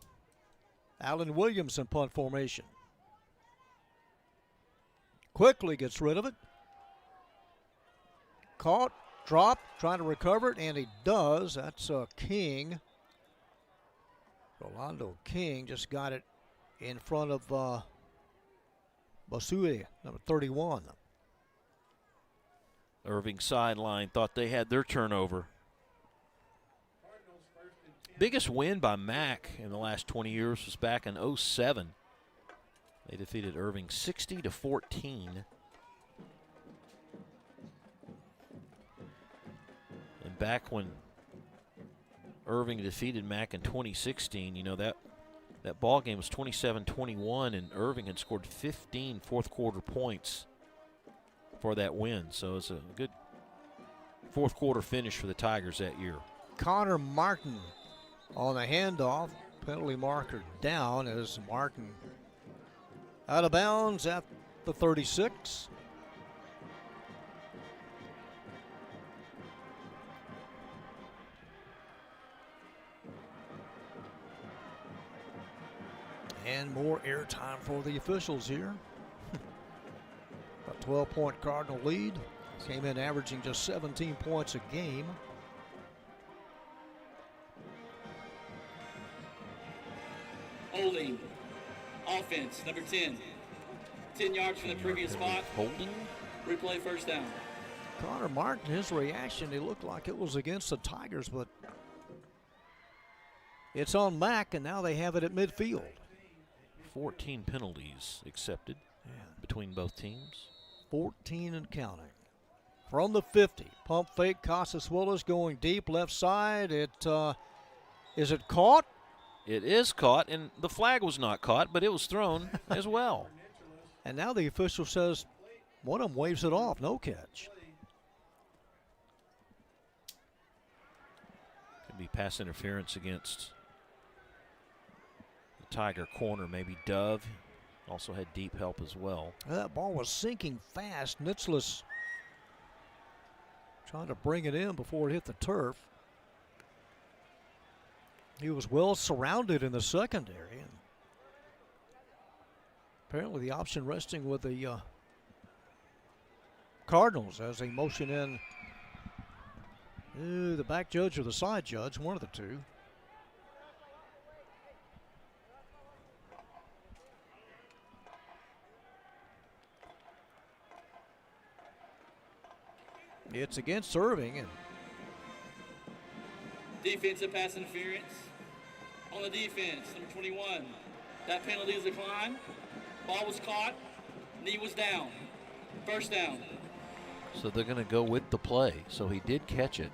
Allen Williams in punt formation. Quickly gets rid of it. Caught, dropped, trying to recover it, and he does. That's King. Rolando King just got it in front of Basui, number 31. Irving sideline thought they had their turnover. Biggest win by Mac in the last 20 years was back in 07. They defeated Irving 60-14. And back when Irving defeated Mac in 2016, you know, that ball game was 27-21, and Irving had scored 15 fourth-quarter points for that win. So it's a good fourth-quarter finish for the Tigers that year. Connor Martin on the handoff. Penalty marker down as Martin out of bounds at the 36. And more airtime for the officials here. A 12-point Cardinal lead. Came in averaging just 17 points a game. Holding. Offense, number 10. 10 yards from the previous spot. Holding. Replay first down. Connor Martin, his reaction, it looked like it was against the Tigers, but it's on Mac, and now they have it at midfield. 14 penalties accepted between both teams. 14 and counting. From the 50, pump fake, Casas Willis going deep left side. Is it caught? It is caught, and the flag was not caught, but it was thrown as well. And now the official says One of them waves it off, no catch. Could be pass interference against the Tiger corner. Maybe Dove also had deep help as well. That ball was sinking fast. Nicholas trying to bring it in before it hit the turf. He was well surrounded in the secondary. And apparently the option resting with the Cardinals as they motion in the back judge or the side judge, one of the two. It's against Irving. And defensive pass interference on the defense, number 21. That penalty is declined. Ball was caught. Knee was down. First down. So they're going to go with the play. So he did catch it.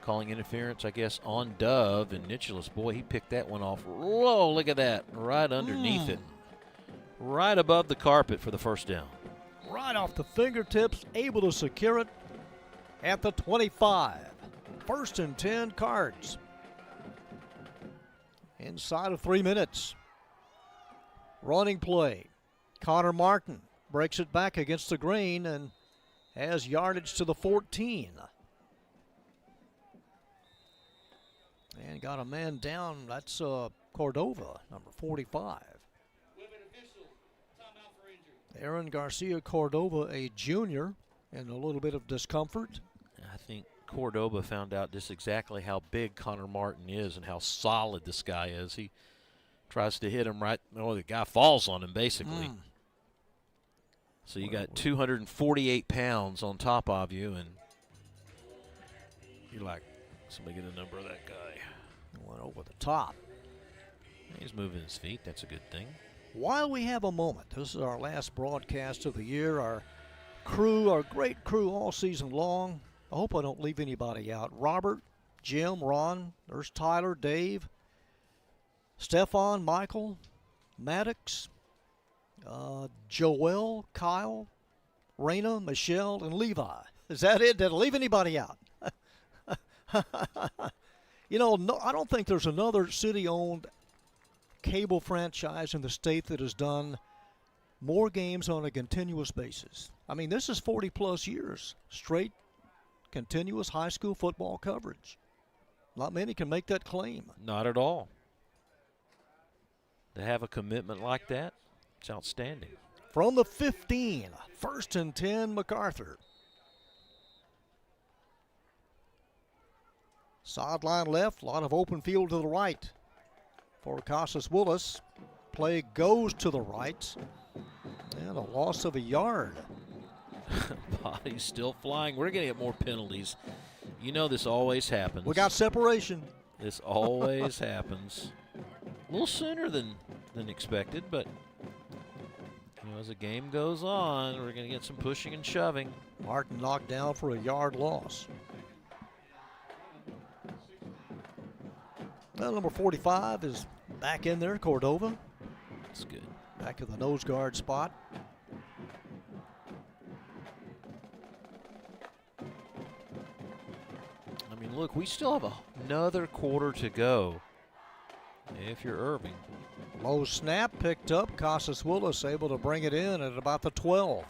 Calling interference, I guess, on Dove. And Nicholas, boy, he picked that one off. Whoa, look at that. Right underneath it. Right above the carpet for the first down. Right off the fingertips, able to secure it at the 25. First and 10 Cards. Inside of 3 minutes. Running play. Connor Martin breaks it back against the green and has yardage to the 14. And got a man down. That's Cordova, number 45. Aaron Garcia Cordova, a junior, and a little bit of discomfort. I think Cordova found out just exactly how big Connor Martin is and how solid this guy is. He tries to hit him right. Oh, the guy falls on him, basically. So you got 248 pounds on top of you, and you're like, somebody get a number of that guy. Went over the top. He's moving his feet. That's a good thing. While we have a moment, this is our last broadcast of the year. Our crew, our great crew all season long. I hope I don't leave anybody out. Robert, Jim, Ron, there's Tyler, Dave, Stefan, Michael, Maddox, Joel, Kyle, Raina, Michelle, and Levi. Is that it? Did I leave anybody out? You know, no, I don't think there's another city-owned cable franchise in the state that has done more games on a continuous basis. I mean, this is 40-plus years straight, continuous high school football coverage. Not many can make that claim. Not at all. To have a commitment like that, it's outstanding. From the 15, first and 10, MacArthur. Sideline left, a lot of open field to the right for Casas Willis. Play goes to the right, and a loss of a yard. Body's still flying. We're going to get more penalties. You know this always happens. We got separation. This always happens. A little sooner than expected, but you know, as the game goes on, we're going to get some pushing and shoving. Martin knocked down for a yard loss. Well, number 45 is back in there, Cordova. That's good. Back to the nose guard spot. I mean, look, we still have another quarter to go if you're Irving. Low snap picked up. Casas Willis able to bring it in at about the 12.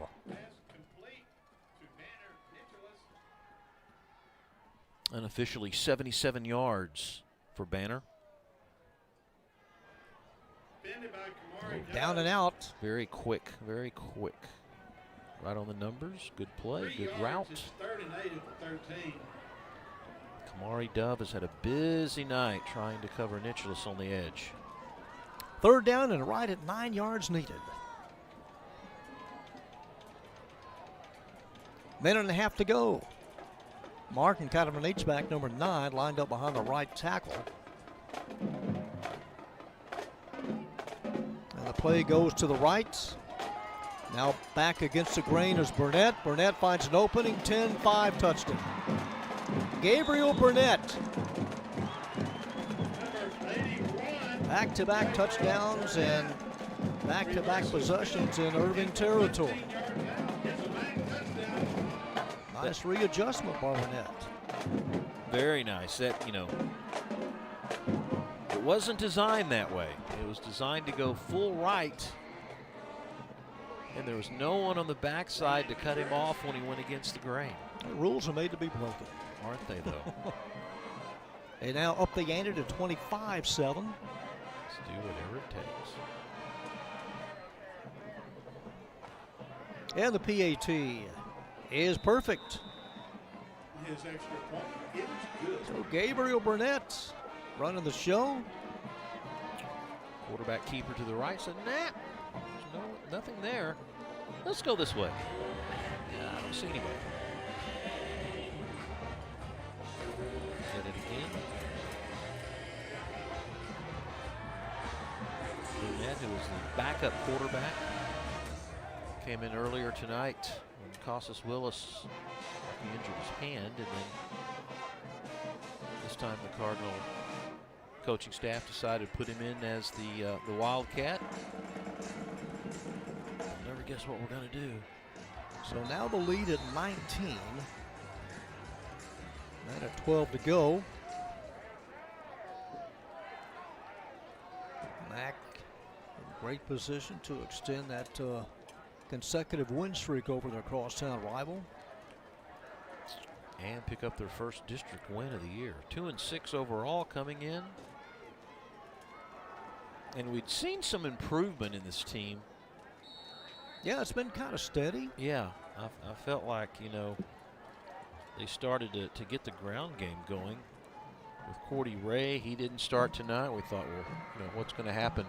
Unofficially 77 yards for Banner. Down and out. Very quick, very quick. Right on the numbers. Good play, good route. Kamari Dove has had a busy night trying to cover Nicholas on the edge. Third down and right at 9 yards needed. Minute and a half to go. Martin, kind of an H-back, number 9, lined up behind the right tackle. And the play goes to the right. Now back against the grain is Burnett. Burnett finds an opening, 10-5 touchdown. Gabriel Burnett. Back-to-back touchdowns and back-to-back possessions in Irving territory. Nice readjustment, Barnett. Very nice. That, it wasn't designed that way. It was designed to go full right. And there was no one on the backside to cut him off when he went against the grain. The rules are made to be broken. Aren't they, though? They now up the ante to 25-7. Let's do whatever it takes. And the PAT is perfect. His extra point is good. So Gabriel Burnett running the show. Quarterback keeper to the right said, nah, there's nothing there. Let's go this way. Yeah, I don't see anybody. Get it again. Burnett, who was the backup quarterback, came in earlier tonight when Casas Willis injured his hand, and then this time the Cardinal coaching staff decided to put him in as the Wildcat. I'll never guess what we're going to do. So now the lead at 19. And at 12 to go. Mac in great position to extend that consecutive win streak over their crosstown rival. And pick up their first district win of the year. 2-6 overall coming in. And we'd seen some improvement in this team. Yeah, it's been kind of steady. Yeah, I felt like, they started to get the ground game going. With Cordy Ray, he didn't start tonight. We thought, well, what's going to happen?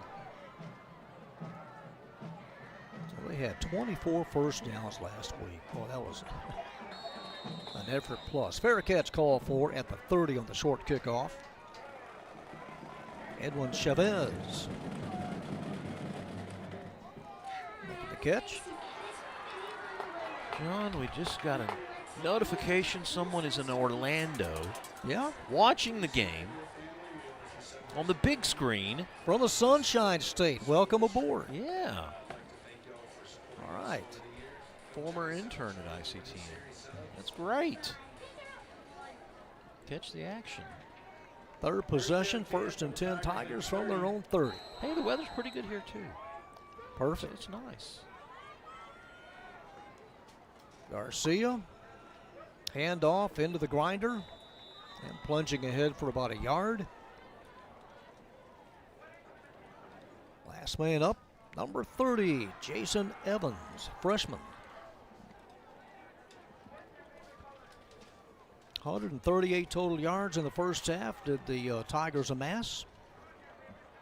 So they had 24 first downs last week. Boy, that was an effort plus. Fair catch call for at the 30 on the short kickoff. Edwin Chavez. Making the catch. John, we just got a notification someone is in Orlando. Yeah. Watching the game on the big screen. From the Sunshine State. Welcome aboard. Yeah. All right. Former intern at ICTN. That's great. Catch the action. Third possession, 1st and 10 Tigers from their own 30. Hey, the weather's pretty good here too. Perfect. It's nice. Garcia, hand off into the grinder, and plunging ahead for about a yard. Last man up, number 30, Jason Evans, freshman. 138 total yards in the first half did the Tigers amass.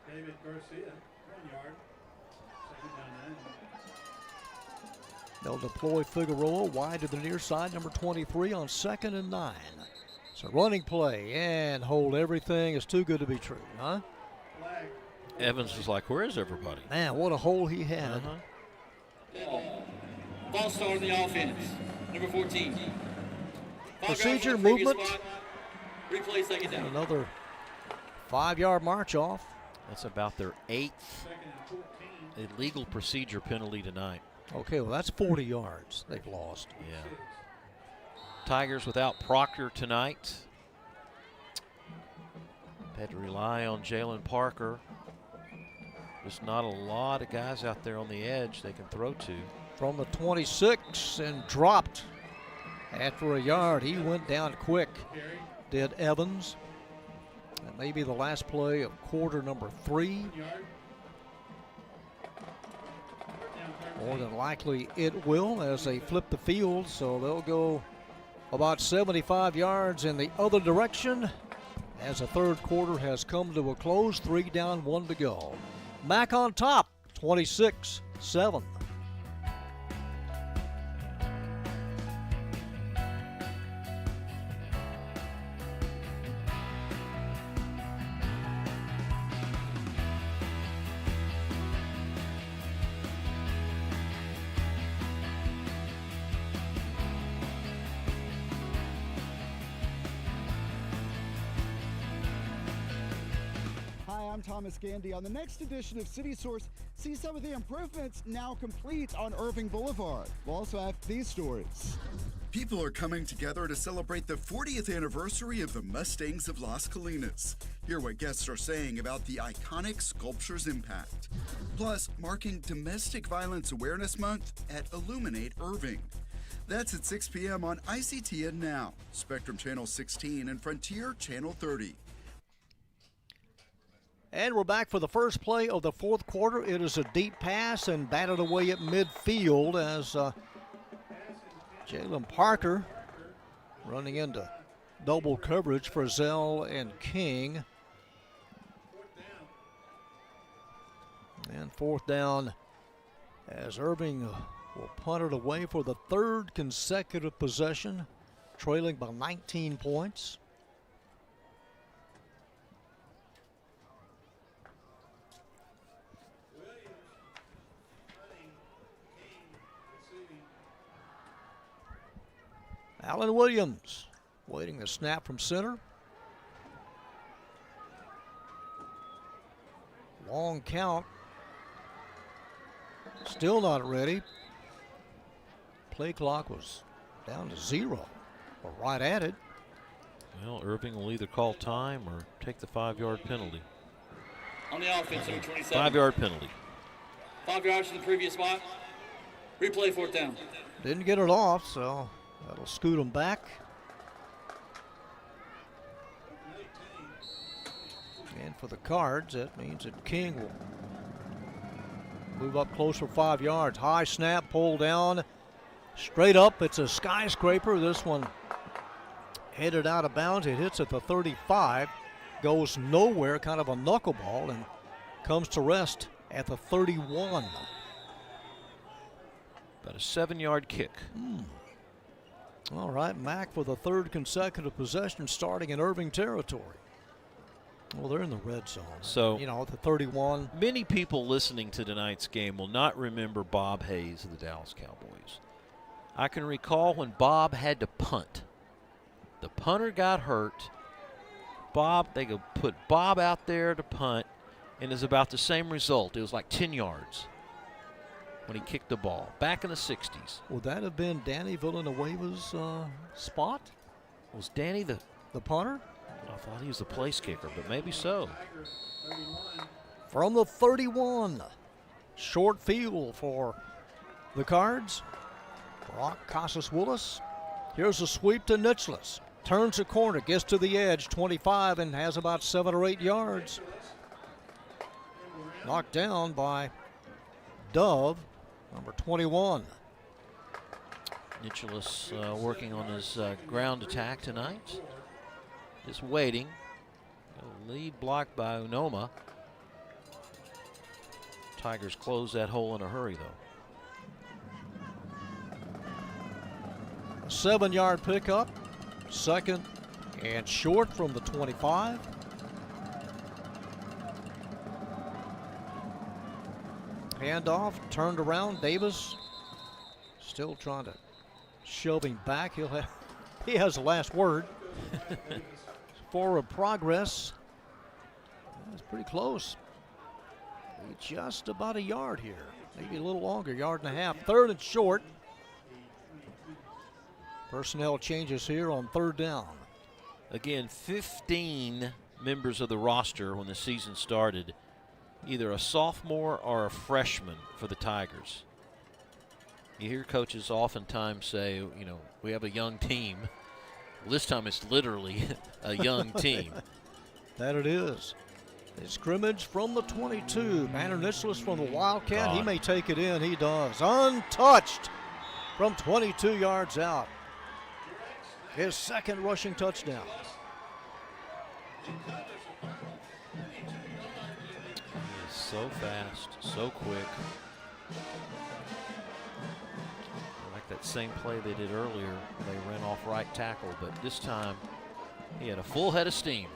David Garcia, 1 yard. Second down 9. They'll deploy Figueroa wide to the near side, number 23 on 2nd and 9. So running play and hold everything is too good to be true, huh? Flag. Evans was like, where is everybody? Man, what a hole he had. Ball start on the offense, number 14. Procedure, movement. Replay second down. Another 5-yard march off. That's about their 8th illegal procedure penalty tonight. Okay, well, that's 40 yards they've lost. Yeah. Tigers without Proctor tonight. Had to rely on Jalen Parker. There's not a lot of guys out there on the edge they can throw to. From the 26 and dropped after a yard. He went down quick, did Evans. That may be the last play of quarter number 3. More than likely it will as they flip the field, so they'll go about 75 yards in the other direction as the third quarter has come to a close. 3 down, 1 to go. Mac on top, 26-7. I'm Thomas Gandy. On the next edition of City Source, see some of the improvements now complete on Irving Boulevard. We'll also have these stories. People are coming together to celebrate the 40th anniversary of the Mustangs of Las Colinas. Hear what guests are saying about the iconic sculpture's impact. Plus, marking Domestic Violence Awareness Month at Illuminate Irving. That's at 6 p.m. on ICTN Now, Spectrum Channel 16 and Frontier Channel 30. And we're back for the first play of the fourth quarter. It is a deep pass and batted away at midfield as Jalen Parker running into double coverage for Zell and King. And fourth down as Irving will punt it away for the third consecutive possession, trailing by 19 points. Allen Williams waiting a snap from center. Long count. Still not ready. Play clock was down to 0, or right at it. Well, Irving will either call time or take the 5-yard penalty. On the offense, number 27. 5-yard penalty. 5 yards from the previous spot. Replay, fourth down. Didn't get it off, so that'll scoot him back. And for the Cards, that means that King will move up close for 5 yards. High snap, pulled down. Straight up, it's a skyscraper. This one headed out of bounds. It hits at the 35, goes nowhere, kind of a knuckleball, and comes to rest at the 31. About a 7-yard kick. All right, Mac for the third consecutive possession starting in Irving territory. Well, they're in the red zone. So, you know, the 31. Many people listening to tonight's game will not remember Bob Hayes of the Dallas Cowboys. I can recall when Bob had to punt. The punter got hurt. They could put Bob out there to punt, and it's about the same result. It was like 10 yards when he kicked the ball back in the 60s. Would that have been Danny Villanueva's spot? Was Danny the punter? I thought he was the place kicker, but maybe so. From the 31, short field for the Cards. Brock Casas-Willis. Here's a sweep to Nicholas. Turns the corner, gets to the edge, 25, and has about 7 or 8 yards. Knocked down by Dove, number 21. Nicholas working on his ground attack tonight. Just waiting. Lead blocked by Unoma. Tigers close that hole in a hurry, though. 7-yard pickup. Second and short from the 25. Handoff, turned around. Davis still trying to shove him back. He has the last word. Forward progress. That's pretty close. Just about a yard here. Maybe a little longer, yard and a half. Third and short. Personnel changes here on third down. Again, 15 members of the roster when the season started, either a sophomore or a freshman for the Tigers. You hear coaches oftentimes say, you know, we have a young team. Well, this time it's literally a young team. That it is. A scrimmage from the 22. Banner Nicholas from the Wildcat. He may take it in. He does. Untouched from 22 yards out. His second rushing touchdown. He is so fast, so quick. Like that same play they did earlier. They ran off right tackle, but this time he had a full head of steam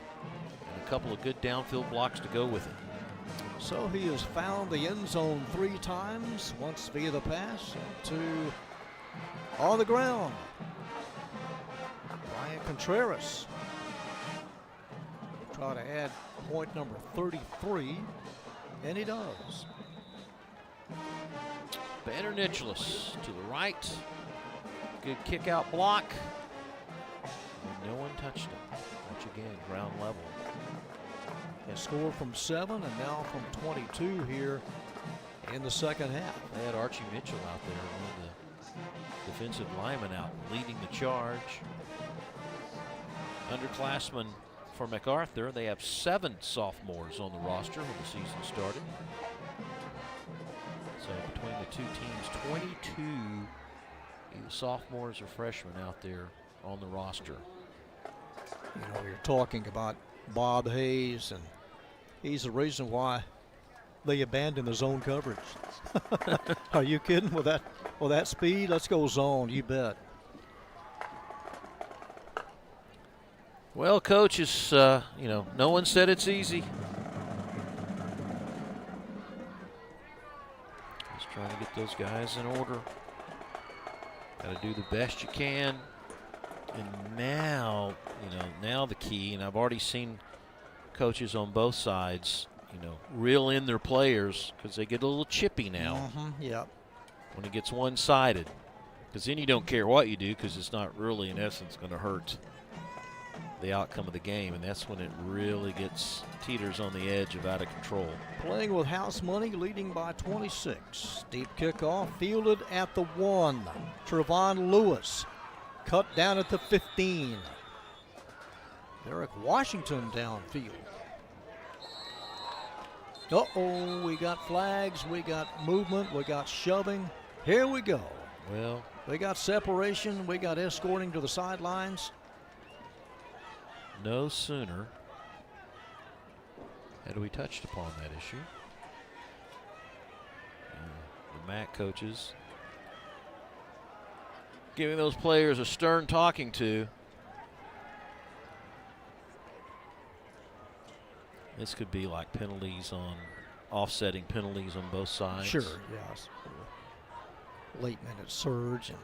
and a couple of good downfield blocks to go with it. So he has found the end zone 3 times, once via the pass, and 2 on the ground. Ryan Contreras try to add point number 33, and he does. Banner Nicholas to the right. Good kick out block. And no one touched him. Once again, ground level. They scored from 7 and now from 22 here in the second half. They had Archie Mitchell out there, one of the defensive linemen out leading the charge. Underclassmen for MacArthur. They have 7 sophomores on the roster when the season started. So between the two teams, 22 either sophomores or freshmen out there on the roster. You know, you're talking about Bob Hayes, and he's the reason why they abandoned the zone coverage. Are you kidding? With that speed, let's go zone. You bet. Well, coaches, you know, no one said it's easy. Just trying to get those guys in order. Got to do the best you can. And now, you know, now the key, and I've already seen coaches on both sides, you know, reel in their players because they get a little chippy now. Yep. When it gets one-sided. Because then you don't care what you do because it's not really, in essence, going to hurt the outcome of the game, and that's when it really teeters on the edge of out of control. Playing with house money, leading by 26. Deep kickoff, fielded at the 1. Trevon Lewis, cut down at the 15. Derek Washington downfield. Uh-oh, we got flags, we got movement, we got shoving. Here we go. Well, we got separation, we got escorting to the sidelines. No sooner had we touched upon that issue. The MAC coaches giving those players a stern talking to. This could be like penalties on, offsetting penalties on both sides. Sure, yes. Late minute surge and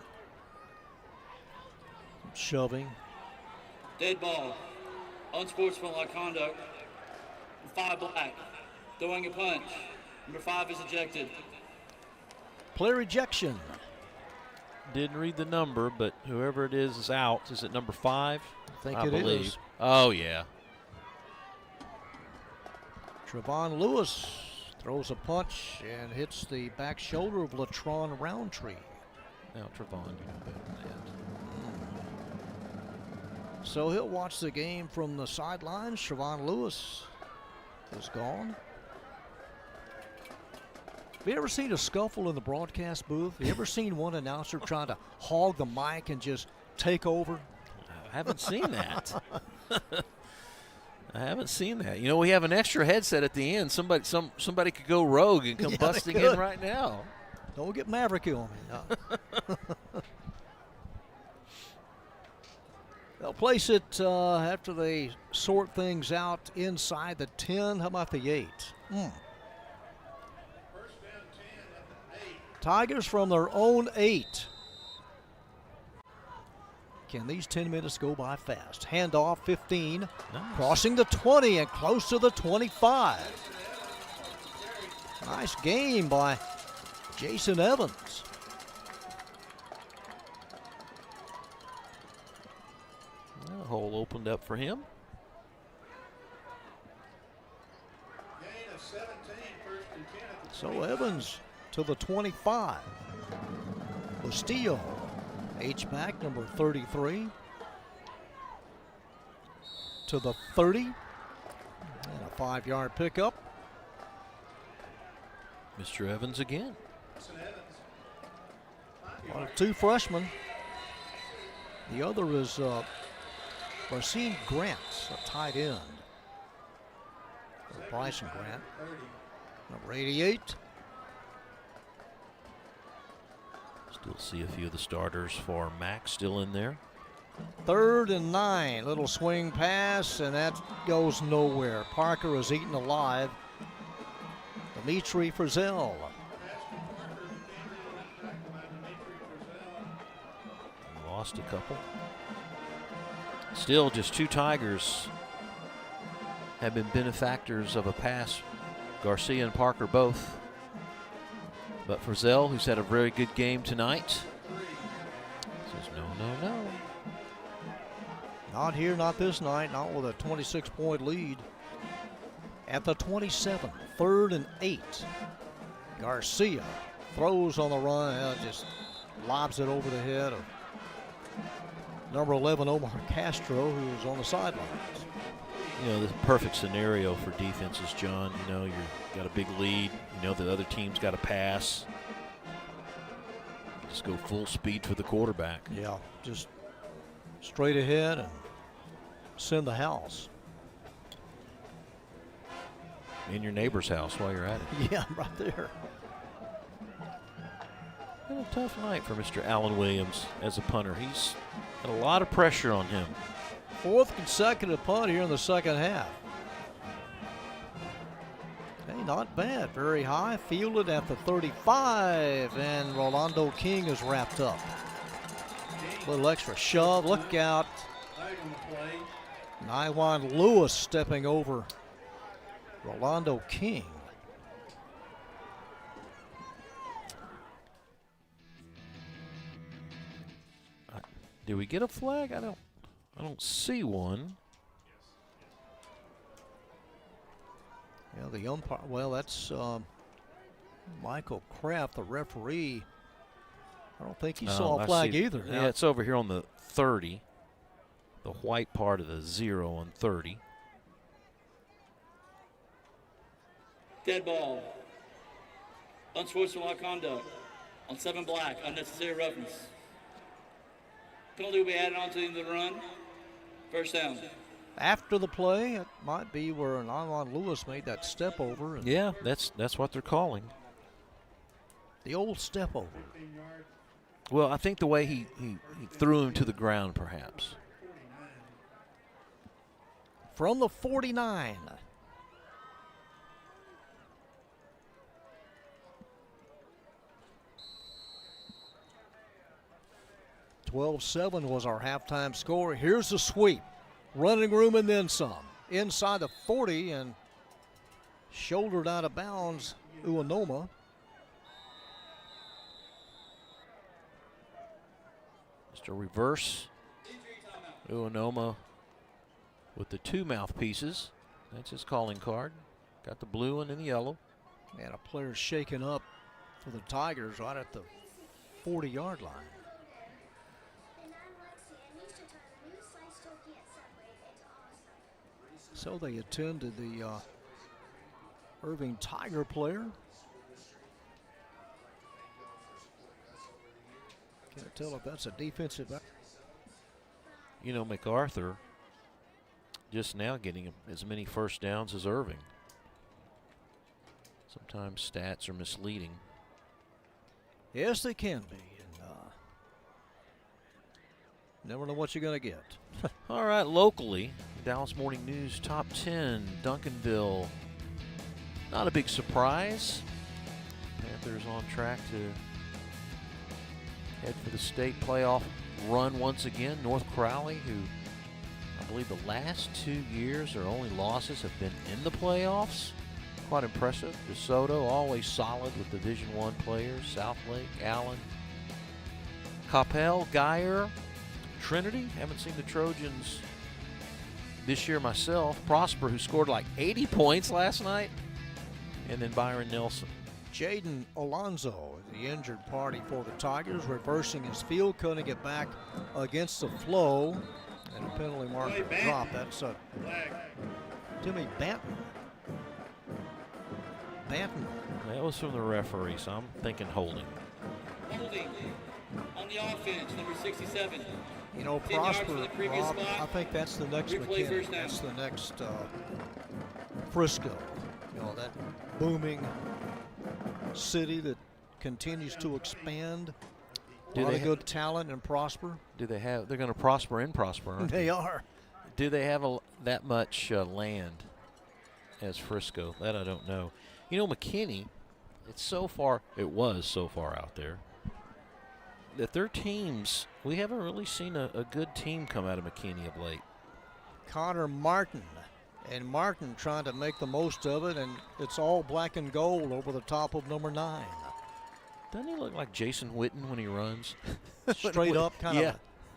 shoving. Dead ball. Unsportsmanlike conduct. 5 black. Throwing a punch. Number 5 is ejected. Player ejection. Didn't read the number, but whoever it is out. Is it number 5? I think I it believe. is. Oh, yeah. Trevon Lewis throws a punch and hits the back shoulder of Latron Roundtree. Now, Trevon, you know better than that. So he'll watch the game from the sidelines. Trevon Lewis is gone. Have you ever seen a scuffle in the broadcast booth? Have you ever seen one announcer trying to hog the mic and just take over? I haven't seen that. I haven't seen that. You know, we have an extra headset at the end. Somebody could go rogue and come busting in right now. Don't get Maverick on me. No. They'll place it after they sort things out inside the 10. How about the 8? First down 10 at the 8. Tigers from their own 8. Can these 10 minutes go by fast? Handoff, 15. Nice. Crossing the 20 and close to the 25. Nice game by Jason Evans. Well, the hole opened up for him. Gain of 17, first and 10 at the So 25. Evans to the 25. Castillo, H-back number 33. To the 30. And a 5-yard pickup. Mr. Evans again. One of 2 freshmen. The other is Racine Grant, a tight end. Or Bryson Grant. Number 88. Still see a few of the starters for Mac still in there. 3rd and 9. Little swing pass, and that goes nowhere. Parker is eaten alive. Dimitri Frizzell. Lost a couple. Still, just 2 Tigers have been benefactors of a pass. Garcia and Parker both. But Frizzell, who's had a very good game tonight. This is No. Not here, not this night, not with a 26-point lead. At the 27, 3rd and 8. Garcia throws on the run, just lobs it over the head of number 11, Omar Castro, who is on the sidelines. You know, the perfect scenario for defenses, John. You know, you've got a big lead. You know, the other team's got to pass. Just go full speed for the quarterback. Yeah, just straight ahead and send the house. In your neighbor's house while you're at it. Yeah, right there. Been a tough night for Mr. Allen Williams as a punter. He's got a lot of pressure on him. 4th consecutive punt here in the second half. Hey, not bad. Very high. Fielded at the 35, and Rolando King is wrapped up. Little extra shove. Look out. Nywan Lewis stepping over Rolando King. Did we get a flag? I don't see one. Yeah, the umpire. Well, that's Michael Kraft, the referee. I don't think he saw a flag either. Yeah, it's over here on the 30. The white part of the 0 on 30. Dead ball. Unsportsmanlike conduct. On 7 black. Unnecessary roughness. Penalty will be added on to the end of the run. First down. After the play, it might be where Nywan Lewis made that step over. And yeah, that's what they're calling. The old step over. Well, I think the way he threw him to the ground, perhaps. From the 49. "12-7 was our halftime score. Here's the sweep. Running room and then some. Inside the 40 and shouldered out of bounds, Uonoma. Just a reverse. Uonoma with the 2 mouthpieces. That's his calling card. Got the blue one and the yellow. And a player shaken up for the Tigers right at the 40-yard line. So they attended the Irving Tiger player. Can't tell if that's a defensive. You know, MacArthur just now getting as many first downs as Irving. Sometimes stats are misleading. Yes, they can be. And never know what you're going to get. All right, locally, Dallas Morning News Top 10, Duncanville. Not a big surprise. Panthers on track to head for the state playoff run once again. North Crowley, who I believe the last 2 years their only losses have been in the playoffs. Quite impressive. DeSoto always solid with Division I players. Southlake, Allen, Coppell, Geyer, Trinity. Haven't seen the Trojans this year myself. Prosper, who scored like 80 points last night. And then Byron Nelson. Jaden Alonzo, the injured party for the Tigers, reversing his field, couldn't get back against the flow. And a penalty marker drop. That's Timmy Banton. That was from the referee, so I'm thinking holding. Holding on the offense, number 67. You know, 10 yards Prosper, from the previous Rob, spot. I think that's the next Replay McKinney. first down. That's the next Frisco. You know, that booming city that continues to expand. A lot of good talent and prosper. They're going to prosper and prosper, aren't they? They are. Do they have that much land as Frisco? That I don't know. You know, McKinney, it was so far out there that their teams, we haven't really seen a good team come out of McKinney of late. Connor Martin. And Martin trying to make the most of it, and it's all black and gold over the top of number 9. Doesn't he look like Jason Witten when he runs? Straight up, kind of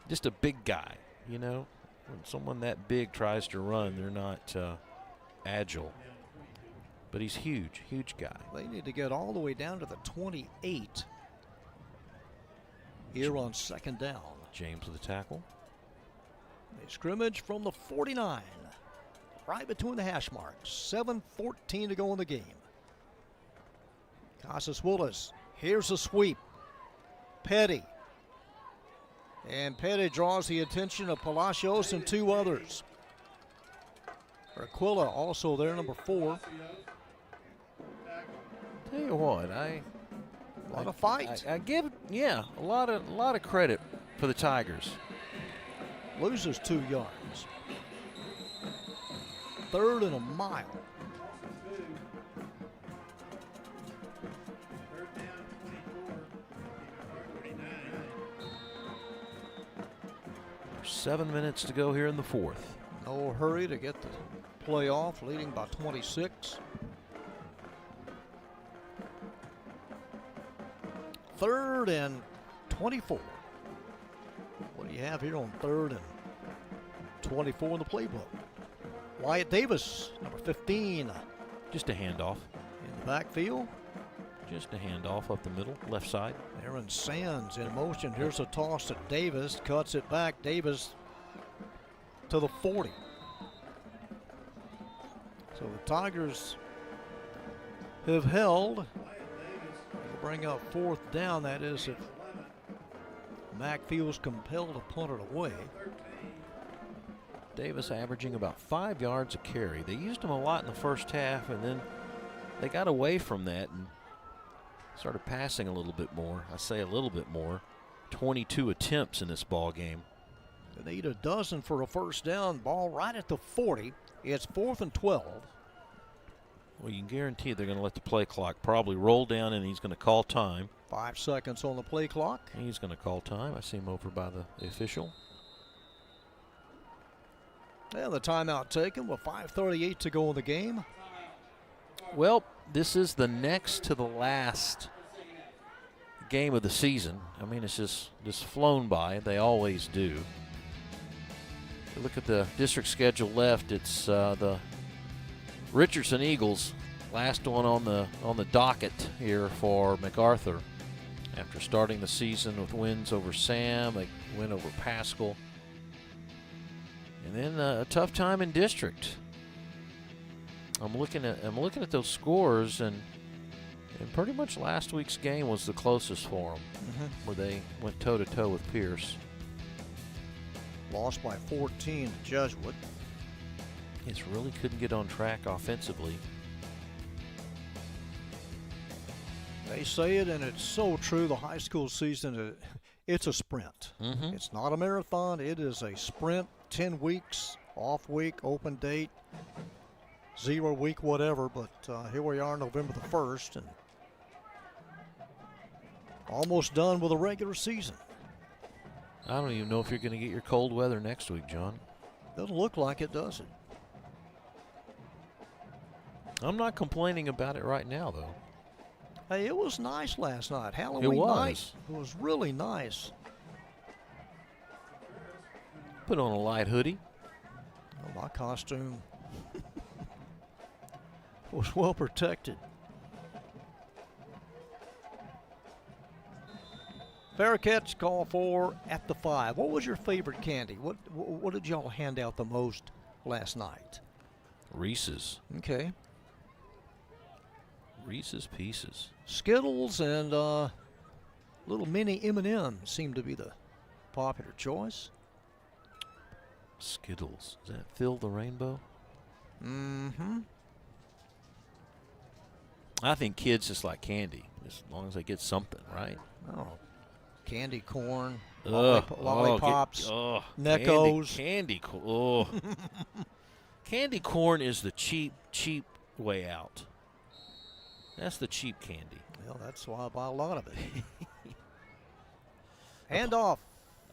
Just a big guy, you know. When someone that big tries to run, they're not agile. But he's huge, huge guy. They need to get all the way down to the 28 here on second down. James with the tackle. They scrimmage from the 49, right between the hash marks. 7:14 to go in the game. Casas Willis, here's a sweep. Petty. And Petty draws the attention of Palacios and two others. Aquila also there, number 4. Tell you what, A lot of fight. I give, a lot of credit for the Tigers. Loses 2 yards. 3rd and a mile. Third down, 24. 7 minutes to go here in the 4th. No hurry to get the play off, leading by 26. 3rd and 24. What do you have here on 3rd and 24 in the playbook? Wyatt Davis, number 15. Just a handoff. In the backfield. Just a handoff up the middle, left side. Aaron Sands in motion. Here's a toss to Davis. Cuts it back. Davis to the 40. So the Tigers have held. They'll bring up 4th down. That is if Mac feels compelled to punt it away. Davis averaging about 5 yards a carry. They used him a lot in the first half, and then they got away from that and started passing a little bit more. I say a little bit more. 22 attempts in this ball game. They need a dozen for a first down. Ball right at the 40. It's 4th and 12. Well, you can guarantee they're going to let the play clock probably roll down, and he's going to call time. 5 seconds on the play clock. He's going to call time. I see him over by the official. And the timeout taken with 5:38 to go in the game. Well, this is the next to the last game of the season. I mean, it's just flown by. They always do. If you look at the district schedule left, it's the Richardson Eagles, last one on the docket here for MacArthur. After starting the season with wins over Sam, a win over Pascal, and then a tough time in district. I'm looking at those scores, and pretty much last week's game was the closest for them, where they went toe-to-toe with Pierce. Lost by 14 to Jesuit. It's really couldn't get on track offensively. They say it, and it's so true. The high school season, it's a sprint. It's not a marathon. It is a sprint. 10 weeks, off week, open date, 0 week, whatever. But here we are, November the 1st, and almost done with a regular season. I don't even know if you're going to get your cold weather next week, John. Doesn't look like it, does it? I'm not complaining about it right now, though. Hey, it was nice last night. Halloween night. It was really nice. Put on a light hoodie. Well, my costume was well protected. Fair catch call for at the 5. What was your favorite candy? What did y'all hand out the most last night? Reese's. Okay. Reese's Pieces. Skittles and little mini M&M seem to be the popular choice. Skittles. Does that fill the rainbow? I think kids just like candy, as long as they get something, right? Oh, candy corn, lollipops, Neckos. Candy corn. Candy corn is the cheap way out. That's the cheap candy. Well, that's why I buy a lot of it. Hand off.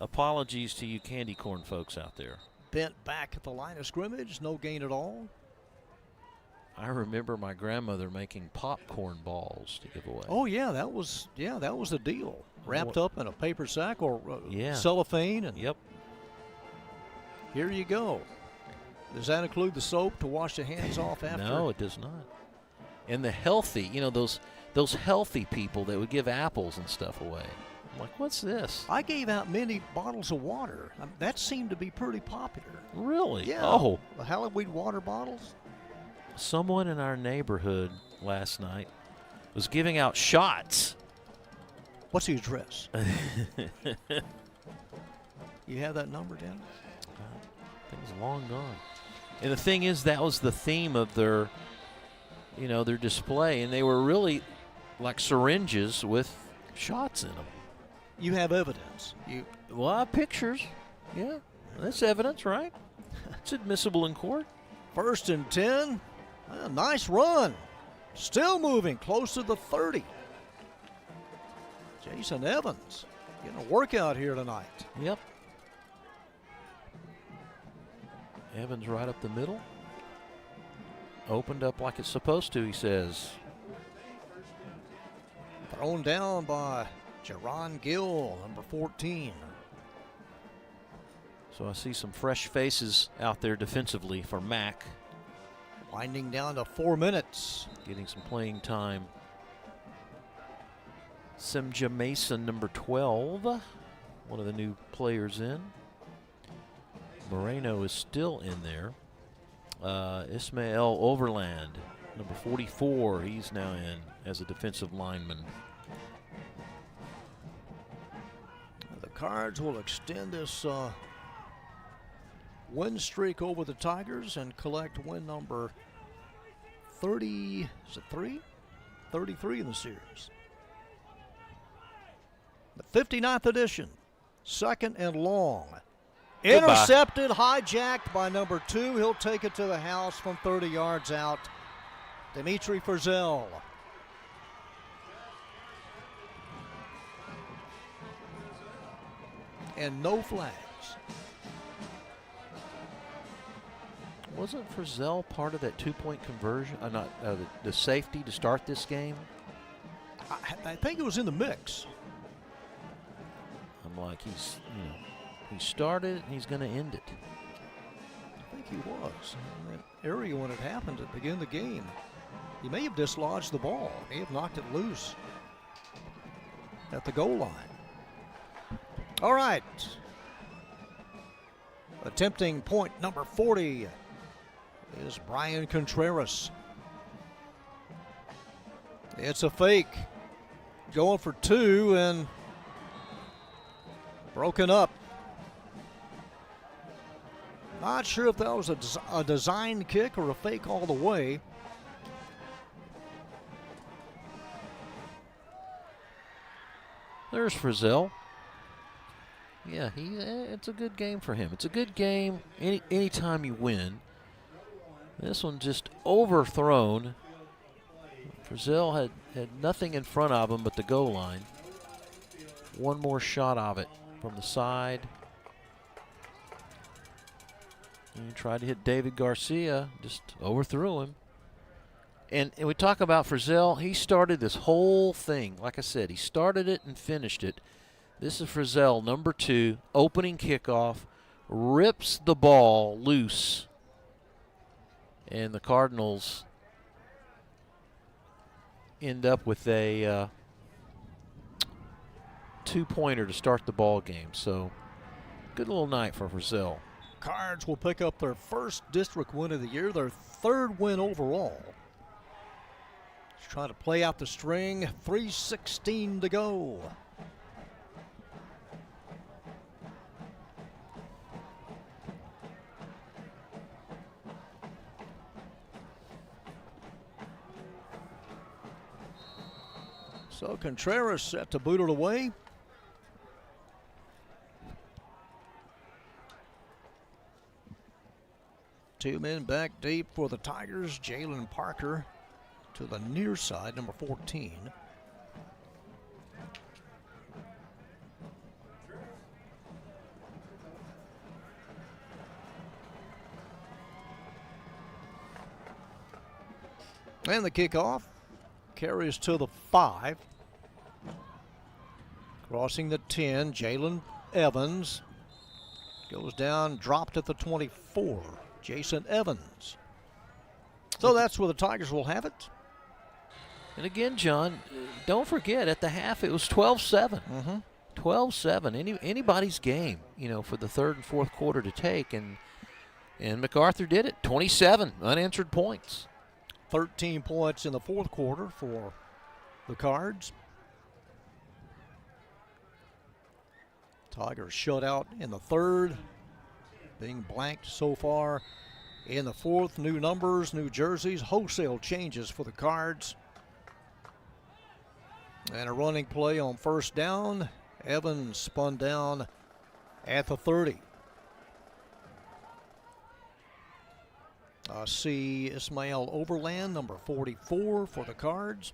Apologies to you candy corn folks out there. Bent back at the line of scrimmage, no gain at all. I remember my grandmother making popcorn balls to give away. Oh yeah, that was the deal. wrapped up in a paper sack or Yeah. cellophane. And Yep. here you go. Does that include the soap to wash the hands off after? No, it does not. And the healthy, those healthy people that would give apples and stuff away. I'm like, what's this? I gave out many bottles of water. That seemed to be pretty popular. Really? Yeah. Oh. The Halloween water bottles. Someone in our neighborhood last night was giving out shots. What's the address? You have that number down? I think it's long gone. And the thing is, that was the theme of their display, and they were really like syringes with shots in them. You have evidence. Well, I have pictures. Yeah, that's evidence, right? It's admissible in court. 1st and 10. Nice run. Still moving close to the 30. Jason Evans getting a workout here tonight. Yep. Evans right up the middle. Opened up like it's supposed to, he says. Thrown down by Jerron Gill, number 14. So I see some fresh faces out there defensively for Mac. Winding down to 4 minutes. Getting some playing time. Simja Mason, number 12. One of the new players in. Moreno is still in there. Ismael Overland, number 44. He's now in as a defensive lineman. The Cards will extend this win streak over the Tigers and collect win number 30. Is it 3? 33 in the series. The 59th edition, 2nd and long. Goodbye. Intercepted, hijacked by number 2. He'll take it to the house from 30 yards out. Dimitri Frizzell. And no flags. Wasn't Frizzell part of that 2-point conversion? The safety to start this game? I think it was in the mix. I'm like, he started it and he's going to end it. I think he was in that area when it happened at the beginning of the game. He may have dislodged the ball. He may have knocked it loose at the goal line. All right. Attempting point number 40 is Brian Contreras. It's a fake. Going for 2 and broken up. Not sure if that was a design kick or a fake all the way. There's Frizzell. Yeah, it's a good game for him. It's a good game anytime you win. This one just overthrown. Frizzell had nothing in front of him but the goal line. One more shot of it from the side. And he tried to hit David Garcia, just overthrew him. And we talk about Frizzell. He started this whole thing. Like I said, he started it and finished it. This is Frizzell, number 2, opening kickoff, rips the ball loose. And the Cardinals end up with a 2-pointer to start the ball game. So good little night for Frizzell. Cards will pick up their first district win of the year, their 3rd win overall. Just trying to play out the string, 3:16 to go. So Contreras set to boot it away. Two men back deep for the Tigers. Jalen Parker to the near side, number 14. And the kickoff carries to the 5. Crossing the 10, Jalen Evans goes down, dropped at the 24. Jason Evans. So that's where the Tigers will have it. And again, John, don't forget, at the half it was 12-7. 12-7, anybody's game, for the third and fourth quarter to take, and MacArthur did it. 27 unanswered points. 13 points in the fourth quarter for the Cards. Tigers shut out in the third, being blanked so far in the fourth. New numbers, new jerseys, wholesale changes for the Cards. And a running play on first down. Evans spun down at the 30. I see Ismail Overland, number 44 for the Cards.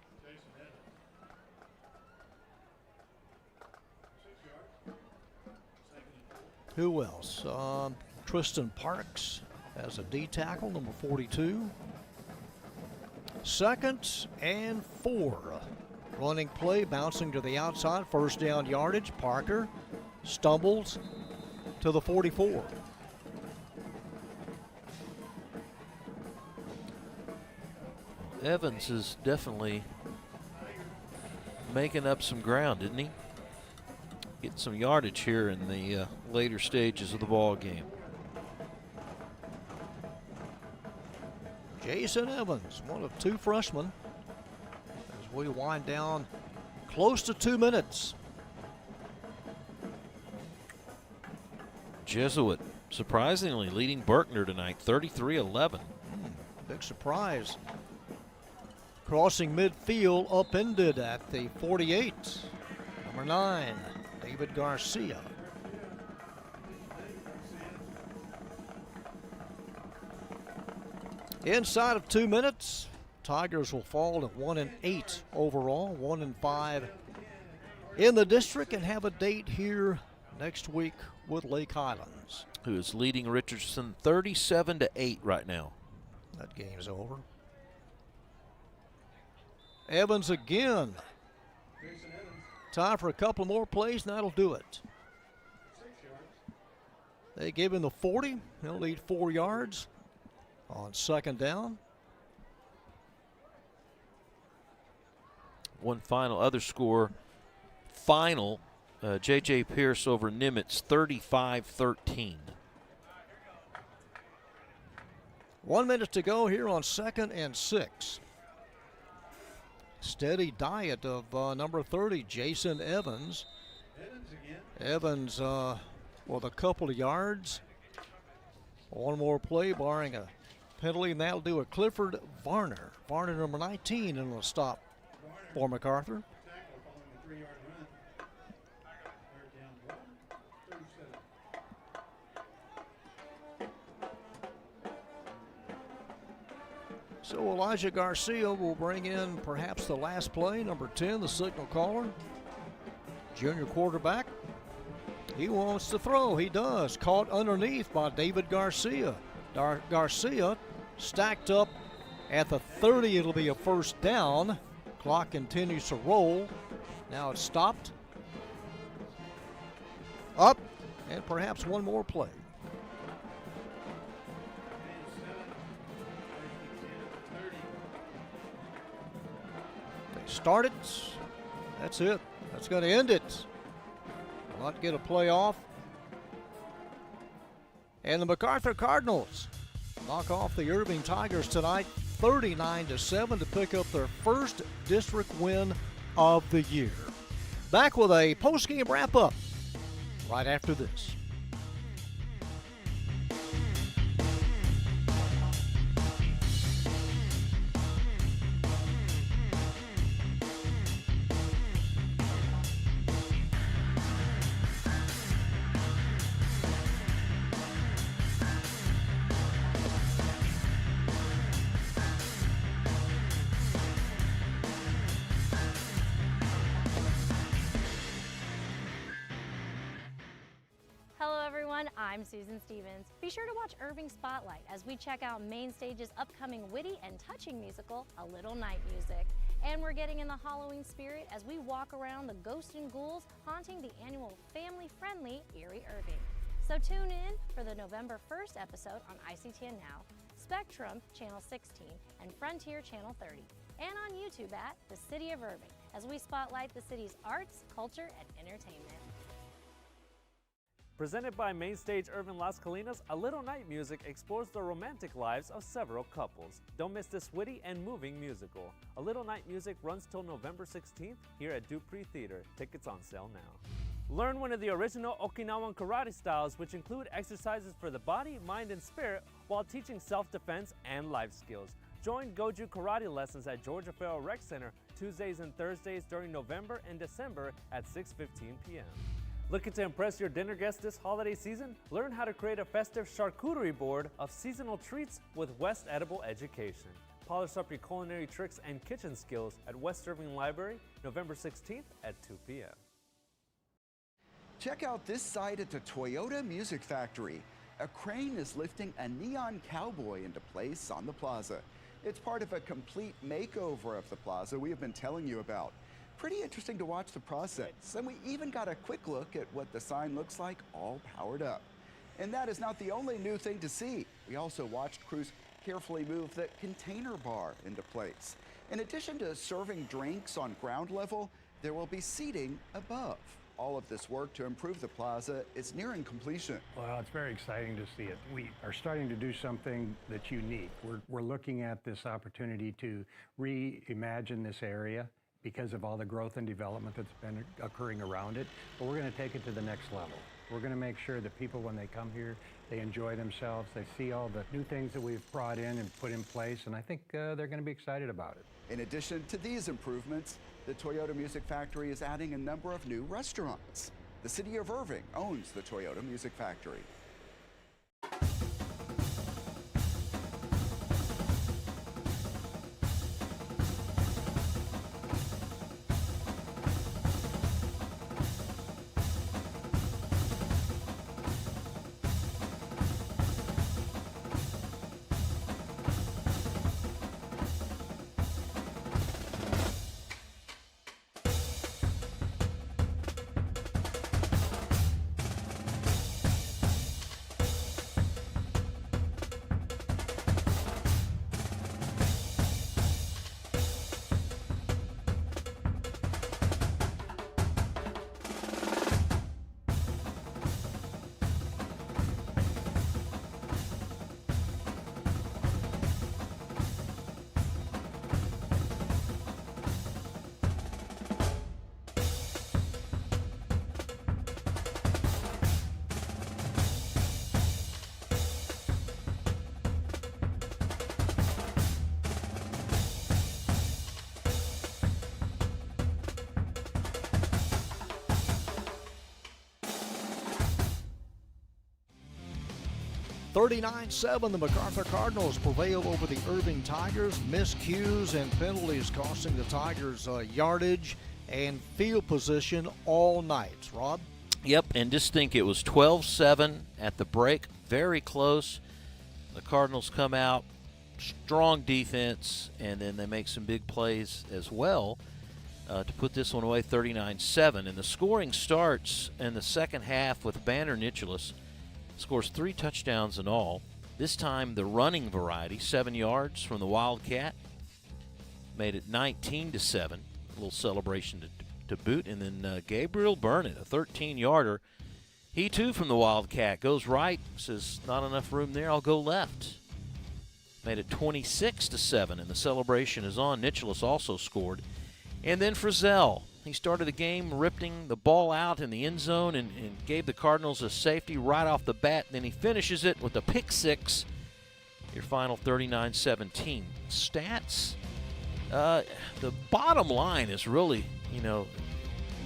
Who else? Tristan Parks as a D tackle, number 42. 2nd and 4. Running play, bouncing to the outside, first down yardage. Parker stumbles to the 44. Evans is definitely making up some ground, isn't he? Getting some yardage here in the later stages of the ball game. Jason Evans, one of 2 freshmen, as we wind down close to 2 minutes. Jesuit surprisingly leading Berkner tonight, 33-11. Big surprise. Crossing midfield, upended at the 48. Number 9, David Garcia. Inside of 2 minutes, Tigers will fall to 1-8 overall, 1-5 in the district, and have a date here next week with Lake Highlands, who is leading Richardson 37-8 right now. That game's over. Evans again. Time for a couple more plays, and that'll do it. They give him the 40. He'll need 4 yards on second down. One final other score. Final, J.J. Pierce over Nimitz, 35-13. 1 minute to go here on 2nd and 6. Steady diet of number 30, Jason Evans. Evans with a couple of yards. One more play, barring a penalty, and that'll do it. Clifford Varner. Varner, number 19, and will stop for MacArthur. So Elijah Garcia will bring in perhaps the last play, number 10, the signal caller. Junior quarterback. He wants to throw. He does. Caught underneath by David Garcia. Garcia stacked up at the 30. It'll be a first down. Clock continues to roll. Now it's stopped. Up, and perhaps one more play. Start it. That's it. That's going to end it. Not get a play off. And the MacArthur Cardinals knock off the Irving Tigers tonight, 39-7, to pick up their first district win of the year. Back with a post-game wrap-up right after this. I'm Susan Stevens. Be sure to watch Irving Spotlight as we check out Main Stage's upcoming witty and touching musical, A Little Night Music. And we're getting in the Halloween spirit as we walk around the ghosts and ghouls haunting the annual family-friendly Erie Irving. So tune in for the November 1st episode on ICTN Now, Spectrum Channel 16, and Frontier Channel 30, and on YouTube at The City of Irving as we spotlight the city's arts, culture, and entertainment. Presented by Mainstage Irving Las Colinas, A Little Night Music explores the romantic lives of several couples. Don't miss this witty and moving musical. A Little Night Music runs till November 16th here at Dupree Theater. Tickets on sale now. Learn one of the original Okinawan karate styles, which include exercises for the body, mind, and spirit while teaching self-defense and life skills. Join Goju Karate lessons at Georgia Farrell Rec Center Tuesdays and Thursdays during November and December at 6:15 p.m. Looking to impress your dinner guests this holiday season? Learn how to create a festive charcuterie board of seasonal treats with West Edible Education. Polish up your culinary tricks and kitchen skills at West Irving Library, November 16th at 2 p.m. Check out this site at the Toyota Music Factory. A crane is lifting a neon cowboy into place on the plaza. It's part of a complete makeover of the plaza we have been telling you about. Pretty interesting to watch the process, and we even got a quick look at what the sign looks like all powered up. And that is not the only new thing to see. We also watched crews carefully move the container bar into place. In addition to serving drinks on ground level, there will be seating above. All of this work to improve the plaza is nearing completion. Well, it's very exciting to see it. We are starting to do something that's unique. We're looking at this opportunity to reimagine this area because of all the growth and development that's been occurring around it, but we're going to take it to the next level. We're going to make sure that people, when they come here, they enjoy themselves, they see all the new things that we've brought in and put in place, and I think they're going to be excited about it. In addition to these improvements, the Toyota Music Factory is adding a number of new restaurants. The City of Irving owns the Toyota Music Factory. (39-7), the MacArthur Cardinals prevail over the Irving Tigers. Miscues and penalties costing the Tigers yardage and field position all night. Rob? Yep, and just think it was 12-7 at the break. Very close. The Cardinals come out, strong defense, and then they make some big plays as well to put this one away 39-7. And the scoring starts in the second half with Banner Nicholas. Scores 3 touchdowns in all. This time the running variety, 7 yards from the Wildcat. Made it 19-7. A little celebration to boot. And then Gabriel Burnett, a 13-yarder. He too from the Wildcat goes right. Says not enough room there. I'll go left. Made it 26-7. And the celebration is on. Nicholas also scored. And then Frizzell. He started the game ripping the ball out in the end zone and gave the Cardinals a safety right off the bat. Then he finishes it with a pick six. Your final 39-17. Stats, the bottom line is really,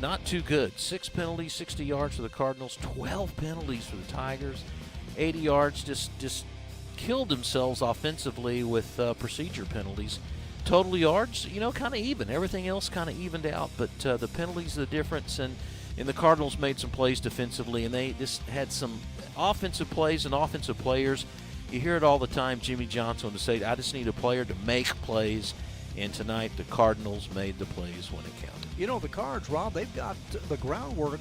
not too good. 6 penalties, 60 yards for the Cardinals, 12 penalties for the Tigers, 80 yards, just killed themselves offensively with procedure penalties. Total yards, kind of even. Everything else kind of evened out, but the penalties are the difference, and the Cardinals made some plays defensively, and they just had some offensive plays and offensive players. You hear it all the time, Jimmy Johnson, to say, I just need a player to make plays, And tonight, the Cardinals made the plays when it counted. You know, the Cards, Rob, they've got the groundwork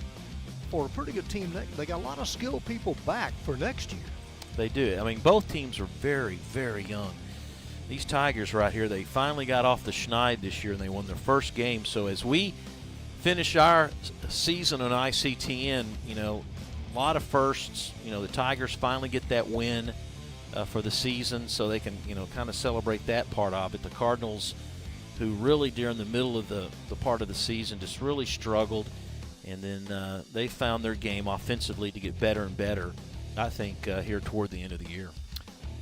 for a pretty good team. They got a lot of skilled people back for next year. They do. I mean, both teams are very, very young. These Tigers right here, they finally got off the schneid this year, and they won their first game. So as we finish our season on ICTN, you know, a lot of firsts. You know, the Tigers finally get that win for the season, so they can, you know, kind of celebrate that part of it. The Cardinals, who really during the middle of the part of the season just really struggled, and then they found their game offensively to get better and better, I think, here toward the end of the year.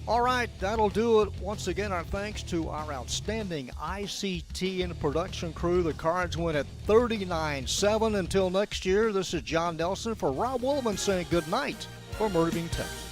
All right, that'll do it. Once again, our thanks to our outstanding ICTN production crew. The Cards win at 39-7. Until next year, this is John Nelson for Rob Woolman saying good night from Irving, Texas.